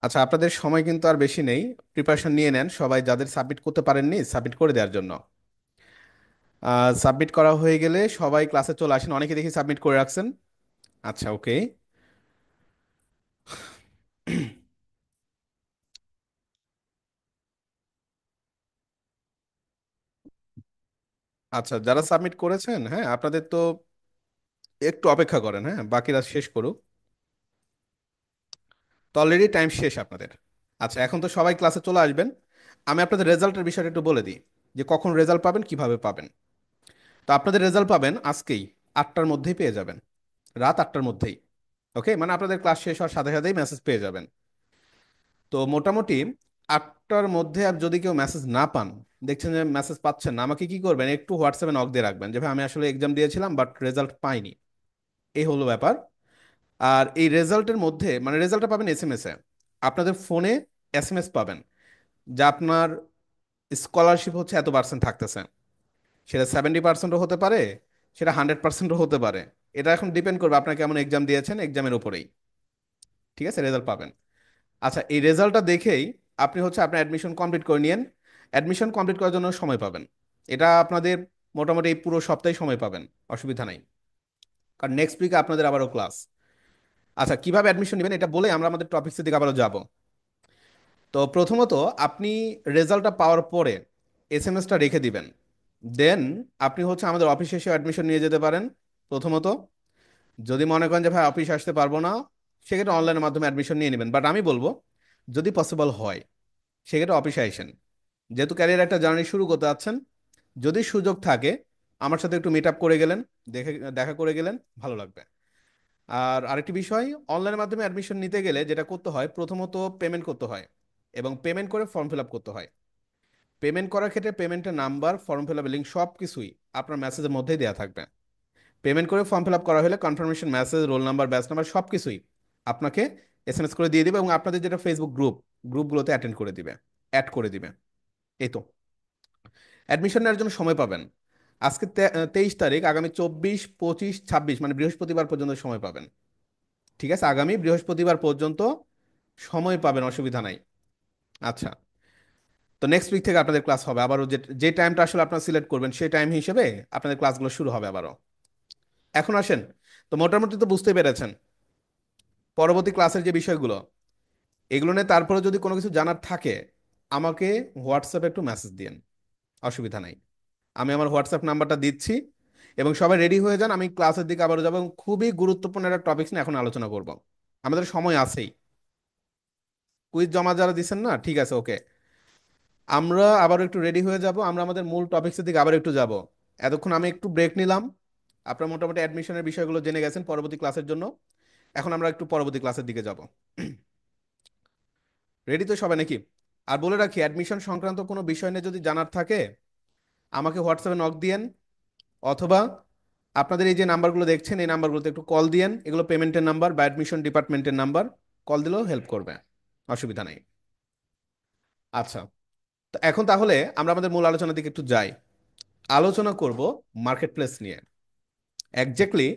আচ্ছা, আপনাদের সময় কিন্তু আর বেশি নেই। প্রিপারেশন নিয়ে নেন সবাই, যাদের সাবমিট করতে পারেননি সাবমিট করে দেওয়ার জন্য। সাবমিট করা হয়ে গেলে সবাই ক্লাসে চলে আসেন, অনেকে দেখি সাবমিট করে রাখছেন। আচ্ছা, ওকে। আচ্ছা, যারা সাবমিট করেছেন, হ্যাঁ আপনাদের তো একটু অপেক্ষা করেন, হ্যাঁ বাকিরা শেষ করুক। তো অলরেডি টাইম শেষ আপনাদের। আচ্ছা, এখন তো সবাই ক্লাসে চলে আসবেন। আমি আপনাদের রেজাল্টের বিষয়টা একটু বলে দিই, যে কখন রেজাল্ট পাবেন, কিভাবে পাবেন। তো আপনাদের রেজাল্ট পাবেন আজকেই, 8টার মধ্যেই পেয়ে যাবেন, রাত 8টার মধ্যেই। ওকে, মানে আপনাদের ক্লাস শেষ হওয়ার সাথে সাথেই মেসেজ পেয়ে যাবেন। তো মোটামুটি 8টার মধ্যে আর যদি কেউ মেসেজ না পান, দেখছেন যে মেসেজ পাচ্ছেন না, আমাকে কি করবেন, একটু হোয়াটসঅ্যাপে নক দিয়ে রাখবেন যে ভাই আমি আসলে এক্সাম দিয়েছিলাম বাট রেজাল্ট পাইনি। এই হলো ব্যাপার। আর এই রেজাল্টের মধ্যে মানে রেজাল্টটা পাবেন এসএমএস এ, আপনাদের ফোনে এসএমএস পাবেন, যা আপনার স্কলারশিপ হচ্ছে এত পার্সেন্ট থাকতেছে। সেটা 70%ও হতে পারে, সেটা 100%ও হতে পারে। এটা এখন ডিপেন্ড করবে আপনার কেমন এক্সাম দিয়েছেন, এক্সামের উপরেই। ঠিক আছে, রেজাল্ট পাবেন। আচ্ছা, এই রেজাল্টটা দেখেই আপনি হচ্ছে আপনার অ্যাডমিশন কমপ্লিট করে নিয়েন। অ্যাডমিশন কমপ্লিট করার জন্য সময় পাবেন। এটা আপনাদের মোটামুটি এই পুরো সপ্তাহে সময় পাবেন, অসুবিধা নাই। কারণ নেক্সট উইকে আপনাদের আবারও ক্লাস। আচ্ছা, কিভাবে অ্যাডমিশন নেবেন এটা বলে আমরা আমাদের টপিক্সের দিকে আবারও যাব। তো প্রথমত আপনি রেজাল্টটা পাওয়ার পরে এসএমএসটা রেখে দিবেন। দেন আপনি হচ্ছে আমাদের অফিসে এসে অ্যাডমিশন নিয়ে যেতে পারেন। প্রথমত, যদি মনে করেন যে ভাই অফিস আসতে পারবো না, সেক্ষেত্রে অনলাইনের মাধ্যমে অ্যাডমিশন নিয়ে নেবেন। বাট আমি বলবো, যদি পসিবল হয় সেক্ষেত্রে অফিসে আইসেন। যেহেতু ক্যারিয়ার একটা জার্নি শুরু করতে যাচ্ছেন, যদি সুযোগ থাকে আমার সাথে একটু মিট আপ করে গেলেন, দেখে দেখা করে গেলেন, ভালো লাগবে। আর আরেকটি বিষয়, অনলাইনের মাধ্যমে অ্যাডমিশন নিতে গেলে যেটা করতে হয়, প্রথমত পেমেন্ট করতে হয়, এবং পেমেন্ট করে ফর্ম ফিল আপ করতে হয়। পেমেন্ট করার ক্ষেত্রে পেমেন্টের নাম্বার, ফর্ম ফিল আপের লিঙ্ক সব কিছুই আপনার মেসেজের মধ্যেই দেওয়া থাকবে। পেমেন্ট করে ফর্ম ফিল আপ করা হলে confirmation message, roll number, batch number সব কিছুই আপনাকে এসএমএস করে দিয়ে দিবে, এবং আপনাদের যেটা ফেসবুক গ্রুপগুলোতে অ্যাটেন্ড করে দিবে, অ্যাড করে দিবে। এই তো। অ্যাডমিশন নেওয়ার জন্য সময় পাবেন আজকে 23 তারিখ, আগামী 24, 25, 26 মানে বৃহস্পতিবার পর্যন্ত সময় পাবেন। ঠিক আছে, আগামী বৃহস্পতিবার পর্যন্ত সময় পাবেন, অসুবিধা নাই। আচ্ছা, তো নেক্সট উইক থেকে আপনাদের ক্লাস হবে আবারও, যে যে টাইমটা আসলে আপনারা সিলেক্ট করবেন সেই টাইম হিসেবে আপনাদের ক্লাসগুলো শুরু হবে আবারও। এখন আসেন, তো মোটামুটি তো বুঝতে পেরেছেন পরবর্তী ক্লাসের যে বিষয়গুলো, এগুলো নিয়ে তারপরে যদি কোনো কিছু জানার থাকে আমাকে হোয়াটসঅ্যাপে একটু মেসেজ দিন, অসুবিধা নাই। আমি আমার হোয়াটসঅ্যাপ নাম্বারটা দিচ্ছি, এবং সবাই রেডি হয়ে যান, আমি ক্লাসের দিকে আবারও যাবো, এবং খুবই গুরুত্বপূর্ণ একটা টপিক নিয়ে এখন আলোচনা করব। আমাদের সময় আছেই। কুইজ জমা যারা দিচ্ছেন না, ঠিক আছে, ওকে। আমরা আবার একটু রেডি হয়ে যাব, আমরা আমাদের মূল টপিক্সের দিকে আবার একটু যাব। এতক্ষণ আমি একটু ব্রেক নিলাম। আপনারা মোটামুটি অ্যাডমিশনের বিষয়গুলো জেনে গেছেন পরবর্তী ক্লাসের জন্য। এখন আমরা একটু পরবর্তী ক্লাসের দিকে যাব। রেডি তো সবাই নাকি? আর বলে রাখি, অ্যাডমিশন সংক্রান্ত কোনো বিষয় নিয়ে যদি জানার থাকে আমাকে হোয়াটসঅ্যাপে নক দিয়েন, অথবা আপনাদের এই যে নাম্বারগুলো দেখছেন এই নাম্বারগুলোতে একটু কল দিয়েন, এগুলো পেমেন্টের নাম্বার বা অ্যাডমিশন ডিপার্টমেন্টের নাম্বার। কল দিলেও হেল্প করবে, অসুবিধা নেই। আচ্ছা, তো এখন তাহলে আমরা আমাদের মূল আলোচনার দিকে একটু যাই। আলোচনা করব মার্কেট প্লেস নিয়ে। একজ্যাক্টলি,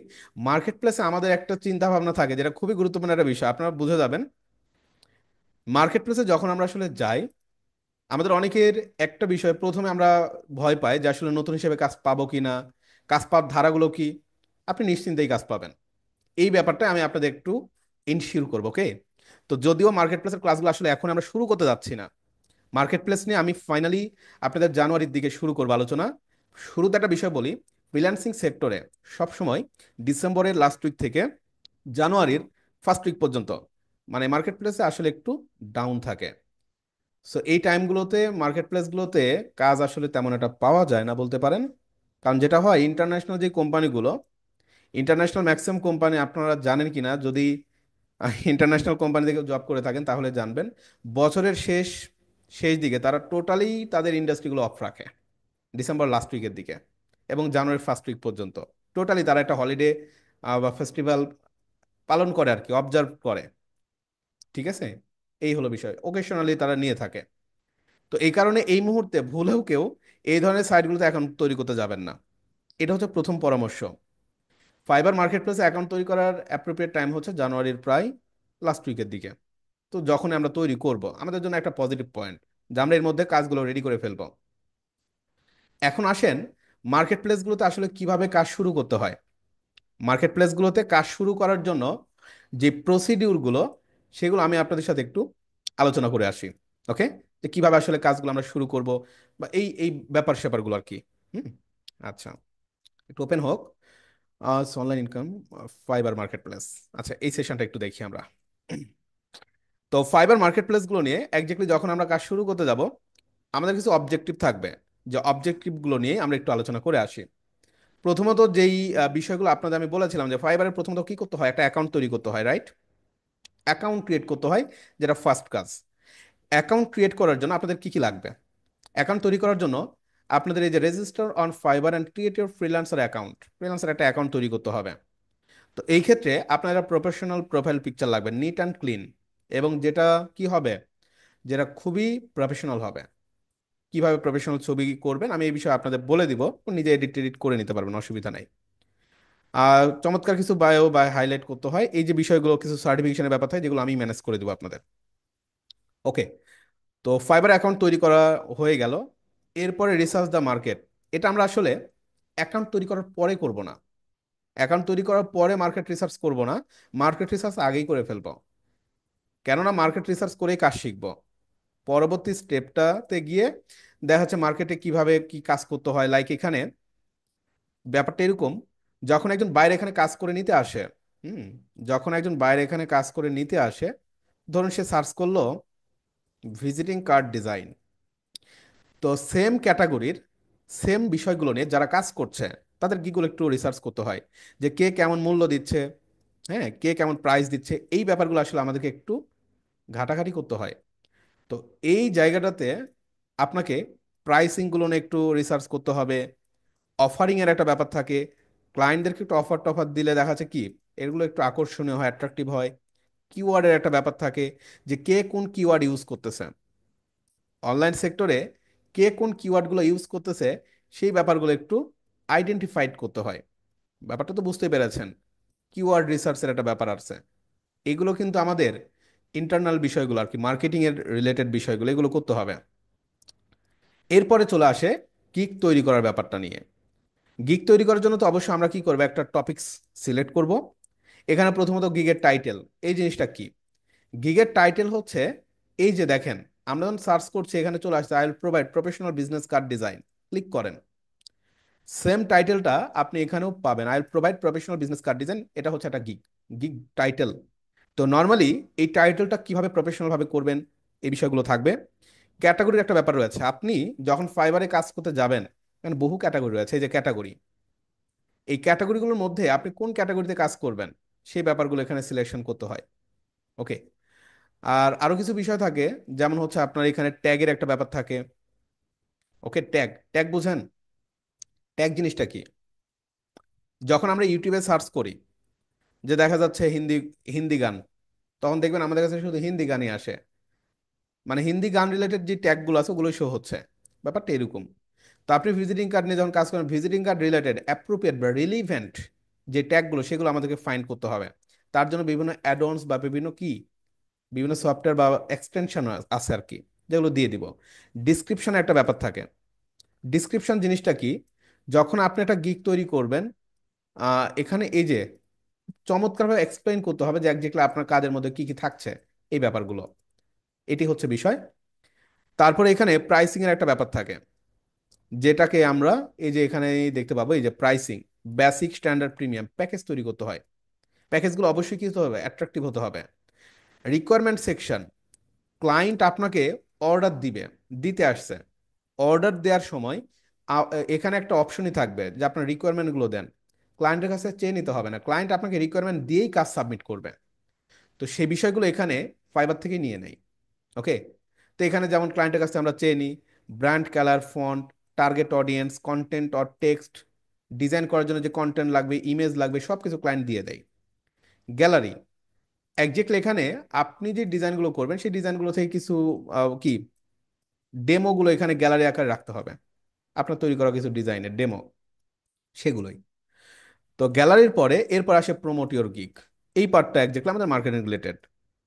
মার্কেট প্লেসে আমাদের একটা চিন্তা ভাবনা থাকে যেটা খুবই গুরুত্বপূর্ণ একটা বিষয়, আপনারা বুঝে যাবেন। মার্কেট প্লেসে যখন আমরা আসলে যাই, আমাদের অনেকের একটা বিষয়, প্রথমে আমরা ভয় পাই যে আসলে নতুন হিসেবে কাজ পাবো কি না, কাজ পাওয়ার ধারাগুলো কি। আপনি নিশ্চিন্তেই কাজ পাবেন, এই ব্যাপারটা আমি আপনাদের একটু ইনশিওর করবো, ওকে। তো যদিও মার্কেট প্লেসের ক্লাসগুলো আসলে এখন আমরা শুরু করতে যাচ্ছি না, মার্কেট প্লেস নিয়ে আমি ফাইনালি আপনাদের জানুয়ারির দিকে শুরু করবো আলোচনা। শুরুতে একটা বিষয় বলি, ফ্রিল্যান্সিং সেক্টরে সবসময় ডিসেম্বরের লাস্ট উইক থেকে জানুয়ারির ফার্স্ট উইক পর্যন্ত মানে মার্কেট প্লেসে আসলে একটু ডাউন থাকে। সো এই টাইমগুলোতে মার্কেট প্লেসগুলোতে কাজ আসলে তেমন একটা পাওয়া যায় না বলতে পারেন। কারণ যেটা হয়, ইন্টারন্যাশনাল যে কোম্পানিগুলো, ইন্টারন্যাশনাল ম্যাক্সিমাম কোম্পানি, আপনারা জানেন কিনা, যদি ইন্টারন্যাশনাল কোম্পানি থেকে জব করে থাকেন তাহলে জানবেন, বছরের শেষ শেষ দিকে তারা টোটালি তাদের ইন্ডাস্ট্রিগুলো অফ রাখে, ডিসেম্বর লাস্ট উইকের দিকে এবং জানুয়ারির ফার্স্ট উইক পর্যন্ত। টোটালি তারা একটা হলিডে বা ফেস্টিভ্যাল পালন করে আর কি, অবজার্ভ করে। ঠিক আছে, এই হলো বিষয়, ওকেশনালি তারা নিয়ে থাকে। তো এই কারণে এই মুহূর্তে ভুলেও কেউ এই ধরনের সাইটগুলোতে অ্যাকাউন্ট তৈরি করতে যাবেন না। এটা হচ্ছে প্রথম পরামর্শ। ফাইবার মার্কেট প্লেসে অ্যাকাউন্ট তৈরি করার অ্যাপ্রোপ্রিয়েট টাইম হচ্ছে জানুয়ারির প্রায় লাস্ট উইকের দিকে। তো যখন আমরা তৈরি করব আমাদের জন্য একটা পজিটিভ পয়েন্ট যে আমরা এর মধ্যে কাজগুলো রেডি করে ফেলবো। এখন আসেন মার্কেট প্লেসগুলোতে আসলে কিভাবে কাজ শুরু করতে হয়। মার্কেট প্লেসগুলোতে কাজ শুরু করার জন্য যে প্রসিডিউরগুলো সেগুলো আমি আপনাদের সাথে একটু আলোচনা করে আসি। ওকে, যে কিভাবে আসলে কাজগুলো আমরা শুরু করব বা এই এই ব্যাপার স্যাপারগুলো আর কি। হুম, আচ্ছা, একটু ওপেন হোক online income fibre market place. আচ্ছা, এই সেশনটা একটু দেখি আমরা। তো ফাইবার মার্কেট প্লেসগুলো নিয়ে একজাক্টলি যখন আমরা কাজ শুরু করতে যাব আমাদের কিছু অবজেক্টিভ থাকবে, যে অবজেক্টিভগুলো নিয়ে আমরা একটু আলোচনা করে আসি। প্রথমত যেই বিষয়গুলো আপনাদের আমি বলেছিলাম যে ফাইবারের প্রথমত কি করতে হয়, একটা অ্যাকাউন্ট তৈরি করতে হয়, রাইট? অ্যাকাউন্ট ক্রিয়েট করতে হয়, যেটা ফার্স্ট কাজ। অ্যাকাউন্ট ক্রিয়েট করার জন্য আপনাদের কি কি লাগবে? অ্যাকাউন্ট তৈরি করার জন্য আপনাদের এই যে register on fibre and create your freelancer account, freelancer একটা অ্যাকাউন্ট তৈরি করতে হবে। তো এই ক্ষেত্রে আপনারা প্রফেশনাল প্রোফাইল পিকচার লাগবে, নিট অ্যান্ড ক্লিন, এবং যেটা কি হবে, যেটা খুবই প্রফেশনাল হবে। কিভাবে প্রফেশনাল ছবি করবেন আমি এই বিষয়ে আপনাদের বলে দিব, নিজে এডিট টেডিট করে নিতে পারবেন, অসুবিধা নাই। আর চমৎকার কিছু বায়ো বা হাইলাইট করতে হয়, এই যে বিষয়গুলো কিছু সার্টিফিকেশনের ব্যাপার থাকে যেগুলো আমি ম্যানেজ করে দেবো আপনাদের। ওকে, তো ফাইবার অ্যাকাউন্ট তৈরি করা হয়ে গেল। এরপরে রিসার্চ দ্য মার্কেট। এটা আমরা আসলে অ্যাকাউন্ট তৈরি করার পরে করব না, অ্যাকাউন্ট তৈরি করার পরে মার্কেট রিসার্চ করব না, মার্কেট রিসার্চ আগেই করে ফেলবো। কেননা মার্কেট রিসার্চ করেই কাজ শিখবো। পরবর্তী স্টেপটাতে গিয়ে দেখা যাচ্ছে মার্কেটে কিভাবে কি কাজ করতে হয়। লাইক এখানে ব্যাপারটা এরকম, যখন একজন বাইরে এখানে কাজ করে নিতে আসে, হুম, যখন একজন বাইরে এখানে কাজ করে নিতে আসে, ধরুন সে সার্চ করলো ভিজিটিং কার্ড ডিজাইন, তো সেম ক্যাটাগরির সেম বিষয়গুলো নিয়ে যারা কাজ করছে তাদের কিগুলো একটু রিসার্চ করতে হয়, যে কে কেমন মূল্য দিচ্ছে, হ্যাঁ, কে কেমন প্রাইস দিচ্ছে, এই ব্যাপারগুলো আসলে আমাদেরকে একটু ঘাটাঘাটি করতে হয়। তো এই জায়গাটাতে আপনাকে প্রাইসিংগুলো নিয়ে একটু রিসার্চ করতে হবে। অফারিং এর একটা ব্যাপার থাকে, ক্লায়েন্টদেরকে একটু অফার টফার দিলে দেখা যাচ্ছে কি এগুলো একটু আকর্ষণীয় হয়, অ্যাট্রাকটিভ হয়। কিওয়ার্ডের একটা ব্যাপার থাকে, যে কে কোন কিওয়ার্ড ইউজ করতেছে অনলাইন সেক্টরে, কে কোন কিওয়ার্ডগুলো ইউজ করতেছে, সেই ব্যাপারগুলো একটু আইডেন্টিফাইড করতে হয়। ব্যাপারটা তো বুঝতেই পেরেছেন, কিওয়ার্ড রিসার্চের একটা ব্যাপার আছে। এগুলো কিন্তু আমাদের ইন্টারনাল বিষয়গুলো আর কি, মার্কেটিং এর রিলেটেড বিষয়গুলো এগুলো করতে হবে। এরপরে চলে আসে গিগ তৈরি করার ব্যাপারটা নিয়ে। গিগ তৈরি করার জন্য তো অবশ্যই আমরা কি করবো, একটা টপিকস সিলেক্ট করব। এখানে প্রথমত গিগের টাইটেল, এই জিনিসটা কি? গিগের টাইটেল হচ্ছে, এই যে দেখেন আমরা যখন সার্চ করছি এখানে চলে আসছে I will provide professional business card design, click করেন, সেম টাইটেলটা আপনি এখানেও পাবেন, I will provide professional business card design, এটা হচ্ছে একটা গিগ, গিগ টাইটেল। তো নর্মালি এই টাইটেলটা কিভাবে প্রফেশনাল ভাবে করবেন এই বিষয়গুলো থাকবে। ক্যাটাগরির একটা ব্যাপার রয়েছে, আপনি যখন ফাইবারে কাজ করতে যাবেন এখানে বহু ক্যাটাগরি রয়েছে, এই যে ক্যাটাগরি, এই ক্যাটাগরিগুলোর মধ্যে আপনি কোন ক্যাটাগরিতে কাজ করবেন সেই ব্যাপারগুলো এখানে সিলেকশন করতে হয়। ওকে, আর আরো কিছু বিষয় থাকে, যেমন হচ্ছে আপনার এখানে ট্যাগের একটা ব্যাপার থাকে। ওকে, ট্যাগ, ট্যাগ বুঝেন? ট্যাগ জিনিসটা কি? যখন আমরা ইউটিউবে সার্চ করি, যে দেখা যাচ্ছে হিন্দি হিন্দি গান, তখন দেখবেন আমাদের কাছে শুধু হিন্দি গানই আসে, মানে হিন্দি গান রিলেটেড যে ট্যাগগুলো আছে ওগুলোই শো হচ্ছে। ব্যাপারটা এরকম। তো আপনি ভিজিটিং কার্ড নিয়ে যখন কাজ করেন, ভিজিটিং কার্ড রিলেটেড অ্যাপ্রোপ্রিয়েট বা রিলিভেন্ট যে ট্যাগগুলো সেগুলো আমাদেরকে ফাইন্ড করতে হবে। তার জন্য বিভিন্ন অ্যাডঅনস বা বিভিন্ন কি, বিভিন্ন সফটওয়্যার বা এক্সটেনশন আছে আর কি, যেগুলো দিয়ে দিব। ডিসক্রিপশনে একটা ব্যাপার থাকে, ডিসক্রিপশন জিনিসটা কি? যখন আপনি একটা গিগ তৈরি করবেন, এখানে এই যে চমৎকারভাবে এক্সপ্লেইন করতে হবে যে একজাক্টলি আপনার কাজের মধ্যে কি কি থাকছে, এই ব্যাপারগুলো, এটি হচ্ছে বিষয়। তারপরে এখানে প্রাইসিং এর একটা ব্যাপার থাকে, যেটাকে আমরা এই যে এখানে দেখতে পাবো, এই যে pricing, basic standard premium package তৈরি করতে হয়। প্যাকেজগুলো অবশ্যই কি হতে হবে, অ্যাট্রাকটিভ হতে হবে। রিকোয়ারমেন্ট সেকশন, ক্লায়েন্ট আপনাকে অর্ডার দিতে আসছে, অর্ডার দেওয়ার সময় এখানে একটা অপশনই থাকবে যে আপনার রিকোয়ারমেন্টগুলো দেন। ক্লায়েন্টের কাছে চেয়ে নিতে হবে না, ক্লায়েন্ট আপনাকে রিকোয়ারমেন্ট দিয়েই কাজ সাবমিট করবে। তো সেই বিষয়গুলো এখানে ফাইবার থেকে নিয়ে নেই। ওকে, তো এখানে যেমন ক্লায়েন্টের কাছে আমরা চেয়ে নিই brand, colour, font, target audience, content or text, design করার জন্য যে কন্টেন্ট লাগবে, ইমেজ লাগবে, সব কিছু ক্লায়েন্ট দিয়ে দেয়। গ্যালারি, একজ্যাক্টলি এখানে আপনি যে ডিজাইনগুলো করবেন সেই ডিজাইনগুলো থেকে কিছু কি ডেমোগুলো এখানে গ্যালারি আকারে রাখতে হবে, আপনার তৈরি করা কিছু ডিজাইনের ডেমো, সেগুলোই। তো গ্যালারির পরে এরপর আসে প্রমোট ইওর গিগ, এই পার্টটা একজ্যাক্টলি আমাদের মার্কেটিং রিলেটেড।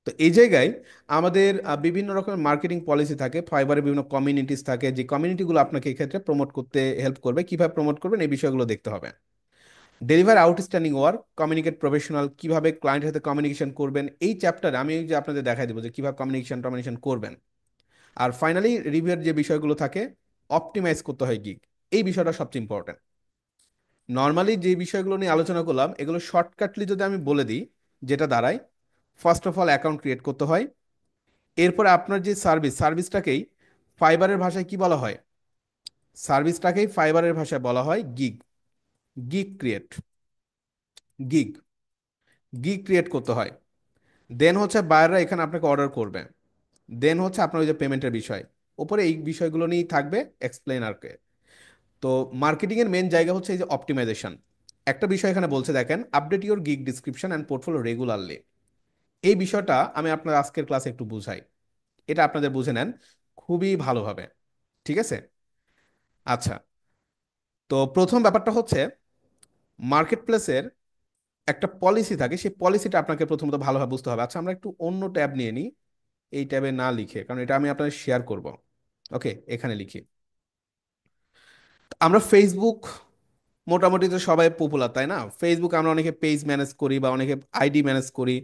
তো এই জায়গায় আমাদের বিভিন্ন রকমের মার্কেটিং পলিসি থাকে, ফাইবারের বিভিন্ন কমিউনিটিস থাকে, যে কমিউনিটিগুলো আপনাকে এক্ষেত্রে প্রমোট করতে হেল্প করবে। কিভাবে প্রমোট করবেন এই বিষয়গুলো দেখতে হবে। Deliver outstanding work, communicate professional, কিভাবে ক্লায়েন্টের সাথে কমিউনিকেশন করবেন, এই চ্যাপ্টারে আমি এই যে আপনাদের দেখাই দেবো যে কিভাবে কমিউনিকেশন টমিউনিকেশন করবেন। আর ফাইনালি রিভিউয়ের যে বিষয়গুলো থাকে, অপটিমাইজ করতে হয় গিগ, এই বিষয়টা সবচেয়ে ইম্পর্টেন্ট। নর্মালি যে বিষয়গুলো নিয়ে আলোচনা করলাম এগুলো শর্টকাটলি যদি আমি বলে দিই, যেটা দাঁড়ায়, first of all account create করতে হয়। এরপরে আপনার যে সার্ভিসটাকেই ফাইবারের ভাষায় কি বলা হয়? সার্ভিসটাকেই ফাইবারের ভাষায় বলা হয় gig. Gig create, gig gig create করতে হয়। দেন হচ্ছে বায়াররা এখানে আপনাকে অর্ডার করবে। দেন হচ্ছে আপনার ওই যে পেমেন্টের বিষয়, উপরে এই বিষয়গুলো নিয়েই থাকবে এক্সপ্লেনারকে। তো মার্কেটিং এর মেন জায়গা হচ্ছে এই যে অপটিমাইজেশন। একটা বিষয় এখানে বলছে দেখেন, update your gig description and portfolio regularly. এই বিষয়টা আমি আপনার আজকের ক্লাসে একটু বুঝাই, এটা আপনাদের বুঝে নেন খুবই ভালোভাবে। ঠিক আছে? আচ্ছা, তো প্রথম ব্যাপারটা হচ্ছে মার্কেট প্লেসের একটা পলিসি থাকে, সেই পলিসিটা আপনাকে প্রথমত ভালোভাবে বুঝতে হবে। আচ্ছা, আমরা একটু অন্য ট্যাব নিয়ে নিই, এই ট্যাবে না লিখে, কারণ এটা আমি আপনাদের শেয়ার করব। ওকে, এখানে লিখি। আমরা ফেসবুক মোটামুটি তো সবাই পপুলার, তাই না? ফেসবুক আমরা অনেকে পেজ ম্যানেজ করি বা অনেকে আইডি ম্যানেজ করি।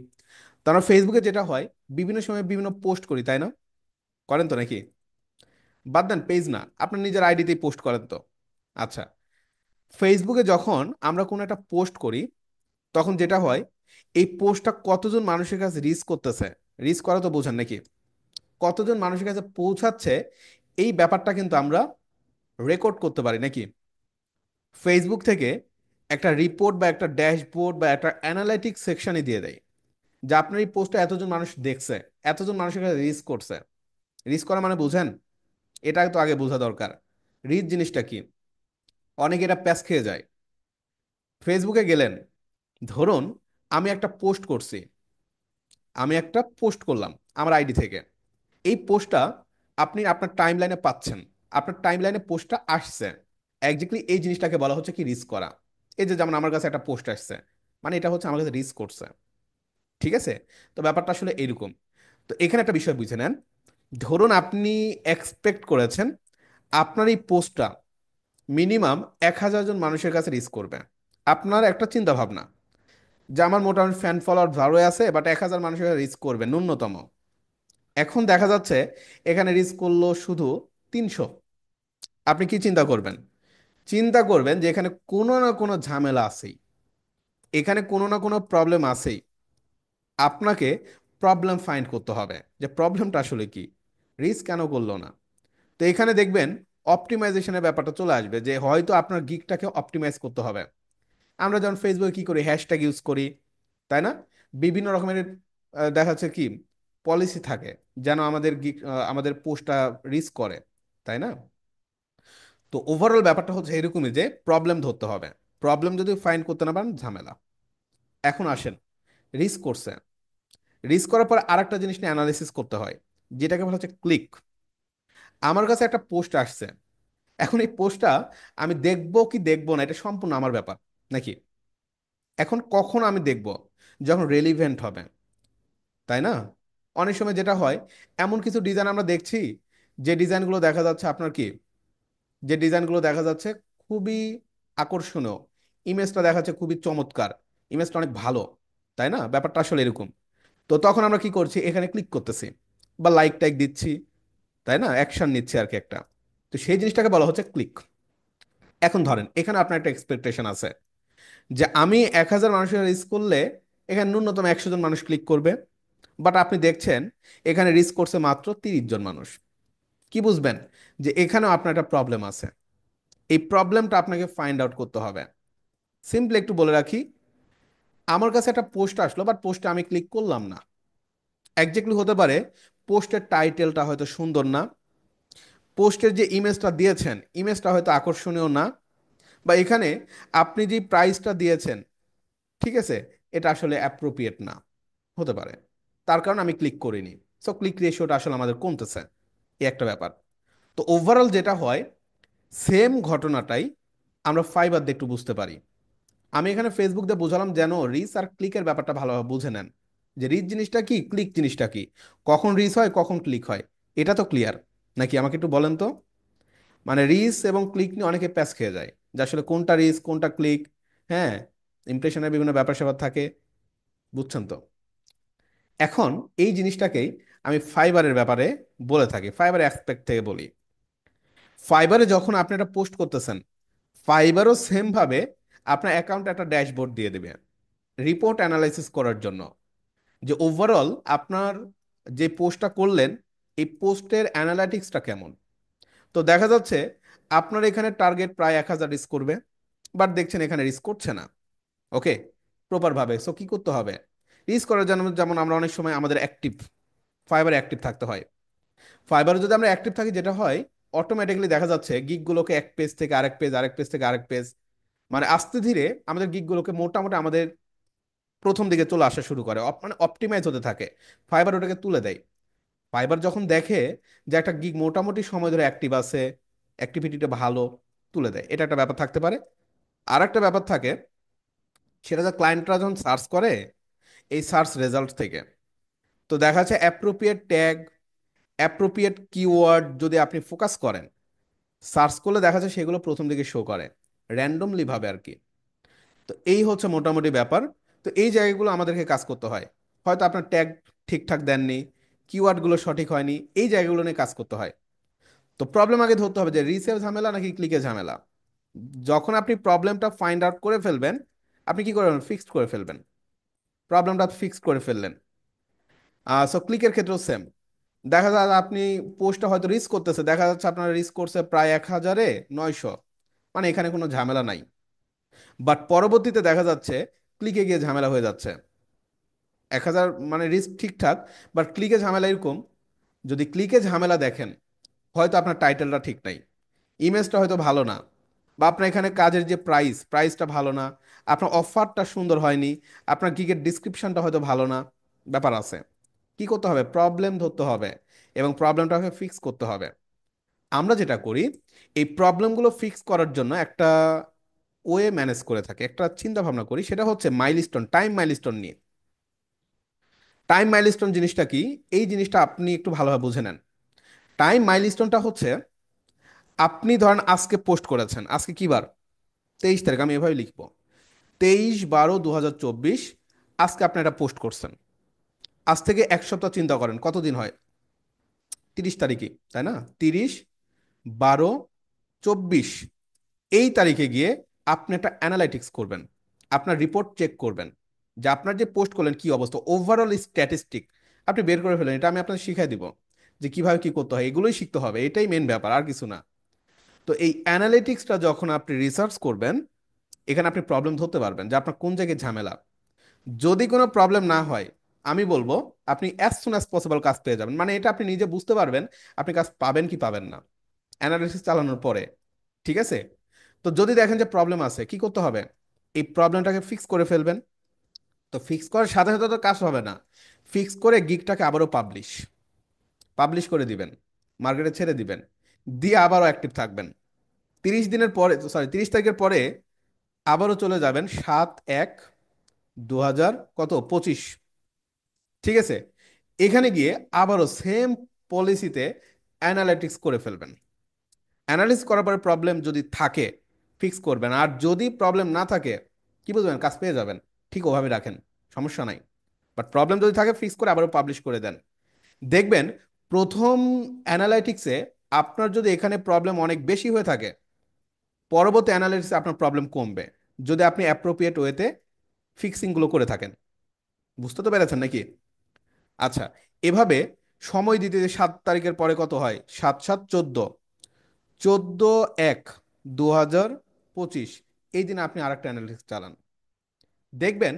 তো আমরা ফেসবুকে যেটা হয়, বিভিন্ন সময় বিভিন্ন পোস্ট করি, তাই না? করেন তো নাকি? বাদ দেন পেজ না, আপনার নিজের আইডিতেই পোস্ট করেন তো। আচ্ছা, ফেসবুকে যখন আমরা কোনো একটা পোস্ট করি, তখন যেটা হয়, এই পোস্টটা কতজন মানুষের কাছে রিচ করতেছে, রিচ করা তো বোঝেন নাকি, কতজন মানুষের কাছে পৌঁছাচ্ছে, এই ব্যাপারটা কিন্তু আমরা রেকর্ড করতে পারি নাকি? ফেসবুক থেকে একটা রিপোর্ট বা একটা ড্যাশবোর্ড বা একটা অ্যানালাইটিক সেকশনই দিয়ে দেয়, যে আপনার এই পোস্টটা এতজন মানুষ দেখছে, এতজন মানুষের কাছে রিচ করছে। রিচ করা মানে বুঝেন? এটা তো আগে বোঝা দরকার। রিচ জিনিসটা কি? অনেকে এটা প্যাচ খেয়ে যায়। ফেসবুকে গেলেন, ধরুন আমি একটা পোস্ট করছি, আমি একটা পোস্ট করলাম আমার আইডি থেকে। এই পোস্টটা আপনি আপনার টাইম লাইনে পাচ্ছেন, আপনার টাইম লাইনে পোস্টটা আসছে। একজাক্টলি এই জিনিসটাকে বলা হচ্ছে কি, রিচ করা। এই যে যেমন আমার কাছে একটা পোস্ট আসছে, মানে এটা হচ্ছে আমার কাছে রিচ করছে। ঠিক আছে? তো ব্যাপারটা আসলে এরকম। তো এখানে একটা বিষয় বুঝে নেন, ধরুন আপনি এক্সপেক্ট করেছেন আপনার এই পোস্টটা মিনিমাম 1,000 জন মানুষের কাছে রিচ করবে। আপনার একটা চিন্তা ভাবনা যে আমার মোটামুটি ফ্যান ফলোয়ার ভালোই আছে, বাট 1,000 মানুষের কাছে রিচ করবে ন্যূনতম। এখন দেখা যাচ্ছে এখানে রিচ করলো শুধু 300। আপনি কি চিন্তা করবেন? চিন্তা করবেন যে এখানে কোনো না কোনো ঝামেলা আছেই, এখানে কোনো না কোনো প্রবলেম আছেই। আপনাকে প্রবলেম ফাইন্ড করতে হবে যে প্রবলেমটা আসলে কি, রিচ কেন করলো না। তো এখানে দেখবেন অপটিমাইজেশনের ব্যাপারটা চলে আসবে, যে হয়তো আপনার গিগটাকে অপটিমাইজ করতে হবে। আমরা যেমন ফেসবুকে কি করি, হ্যাশট্যাগ ইউজ করি, তাই না? বিভিন্ন রকমের দেখা যাচ্ছে কি পলিসি থাকে, যেন আমাদের আমাদের পোস্টটা রিচ করে, তাই না? তো ওভারঅল ব্যাপারটা হচ্ছে এরকমই, যে প্রবলেম ধরতে হবে। প্রবলেম যদি ফাইন্ড করতে না পারেন, ঝামেলা। এখন আসেন, রিস্ক করছে, রিস্ক করার পর আরেকটা জিনিস নিয়ে অ্যানালিসিস করতে হয়, যেটাকে বলা হচ্ছে ক্লিক। আমার কাছে একটা পোস্ট আসছে, এখন এই পোস্টটা আমি দেখবো কি দেখবো না, এটা সম্পূর্ণ আমার ব্যাপার নাকি? এখন কখন আমি দেখব? যখন রেলিভেন্ট হবে, তাই না? অনেক সময় যেটা হয়, এমন কিছু ডিজাইন আমরা দেখছি, যে ডিজাইনগুলো দেখা যাচ্ছে আপনার কি, যে ডিজাইনগুলো দেখা যাচ্ছে খুবই আকর্ষণীয়, ইমেজটা দেখা যাচ্ছে খুবই চমৎকার, ইমেজটা অনেক ভালো, তাই না? ব্যাপারটা আসলে এরকম। তো তখন আমরা কি করছি, এখানে ক্লিক করতেছি বা লাইক টাইক দিচ্ছি, তাই না? অ্যাকশন নিচ্ছে আর কি একটা। তো সেই জিনিসটাকে বলা হচ্ছে ক্লিক। এখন ধরেন এখানে আপনার একটা এক্সপেকটেশন আছে যে আমি 1,000 মানুষের রিচ করলে এখানে ন্যূনতম 100 জন মানুষ ক্লিক করবে। বাট আপনি দেখছেন এখানে রিচ করছে মাত্র 30 জন মানুষ। কি বুঝবেন? যে এখানেও আপনার একটা প্রবলেম আছে। এই প্রবলেমটা আপনাকে ফাইন্ড আউট করতে হবে। সিম্পলি একটু বলে রাখি, আমার কাছে একটা পোস্ট আসলো, বাট পোস্টে আমি ক্লিক করলাম না। একজাক্টলি হতে পারে পোস্টের টাইটেলটা হয়তো সুন্দর না, পোস্টের যে ইমেজটা দিয়েছেন ইমেজটা হয়তো আকর্ষণীয় না, বা এখানে আপনি যে প্রাইসটা দিয়েছেন, ঠিক আছে, এটা আসলে অ্যাপ্রোপ্রিয়েট না, হতে পারে। তার কারণে আমি ক্লিক করিনি। সো ক্লিক রেশিওটা আসলে আমাদের কমতেছে, এই একটা ব্যাপার। তো ওভারঅল যেটা হয়, সেম ঘটনাটাই আমরা ফাইবার দিয়ে একটু বুঝতে পারি। আমি এখানে ফেসবুক দিয়ে বোঝালাম যেন রিচ আর ক্লিকের ব্যাপারটা ভালোভাবে বুঝে নেন। যে রিচ জিনিসটা কি, ক্লিক জিনিসটা কি, কখন রিচ হয় কখন ক্লিক হয়, এটা তো ক্লিয়ার নাকি? আমাকে একটু বলেন তো। মানে রিচ এবং ক্লিক নিয়ে অনেকে প্যাচ খেয়ে যায়, যে আসলে কোনটা রিচ কোনটা ক্লিক। হ্যাঁ, ইমপ্রেশনের বিভিন্ন ব্যাপার স্যাপার থাকে, বুঝছেন তো। এখন এই জিনিসটাকেই আমি ফাইবারের ব্যাপারে বলে থাকি, ফাইবার অ্যাসপেক্ট থেকে বলি। ফাইবারে যখন আপনি একটা পোস্ট করতেছেন, ফাইবারও সেম ভাবে আপনার অ্যাকাউন্টে একটা ড্যাশবোর্ড দিয়ে দেবে রিপোর্ট অ্যানালাইসিস করার জন্য, যে ওভারঅল আপনার যে পোস্টটা করলেন এই পোস্টের অ্যানালাইটিক্সটা কেমন। তো দেখা যাচ্ছে আপনার এখানে টার্গেট প্রায় 1,000 রিস্ক করবে, বাট দেখছেন এখানে রিস্ক করছে না। ওকে, প্রপার ভাবে সো কি করতে হবে? রিস্ক করার জন্য যেমন আমরা অনেক সময় আমাদের অ্যাক্টিভ, ফাইবারে অ্যাক্টিভ থাকতে হয়। ফাইবারে যদি আমরা অ্যাক্টিভ থাকি, যেটা হয় অটোমেটিক্যালি দেখা যাচ্ছে গিগগুলোকে এক পেজ থেকে আরেক পেজ, আরেক পেজ থেকে আরেক পেজ, মানে আস্তে ধীরে আমাদের গিগগুলোকে মোটামুটি আমাদের প্রথম দিকে চলে আসা শুরু করে, মানে অপটিমাইজ হতে থাকে। ফাইবার ওটাকে তুলে দেয়। ফাইবার যখন দেখে যে একটা গিগ মোটামুটি সময় ধরে অ্যাক্টিভ আছে, অ্যাক্টিভিটিটা ভালো, তুলে দেয়। এটা একটা ব্যাপার থাকতে পারে। আর একটা ব্যাপার থাকে, সেটা যে ক্লায়েন্টরা যখন সার্চ করে এই সার্চ রেজাল্ট থেকে, তো দেখা যাচ্ছে অ্যাপ্রোপ্রিয়েট ট্যাগ, অ্যাপ্রোপ্রিয়েট কিওয়ার্ড যদি আপনি ফোকাস করেন, সার্চ করলে দেখা যায় সেগুলো প্রথম দিকে শো করে র্যান্ডমলি ভাবে আর কি। তো এই হচ্ছে মোটামুটি ব্যাপার। তো এই জায়গাগুলো আমাদেরকে কাজ করতে হয়। হয়তো আপনার ট্যাগ ঠিকঠাক দেননি, কিওয়ার্ডগুলো সঠিক হয়নি, এই জায়গাগুলো নিয়ে কাজ করতে হয়। তো প্রবলেম আগে ধরতে হবে যে রিসেল ঝামেলা নাকি ক্লিকে ঝামেলা। যখন আপনি প্রবলেমটা ফাইন্ড আউট করে ফেলবেন, আপনি কি করবেন, ফিক্সড করে ফেলবেন, প্রবলেমটা ফিক্সড করে ফেললেন। সো ক্লিকের ক্ষেত্রেও সেম। দেখা যায় আপনি পোস্টটা হয়তো রিস্ক করতেছে, দেখা যাচ্ছে আপনার রিস্ক করছে প্রায় 1,000-900, মানে এখানে কোনো ঝামেলা নাই। বাট পরবর্তীতে দেখা যাচ্ছে ক্লিকে গিয়ে ঝামেলা হয়ে যাচ্ছে। 1,000 মানে রিস্ক ঠিকঠাক, বাট ক্লিকে ঝামেলা এরকম, যদি ক্লিকে ঝামেলা দেখেন, হয়তো আপনার টাইটেলটা ঠিক নাই, ইমেজটা হয়তো ভালো না, বা আপনার এখানে কাজের যে প্রাইসটা ভালো না, আপনার অফারটা সুন্দর হয়নি, আপনার গিগের ডিসক্রিপশনটা হয়তো ভালো না, ব্যাপার আছে। কি করতে হবে, প্রবলেম ধরতে হবে এবং প্রবলেমটাকে ফিক্স করতে হবে। আমরা যেটা করি, এই প্রবলেমগুলো ফিক্স করার জন্য একটা ওয়ে ম্যানেজ করে থাকি, একটা চিন্তা ভাবনা করি, সেটা হচ্ছে মাইলস্টোন, টাইম মাইলস্টোন নিয়ে। টাইম মাইলস্টোন জিনিসটা কি, এই জিনিসটা আপনি একটু ভালোভাবে বুঝে নেন। টাইম মাইলস্টোনটা হচ্ছে, আপনি ধরেন আজকে পোস্ট করেছেন, আজকে কি বার, 23 তারিখ, আমি এভাবে লিখবো 23/12/2024। আজকে আপনি একটা পোস্ট করছেন, আজ থেকে এক সপ্তাহ চিন্তা করেন কতদিন হয়, 30 তারিখই, তাই না? 30/12/24 এই তারিখে গিয়ে আপনি একটা অ্যানালাইটিক্স করবেন, আপনার রিপোর্ট চেক করবেন, যে আপনার যে পোস্ট করলেন কি অবস্থা, ওভারঅল স্ট্যাটিস্টিক আপনি বের করে ফেলেন। এটা আমি আপনাকে শিখাই দিব যে কিভাবে কি করতে হয়, এগুলোই শিখতে হবে, এটাই মেন ব্যাপার, আর কিছু না। তো এই অ্যানালিটিক্সটা যখন আপনি রিসার্চ করবেন, এখানে আপনি প্রবলেম ধরতে পারবেন যে আপনার কোন জায়গায় ঝামেলা। যদি কোনো প্রবলেম না হয়, আমি বলবো আপনি অ্যাজ সুন অ্যাজ পসিবল কাজ পেয়ে যাবেন, মানে এটা আপনি নিজে বুঝতে পারবেন আপনি কাজ পাবেন কি পাবেন না অ্যানালিসিস চালানোর পরে। ঠিক আছে? তো যদি দেখেন যে প্রবলেম আছে, কি করতে হবে, এই প্রবলেমটাকে ফিক্স করে ফেলবেন। তো ফিক্স করার সাথে সাথে তো কাজ হবে না, ফিক্স করে গিগটাকে আবারও পাবলিশ পাবলিশ করে দিবেন, মার্কেটে ছেড়ে দিবেন, দিয়ে আবারও অ্যাক্টিভ থাকবেন। 30 দিনের পরে, সরি 30 তারিখের পরে আবারও চলে যাবেন 7/1/2025। ঠিক আছে? এখানে গিয়ে আবারও সেম পলিসিতে অ্যানালিটিক্স করে ফেলবেন। অ্যানালিসিস করার পরে প্রবলেম যদি থাকে ফিক্স করবেন, আর যদি প্রবলেম না থাকে কি বুঝবেন, কাজ পেয়ে যাবেন। ঠিক ওভাবে রাখেন, সমস্যা নাই। বাট প্রবলেম যদি থাকে ফিক্স করে আবারও পাবলিশ করে দেন। দেখবেন প্রথম অ্যানালাইটিক্সে আপনার যদি এখানে প্রবলেম অনেক বেশি হয়ে থাকে, পরবর্তী অ্যানালাইসিসে আপনার প্রবলেম কমবে, যদি আপনি অ্যাপ্রোপ্রিয়েট ওয়েতে ফিক্সিংগুলো করে থাকেন। বুঝতে তো পেরেছেন নাকি? আচ্ছা, এভাবে সময় দিতে দিতে 7 তারিখের পরে কত হয়, 7/7/14, 14/1/2025, এই দিনে আপনি আরেকটা অ্যানালিসিস চালান। দেখবেন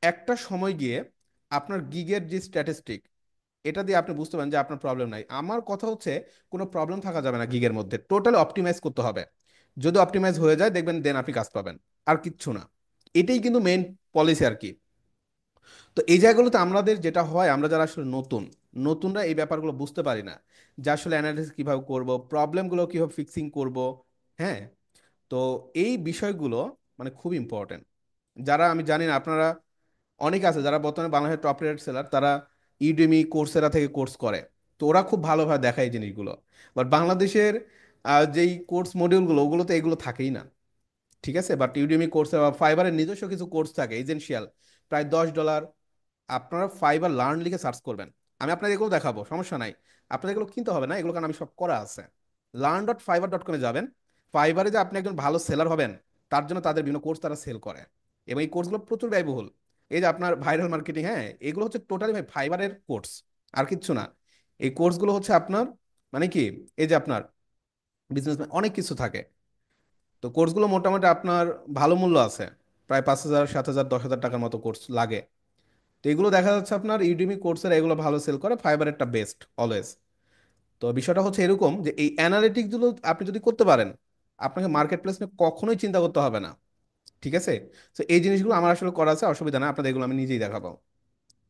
একটা সময় গিয়ে আপনার গিগের যে স্ট্যাটিস্টিক, এটা দিয়ে আপনি বুঝতে পারেন যে আপনার প্রবলেম নাই। আমার কথা হচ্ছে কোনো প্রবলেম থাকা যাবে না গিগের মধ্যে, টোটাল অপটিমাইজ করতে হবে। যদি অপটিমাইজ হয়ে যায় দেখবেন দেন আপনি কাজ পাবেন, আর কিচ্ছু না। এটাই কিন্তু মেইন পলিসি আর কি। তো এই জায়গাগুলোতে আমাদের যেটা হয়, আমরা যারা আসলে নতুনরা এই ব্যাপারগুলো বুঝতে পারি না, যে আসলে অ্যানালিসিস কিভাবে করব, প্রবলেমগুলো কিভাবে ফিক্সিং করব। হ্যাঁ, তো এই বিষয়গুলো মানে খুব ইম্পর্টেন্ট। যারা, আমি জানি না আপনারা অনেক আছে যারা বর্তমানে বাংলাদেশের টপ রেটেড সেলার, তারা ইউডেমি কোর্সেরা থেকে কোর্স করে। তো ওরা খুব ভালোভাবে দেখায় এই জিনিসগুলো। বাট বাংলাদেশের যেই কোর্স মডিউলগুলো, ওগুলো তো এগুলো থাকেই না। ঠিক আছে, বাট ইউডেমি কোর্সে বা ফাইবারের নিজস্ব কিছু কোর্স থাকে এজেন্সিয়াল, প্রায় $10। আপনারা ফাইবার লার্ন লিখে সার্চ করবেন, আমি আপনাদের এগুলো দেখাবো, সমস্যা নাই। আপনাদের এগুলো কিনতে হবে না, এগুলো কারণ আমি সব করা আছে। learn.fiverr.com-এ যাবেন। ফাইবারে যে আপনি একজন ভালো সেলার হবেন, তার জন্য তাদের বিভিন্ন কোর্স তারা সেল করে, এবং এই কোর্সগুলো প্রচুর ব্যয়বহুল। এই যে আপনার ভাইরাল মার্কেটিং, হ্যাঁ, এগুলো হচ্ছে টোটালি ভাই ফাইবারের কোর্স, আর কিচ্ছু না। এই কোর্সগুলো হচ্ছে আপনার, মানে কি, এই যে আপনার বিজনেস অনেক কিছু থাকে। তো কোর্সগুলো মোটামুটি আপনার ভালো মূল্য আছে, প্রায় 5,000, 7,000, 10,000 টাকার মতো কোর্স লাগে। তো এগুলো দেখা যাচ্ছে আপনার ইউডেমি কোর্সের এগুলো ভালো সেল করে, ফাইবারেরটা বেস্ট অলওয়েজ। তো বিষয়টা হচ্ছে এরকম যে এই অ্যানালিটিক্স গুলো আপনি যদি করতে পারেন, আপনাকে মার্কেট প্লেস নিয়ে কখনোই চিন্তা করতে হবে না। ঠিক আছে, তো এই জিনিসগুলো আমার আসলে করা আছে, অসুবিধা না, আপনাদের এগুলো আমি নিজেই দেখাবো।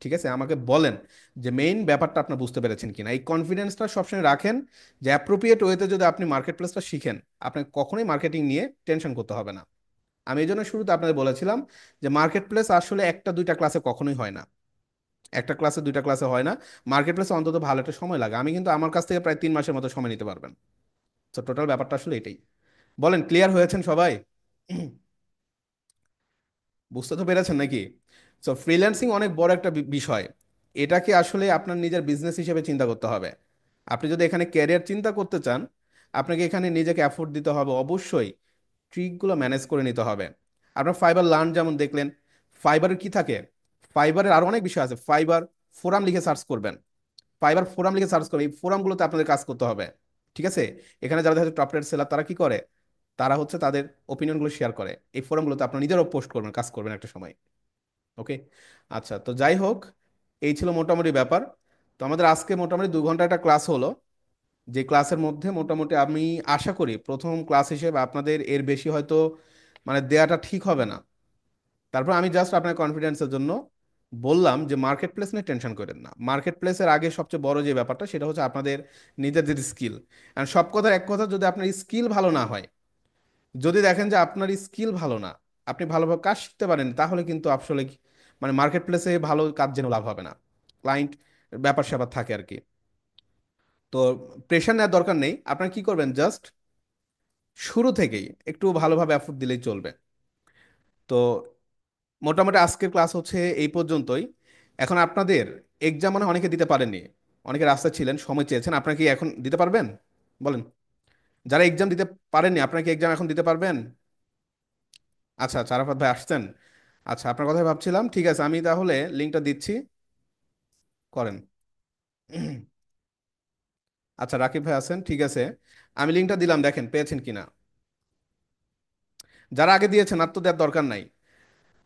ঠিক আছে, আমাকে বলেন যে মেইন ব্যাপারটা আপনার বুঝতে পেরেছেন কিনা। এই কনফিডেন্সটা সবসময় রাখেন যে অ্যাপ্রোপ্রিয়েট ওয়েতে যদি আপনি মার্কেট প্লেসটা শিখেন, আপনাকে কখনোই মার্কেটিং নিয়ে টেনশন করতে হবে না। আমি এই জন্য শুরুতে আপনাদের বলেছিলাম যে মার্কেট প্লেস আসলে একটা দুইটা ক্লাসে কখনোই হয় না, একটা ক্লাসে দুইটা ক্লাসে হয় না। মার্কেট প্লেসে অন্তত ভালো একটা সময় লাগে, আমি কিন্তু আমার কাছ থেকে প্রায় 3 মাসের মতো সময় নিতে পারবেন। তো টোটাল ব্যাপারটা আসলে এটাই। বলেন, ক্লিয়ার হয়েছেন সবাই? বুঝতে তো পেরেছেন নাকি? সো ফ্রিল্যান্সিং অনেক বড় একটা বিষয়। এটাকে আসলে আপনার নিজের বিজনেস হিসেবে চিন্তা করতে হবে। আপনি যদি এখানে ক্যারিয়ার চিন্তা করতে চান, আপনাকে এখানে নিজেকে এফোর্ট দিতে হবে অবশ্যই, ট্রিকগুলো ম্যানেজ করে নিতে হবে। আপনার ফাইবার লার্ন যেমন দেখলেন, ফাইবারের কি থাকে, ফাইবারের আরো অনেক বিষয় আছে। ফাইবার ফোরাম লিখে সার্চ করবেন, ফাইবার ফোরাম লিখে সার্চ করবেন, এই ফোরামগুলোতে আপনাদের কাজ করতে হবে। ঠিক আছে, এখানে যারা দেখা টপ রেট সেলার তারা কি করে, তারা হচ্ছে তাদের ওপিনিয়নগুলো শেয়ার করে, এই ফোরামগুলোতে আপনার নিজেরও পোস্ট করবেন, কাজ করবেন একটা সময়। ওকে, আচ্ছা, তো যাই হোক, এই ছিল মোটামুটি ব্যাপার। তো আমাদের আজকে মোটামুটি 2 ঘন্টা একটা ক্লাস হলো, যে ক্লাসের মধ্যে মোটামুটি আমি আশা করি প্রথম ক্লাস হিসেবে আপনাদের এর বেশি হয়তো মানে দেয়াটা ঠিক হবে না। তারপর আমি জাস্ট আপনার কনফিডেন্সের জন্য বললাম যে মার্কেট প্লেস নিয়ে টেনশন করেন না। মার্কেট প্লেসের আগে সবচেয়ে বড় যে ব্যাপারটা সেটা হচ্ছে আপনাদের নিজেদের স্কিল। আর সব কথার এক কথা, যদি আপনার স্কিল ভালো না হয়, যদি দেখেন যে আপনার স্কিল ভালো না, আপনি ভালোভাবে কাজ শিখতে পারেন, তাহলে কিন্তু আসলে মানে মার্কেট প্লেসে ভালো কাজ যেন লাভ হবে না। ক্লায়েন্ট ব্যাপার স্যাপার থাকে আর কি। তো প্রেশার নেওয়ার দরকার নেই, আপনার কি করবেন, জাস্ট শুরু থেকেই একটু ভালোভাবে এফোর্ট দিলেই চলবে। তো মোটামুটি আজকের ক্লাস হচ্ছে এই পর্যন্তই। এখন আপনাদের এক্সাম মানে অনেকে দিতে পারেননি, অনেকে রাস্তায় ছিলেন, সময় চেয়েছেন, আপনারা কি এখন দিতে পারবেন? বলেন, যারা এক্সাম দিতে পারেননি আপনারা কি এক্সাম এখন দিতে পারবেন? আচ্ছা আচ্ছা, আরাফাত ভাই আসছেন। আচ্ছা, আপনার কথাই ভাবছিলাম। ঠিক আছে, আমি তাহলে লিঙ্কটা দিচ্ছি, করেন। আচ্ছা, রাকিব ভাই আছেন, ঠিক আছে। আমি লিঙ্কটা দিলাম, দেখেন পেয়েছেন কিনা। যারা আগে দিয়েছেন আর তো দেওয়ার দরকার নাই।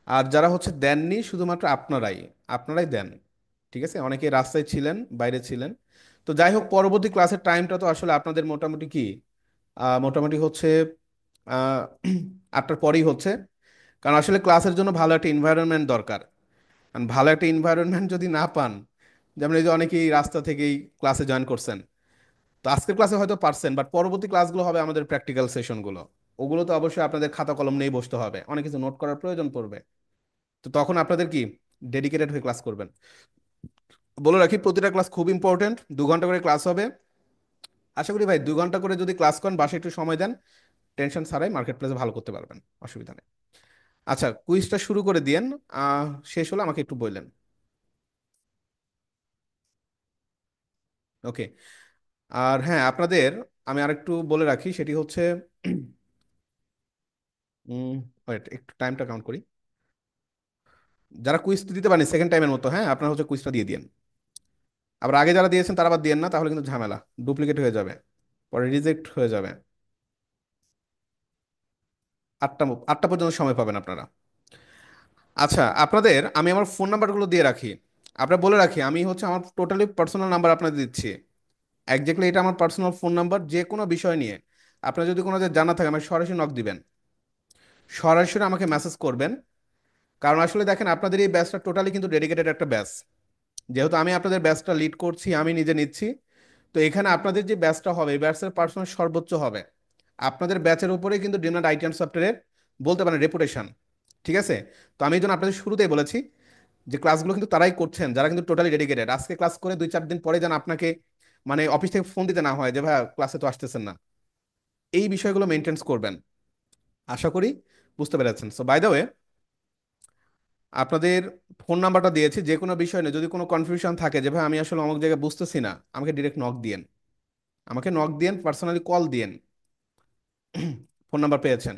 আর যারা হচ্ছে দেননি, শুধুমাত্র আপনারাই আপনারাই দেন। ঠিক আছে, অনেকে রাস্তায় ছিলেন, বাইরে ছিলেন। তো যাই হোক, পরবর্তী ক্লাসের টাইমটা তো আসলে আপনাদের মোটামুটি কি, মোটামুটি হচ্ছে আহ, 8টার পরেই হচ্ছে। কারণ আসলে ক্লাসের জন্য ভালো একটা এনভায়রনমেন্ট দরকার। কারণ ভালো একটা এনভায়রনমেন্ট যদি না পান, যেমন এই যে অনেকেই রাস্তা থেকেই ক্লাসে জয়েন করছেন, তো আজকের ক্লাসে হয়তো পারছেন, বাট পরবর্তী ক্লাসগুলো হবে আমাদের প্র্যাকটিক্যাল সেশনগুলো। ওগুলো তো অবশ্যই আপনাদের খাতা কলম নিয়ে বসতে হবে, অনেক কিছু নোট করার প্রয়োজন পড়বে। তো তখন আপনাদের কি ডেডিকেটেড হয়ে ক্লাস করবেন। বলে রাখি, প্রতিটা ক্লাস খুব ইম্পর্টেন্ট, 2 ঘন্টা করে ক্লাস হবে। আশা করি ভাই 2 ঘন্টা করে যদি ক্লাস করেন, বাসায় একটু সময় দেন, টেনশন ছাড়াই মার্কেট প্লেসে ভালো করতে পারবেন, অসুবিধা নেই। আচ্ছা, কুইজটা শুরু করে দিয়েন। শেষ হলে আমাকে একটু বললেন। ওকে। আর হ্যাঁ, আপনাদের আমি আরেকটু বলে রাখি, সেটি হচ্ছে ওয়েট, একটু টাইমটা কাউন্ট করি। যারা কুইজ দিতে পারেন সেকেন্ড টাইমের মতো, হ্যাঁ, আপনারা হচ্ছে কুইজটা দিয়ে দিন। আবার আগে যারা দিয়েছেন তারা আবার দিয়েন না, তাহলে কিন্তু ঝামেলা, ডুপ্লিকেট হয়ে যাবে, পরে রিজেক্ট হয়ে যাবে। 8টা পর্যন্ত সময় পাবেন আপনারা। আচ্ছা, আপনাদের আমি আমার ফোন নাম্বারগুলো দিয়ে রাখি। আপনারা বলে রাখি, আমি হচ্ছে আমার টোটালি পার্সোনাল নাম্বার আপনাদের দিচ্ছি। একজাক্টলি এটা আমার পার্সোনাল ফোন নাম্বার, যে কোনো বিষয় নিয়ে আপনার যদি কোনো যে জানা থাকে, আমাকে সরাসরি নক দিবেন, সরাসরি আমাকে মেসেজ করবেন। কারণ আসলে দেখেন, আপনাদের এই ব্যাচটা টোটালি কিন্তু ডেডিকেটেড একটা ব্যাচ। যেহেতু আমি আপনাদের ব্যাচটা লিড করছি, আমি নিজে নিচ্ছি। তো এখানে আপনাদের যে ব্যাচটা হবে, এই ব্যাচের পার্সোনাল সর্বোচ্চ হবে। আপনাদের ব্যাচের উপরেই কিন্তু ড্রিমল্যান্ড আইটি অ্যান্ড সফটওয়্যারের বলতে পারেন রেপুটেশন। ঠিক আছে, তো আমি এই জন্য আপনাদের শুরুতেই বলেছি যে ক্লাসগুলো কিন্তু তারাই করছেন যারা কিন্তু টোটালি ডেডিকেটেড। আজকে ক্লাস করে 2-4 দিন পরে যেন আপনাকে মানে অফিস থেকে ফোন দিতে না হয় যে ভাই ক্লাসে তো আসতেছেন না। এই বিষয়গুলো মেনটেন করবেন। আশা করি বুঝতে পেরেছেন। সো বাই দ্য ওয়ে, আপনাদের ফোন নাম্বারটা দিয়েছি, যে কোনো বিষয় নিয়ে যদি কোনো কনফিউশন থাকে যে ভাই আমি আসলে অমুক জায়গায় বুঝতেছি না, আমাকে ডিরেক্ট নক দিয়েন, আমাকে নক দিয়েন, পার্সোনালি কল দিয়েন। ফোন নাম্বার পেয়েছেন।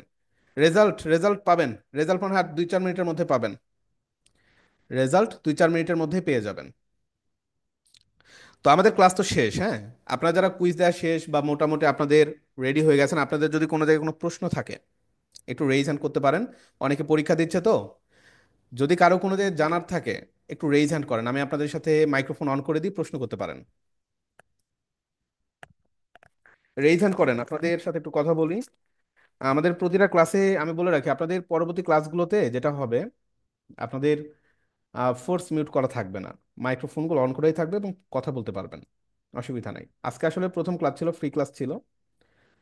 রেজাল্ট পাবেন। রেজাল্ট মনে হয় আর 2-4 মিনিটের মধ্যে পাবেন। রেজাল্ট 2-4 মিনিটের মধ্যেই পেয়ে যাবেন। তো আমাদের ক্লাস তো শেষ, হ্যাঁ। আপনারা যারা কুইজ দেওয়া শেষ বা মোটামুটি আপনাদের রেডি হয়ে গেছেন, আপনাদের যদি কোনো জায়গায় কোনো প্রশ্ন থাকে একটু রেইজ হ্যান্ড করতে পারেন। অনেকে পরীক্ষা দিচ্ছে তো, যদি কারো কোনো জায়গায় জানার থাকে একটু রেইজ হ্যান্ড করেন, আমি আপনাদের সাথে মাইক্রোফোন অন করে দিই, প্রশ্ন করতে পারেন। রেইজ হ্যান্ড করেন, আপনাদের সাথে একটু কথা বলি। আমাদের প্রতিটা ক্লাসে আমি বলে রাখি, আপনাদের পরবর্তী ক্লাসগুলোতে যেটা হবে, আপনাদের ফোর্স মিউট করা থাকবে না। মাইক্রোফোনগুলো অন করেই থাকবে এবং কথা বলতে পারবেন, অসুবিধা নাই। আজকে আসলে প্রথম ক্লাস ছিল, ফ্রি ক্লাস ছিল,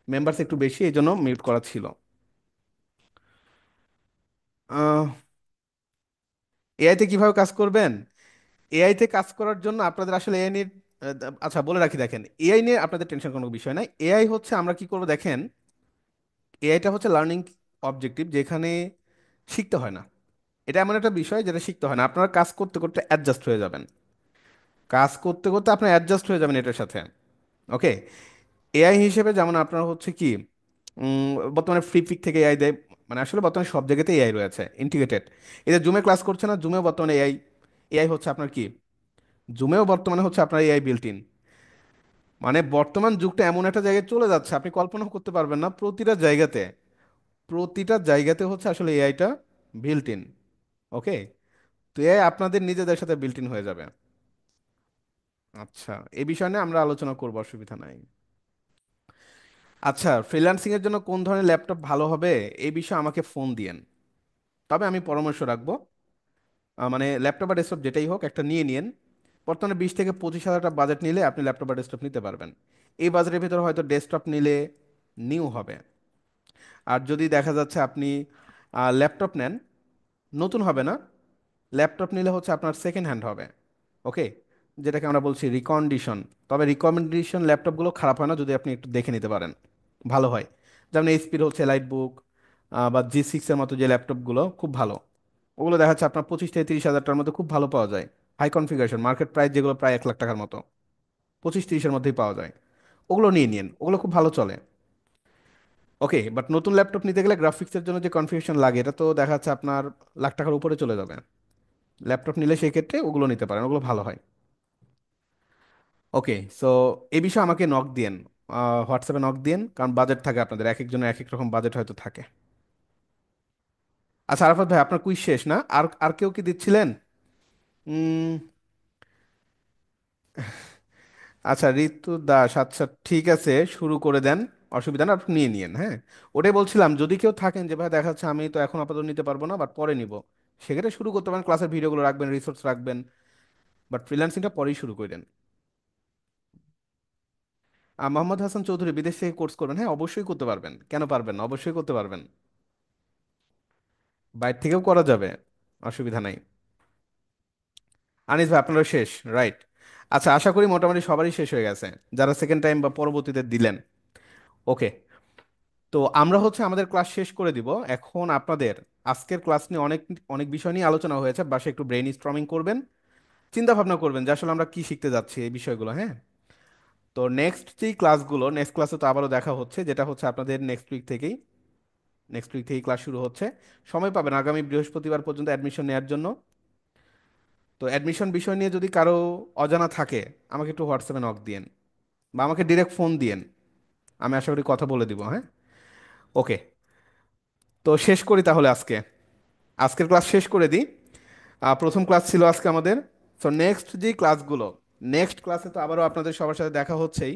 মেম্বার্স একটু বেশি, এই জন্য মিউট করা ছিল। এআই তে কিভাবে কাজ করবেন? এআই তে কাজ করার জন্য আপনাদের আসলে এআই নিয়ে আচ্ছা বলে রাখি, দেখেন এআই নিয়ে আপনাদের টেনশন কোনো বিষয় নাই। এআই হচ্ছে আমরা কি করবো দেখেন, এআইটা হচ্ছে লার্নিং অবজেক্টিভ, যেখানে শিখতে হয় না। এটা এমন একটা বিষয় যেটা শিখতে হয় না, আপনারা কাজ করতে করতে অ্যাডজাস্ট হয়ে যাবেন। কাজ করতে করতে আপনার অ্যাডজাস্ট হয়ে যাবেন এটার সাথে। ওকে। এআই হিসেবে যেমন আপনার হচ্ছে কি, বর্তমানে ফ্রি পিক থেকে এআই দেয়, মানে আসলে বর্তমানে সব জায়গাতেই এআই রয়েছে ইন্টিগ্রেটেড। এই যে জুমে ক্লাস করছে না, জুমেও বর্তমানে এআই। এআই হচ্ছে আপনার কি, জুমেও বর্তমানে হচ্ছে আপনার এআই বিল্ট ইন। মানে বর্তমান যুগটা এমন একটা জায়গায় চলে যাচ্ছে আপনি কল্পনাও করতে পারবেন না। প্রতিটা জায়গাতে হচ্ছে আসলে এআইটা বিল্ট ইন। ওকে। তো এআই আপনাদের নিজেদের সাথে বিল্ট ইন হয়ে যাবে। আচ্ছা, এই বিষয় নিয়ে আমরা আলোচনা করবো, অসুবিধা নাই। আচ্ছা, ফ্রিল্যান্সিং এর জন্য কোন ধরনের ল্যাপটপ ভালো হবে এই বিষয়ে আমাকে ফোন দিয়েন, তবে আমি পরামর্শ রাখবো। মানে ল্যাপটপ বা ডেস্কটপ যেটাই হোক একটা নিয়ে নিন। বর্তমানে 20 থেকে 25 হাজার টাকা বাজেট নিলে আপনি ল্যাপটপ বা ডেস্কটপ নিতে পারবেন। এই বাজেটের ভিতরে হয়তো ডেস্কটপ নিলে নিউ হবে। আর যদি দেখা যাচ্ছে আপনি ল্যাপটপ নেন, নতুন হবে না, ল্যাপটপ নিলে হচ্ছে আপনার সেকেন্ড হ্যান্ড হবে। ওকে। যেটাকে আমরা বলছি রিকন্ডিশন। তবে রিকমেন্ডেশন ল্যাপটপগুলো খারাপ হয় না যদি আপনি একটু দেখে নিতে পারেন, ভালো হয়। যেমন এইচপির হচ্ছে লাইট বুক বা জি 6 এর মতো যে ল্যাপটপগুলো খুব ভালো, ওগুলো দেখা যাচ্ছে আপনার 25 থেকে 30 হাজার টাকার মধ্যে খুব ভালো পাওয়া যায়। হাই কনফিগারেশন, মার্কেট প্রাইস যেগুলো প্রায় 1 লাখ টাকার মতো, 25-30-এর মধ্যেই পাওয়া যায়। ওগুলো নিয়ে নিন, ওগুলো খুব ভালো চলে। ওকে। বাট নতুন ল্যাপটপ নিতে গেলে গ্রাফিক্সের জন্য যে কনফিগারেশন লাগে এটা তো দেখা যাচ্ছে আপনার লাখ টাকার উপরে চলে যাবে। ল্যাপটপ নিলে সেই ক্ষেত্রে ওগুলো নিতে পারেন, ওগুলো ভালো হয়। ওকে। সো এই বিষয়ে আমাকে নক দিয়েন, হোয়াটসঅ্যাপে নক দিয়েন, কারণ বাজেট থাকে আপনাদের, এক একজনের এক এক রকম বাজেট হয়তো থাকে। আচ্ছা আরাফাত ভাই, আপনার কুইজ শেষ না? আর আর কেউ কি দিচ্ছিলেন? উম, আচ্ছা, ঋতু দাস, আচ্ছা ঠিক আছে, শুরু করে দেন। অসুবিধা না, আপনি নিয়ে নিয়েন, হ্যাঁ। ওটাই বলছিলাম, যদি কেউ থাকেন যে ভাই দেখা যাচ্ছে আমি তো এখন আপাতত নিতে পারবো না বাট পরে নিব, সেক্ষেত্রে শুরু করতে পারেন, ক্লাসের ভিডিওগুলো রাখবেন, রিসোর্স রাখবেন। বাট ফ্রিল্যান্সিংটা পরেই শুরু করে দেন। মোহাম্মদ হাসান চৌধুরী, বিদেশ থেকে কোর্স করবেন? হ্যাঁ অবশ্যই করতে পারবেন, কেন পারবেন না, অবশ্যই করতে পারবেন। বাইরে থেকেও করা যাবে, অসুবিধা নাই। আনিস ভাই, আপনারও শেষ, রাইট? আচ্ছা, আশা করি মোটামুটি সবারই শেষ হয়ে গেছে যারা সেকেন্ড টাইম বা পরবর্তীতে দিলেন। ওকে। তো আমরা হচ্ছে আমাদের ক্লাস শেষ করে দিব এখন। আপনাদের আজকের ক্লাস নিয়ে অনেক অনেক বিষয় নিয়ে আলোচনা হয়েছে, বাসে একটু ব্রেইন স্টর্মিং করবেন, চিন্তা ভাবনা করবেন যে আসলে আমরা কি শিখতে যাচ্ছি এই বিষয়গুলো, হ্যাঁ। তো নেক্সট ক্লাসে তো আবারও দেখা হচ্ছে, যেটা হচ্ছে আপনাদের নেক্সট উইক থেকেই ক্লাস শুরু হচ্ছে। সময় পাবেন আগামী বৃহস্পতিবার পর্যন্ত অ্যাডমিশন নেওয়ার জন্য। তো অ্যাডমিশন বিষয় নিয়ে যদি কারো অজানা থাকে আমাকে একটু হোয়াটসঅ্যাপে নক দিয়েন বা আমাকে ডিরেক্ট ফোন দিয়েন, আমি আশা করি কথা বলে দিব, হ্যাঁ। ওকে। তো শেষ করি তাহলে আজকে, আজকের ক্লাস শেষ করে দিই। প্রথম ক্লাস ছিল আজকে আমাদের। তো নেক্সট যে ক্লাসগুলো, নেক্সট ক্লাসে তো আবারও আপনাদের সবার সাথে দেখা হচ্ছেই।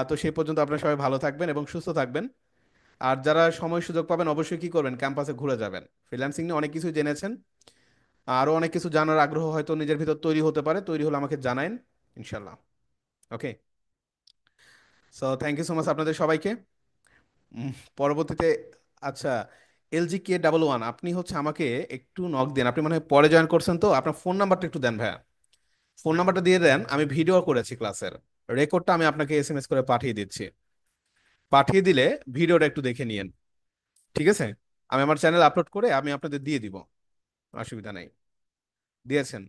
তো সেই পর্যন্ত আপনারা সবাই ভালো থাকবেন এবং সুস্থ থাকবেন। আর যারা সময় সুযোগ পাবেন অবশ্যই কি করবেন, ক্যাম্পাসে ঘুরে যাবেন। ফ্রিল্যান্সিং নিয়ে অনেক কিছু জেনেছেন, আরও অনেক কিছু জানার আগ্রহ হয়তো নিজের ভিতর তৈরি হতে পারে, তৈরি হলে আমাকে জানায়েন, ইনশাল্লাহ। Okay. So thank you so much আপনাদের সবাইকে। পরবর্তীতে, আচ্ছা, LGK11, আপনি হচ্ছে আমাকে একটু নক দেন, আপনি মনে হয় পরে জয়েন করছেন, তো আপনার ফোন নাম্বারটা একটু দেন ভাইয়া। ফোন নাম্বারটা দিয়ে দেন, আমি ভিডিও করেছি ক্লাসের, রেকর্ডটা আমি আপনাকে SMS করে পাঠিয়ে দিচ্ছি। পাঠিয়ে দিলে ভিডিওটা একটু দেখে নিয়েন, ঠিক আছে? আমি আমার চ্যানেল আপলোড করে আমি আপনাদের দিয়ে দিব, অসুবিধা নাই। দিয়েছেন?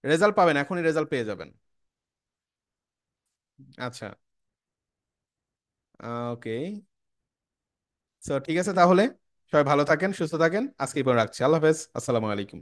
রেজাল্ট পাবেন, এখনই রেজাল্ট পেয়ে যাবেন। আচ্ছা, ওকে। তো ঠিক আছে তাহলে, সবাই ভালো থাকেন, সুস্থ থাকেন, আজকে এই পর্যন্ত রাখছি। আল্লাহ হাফেজ, আসসালামু আলাইকুম।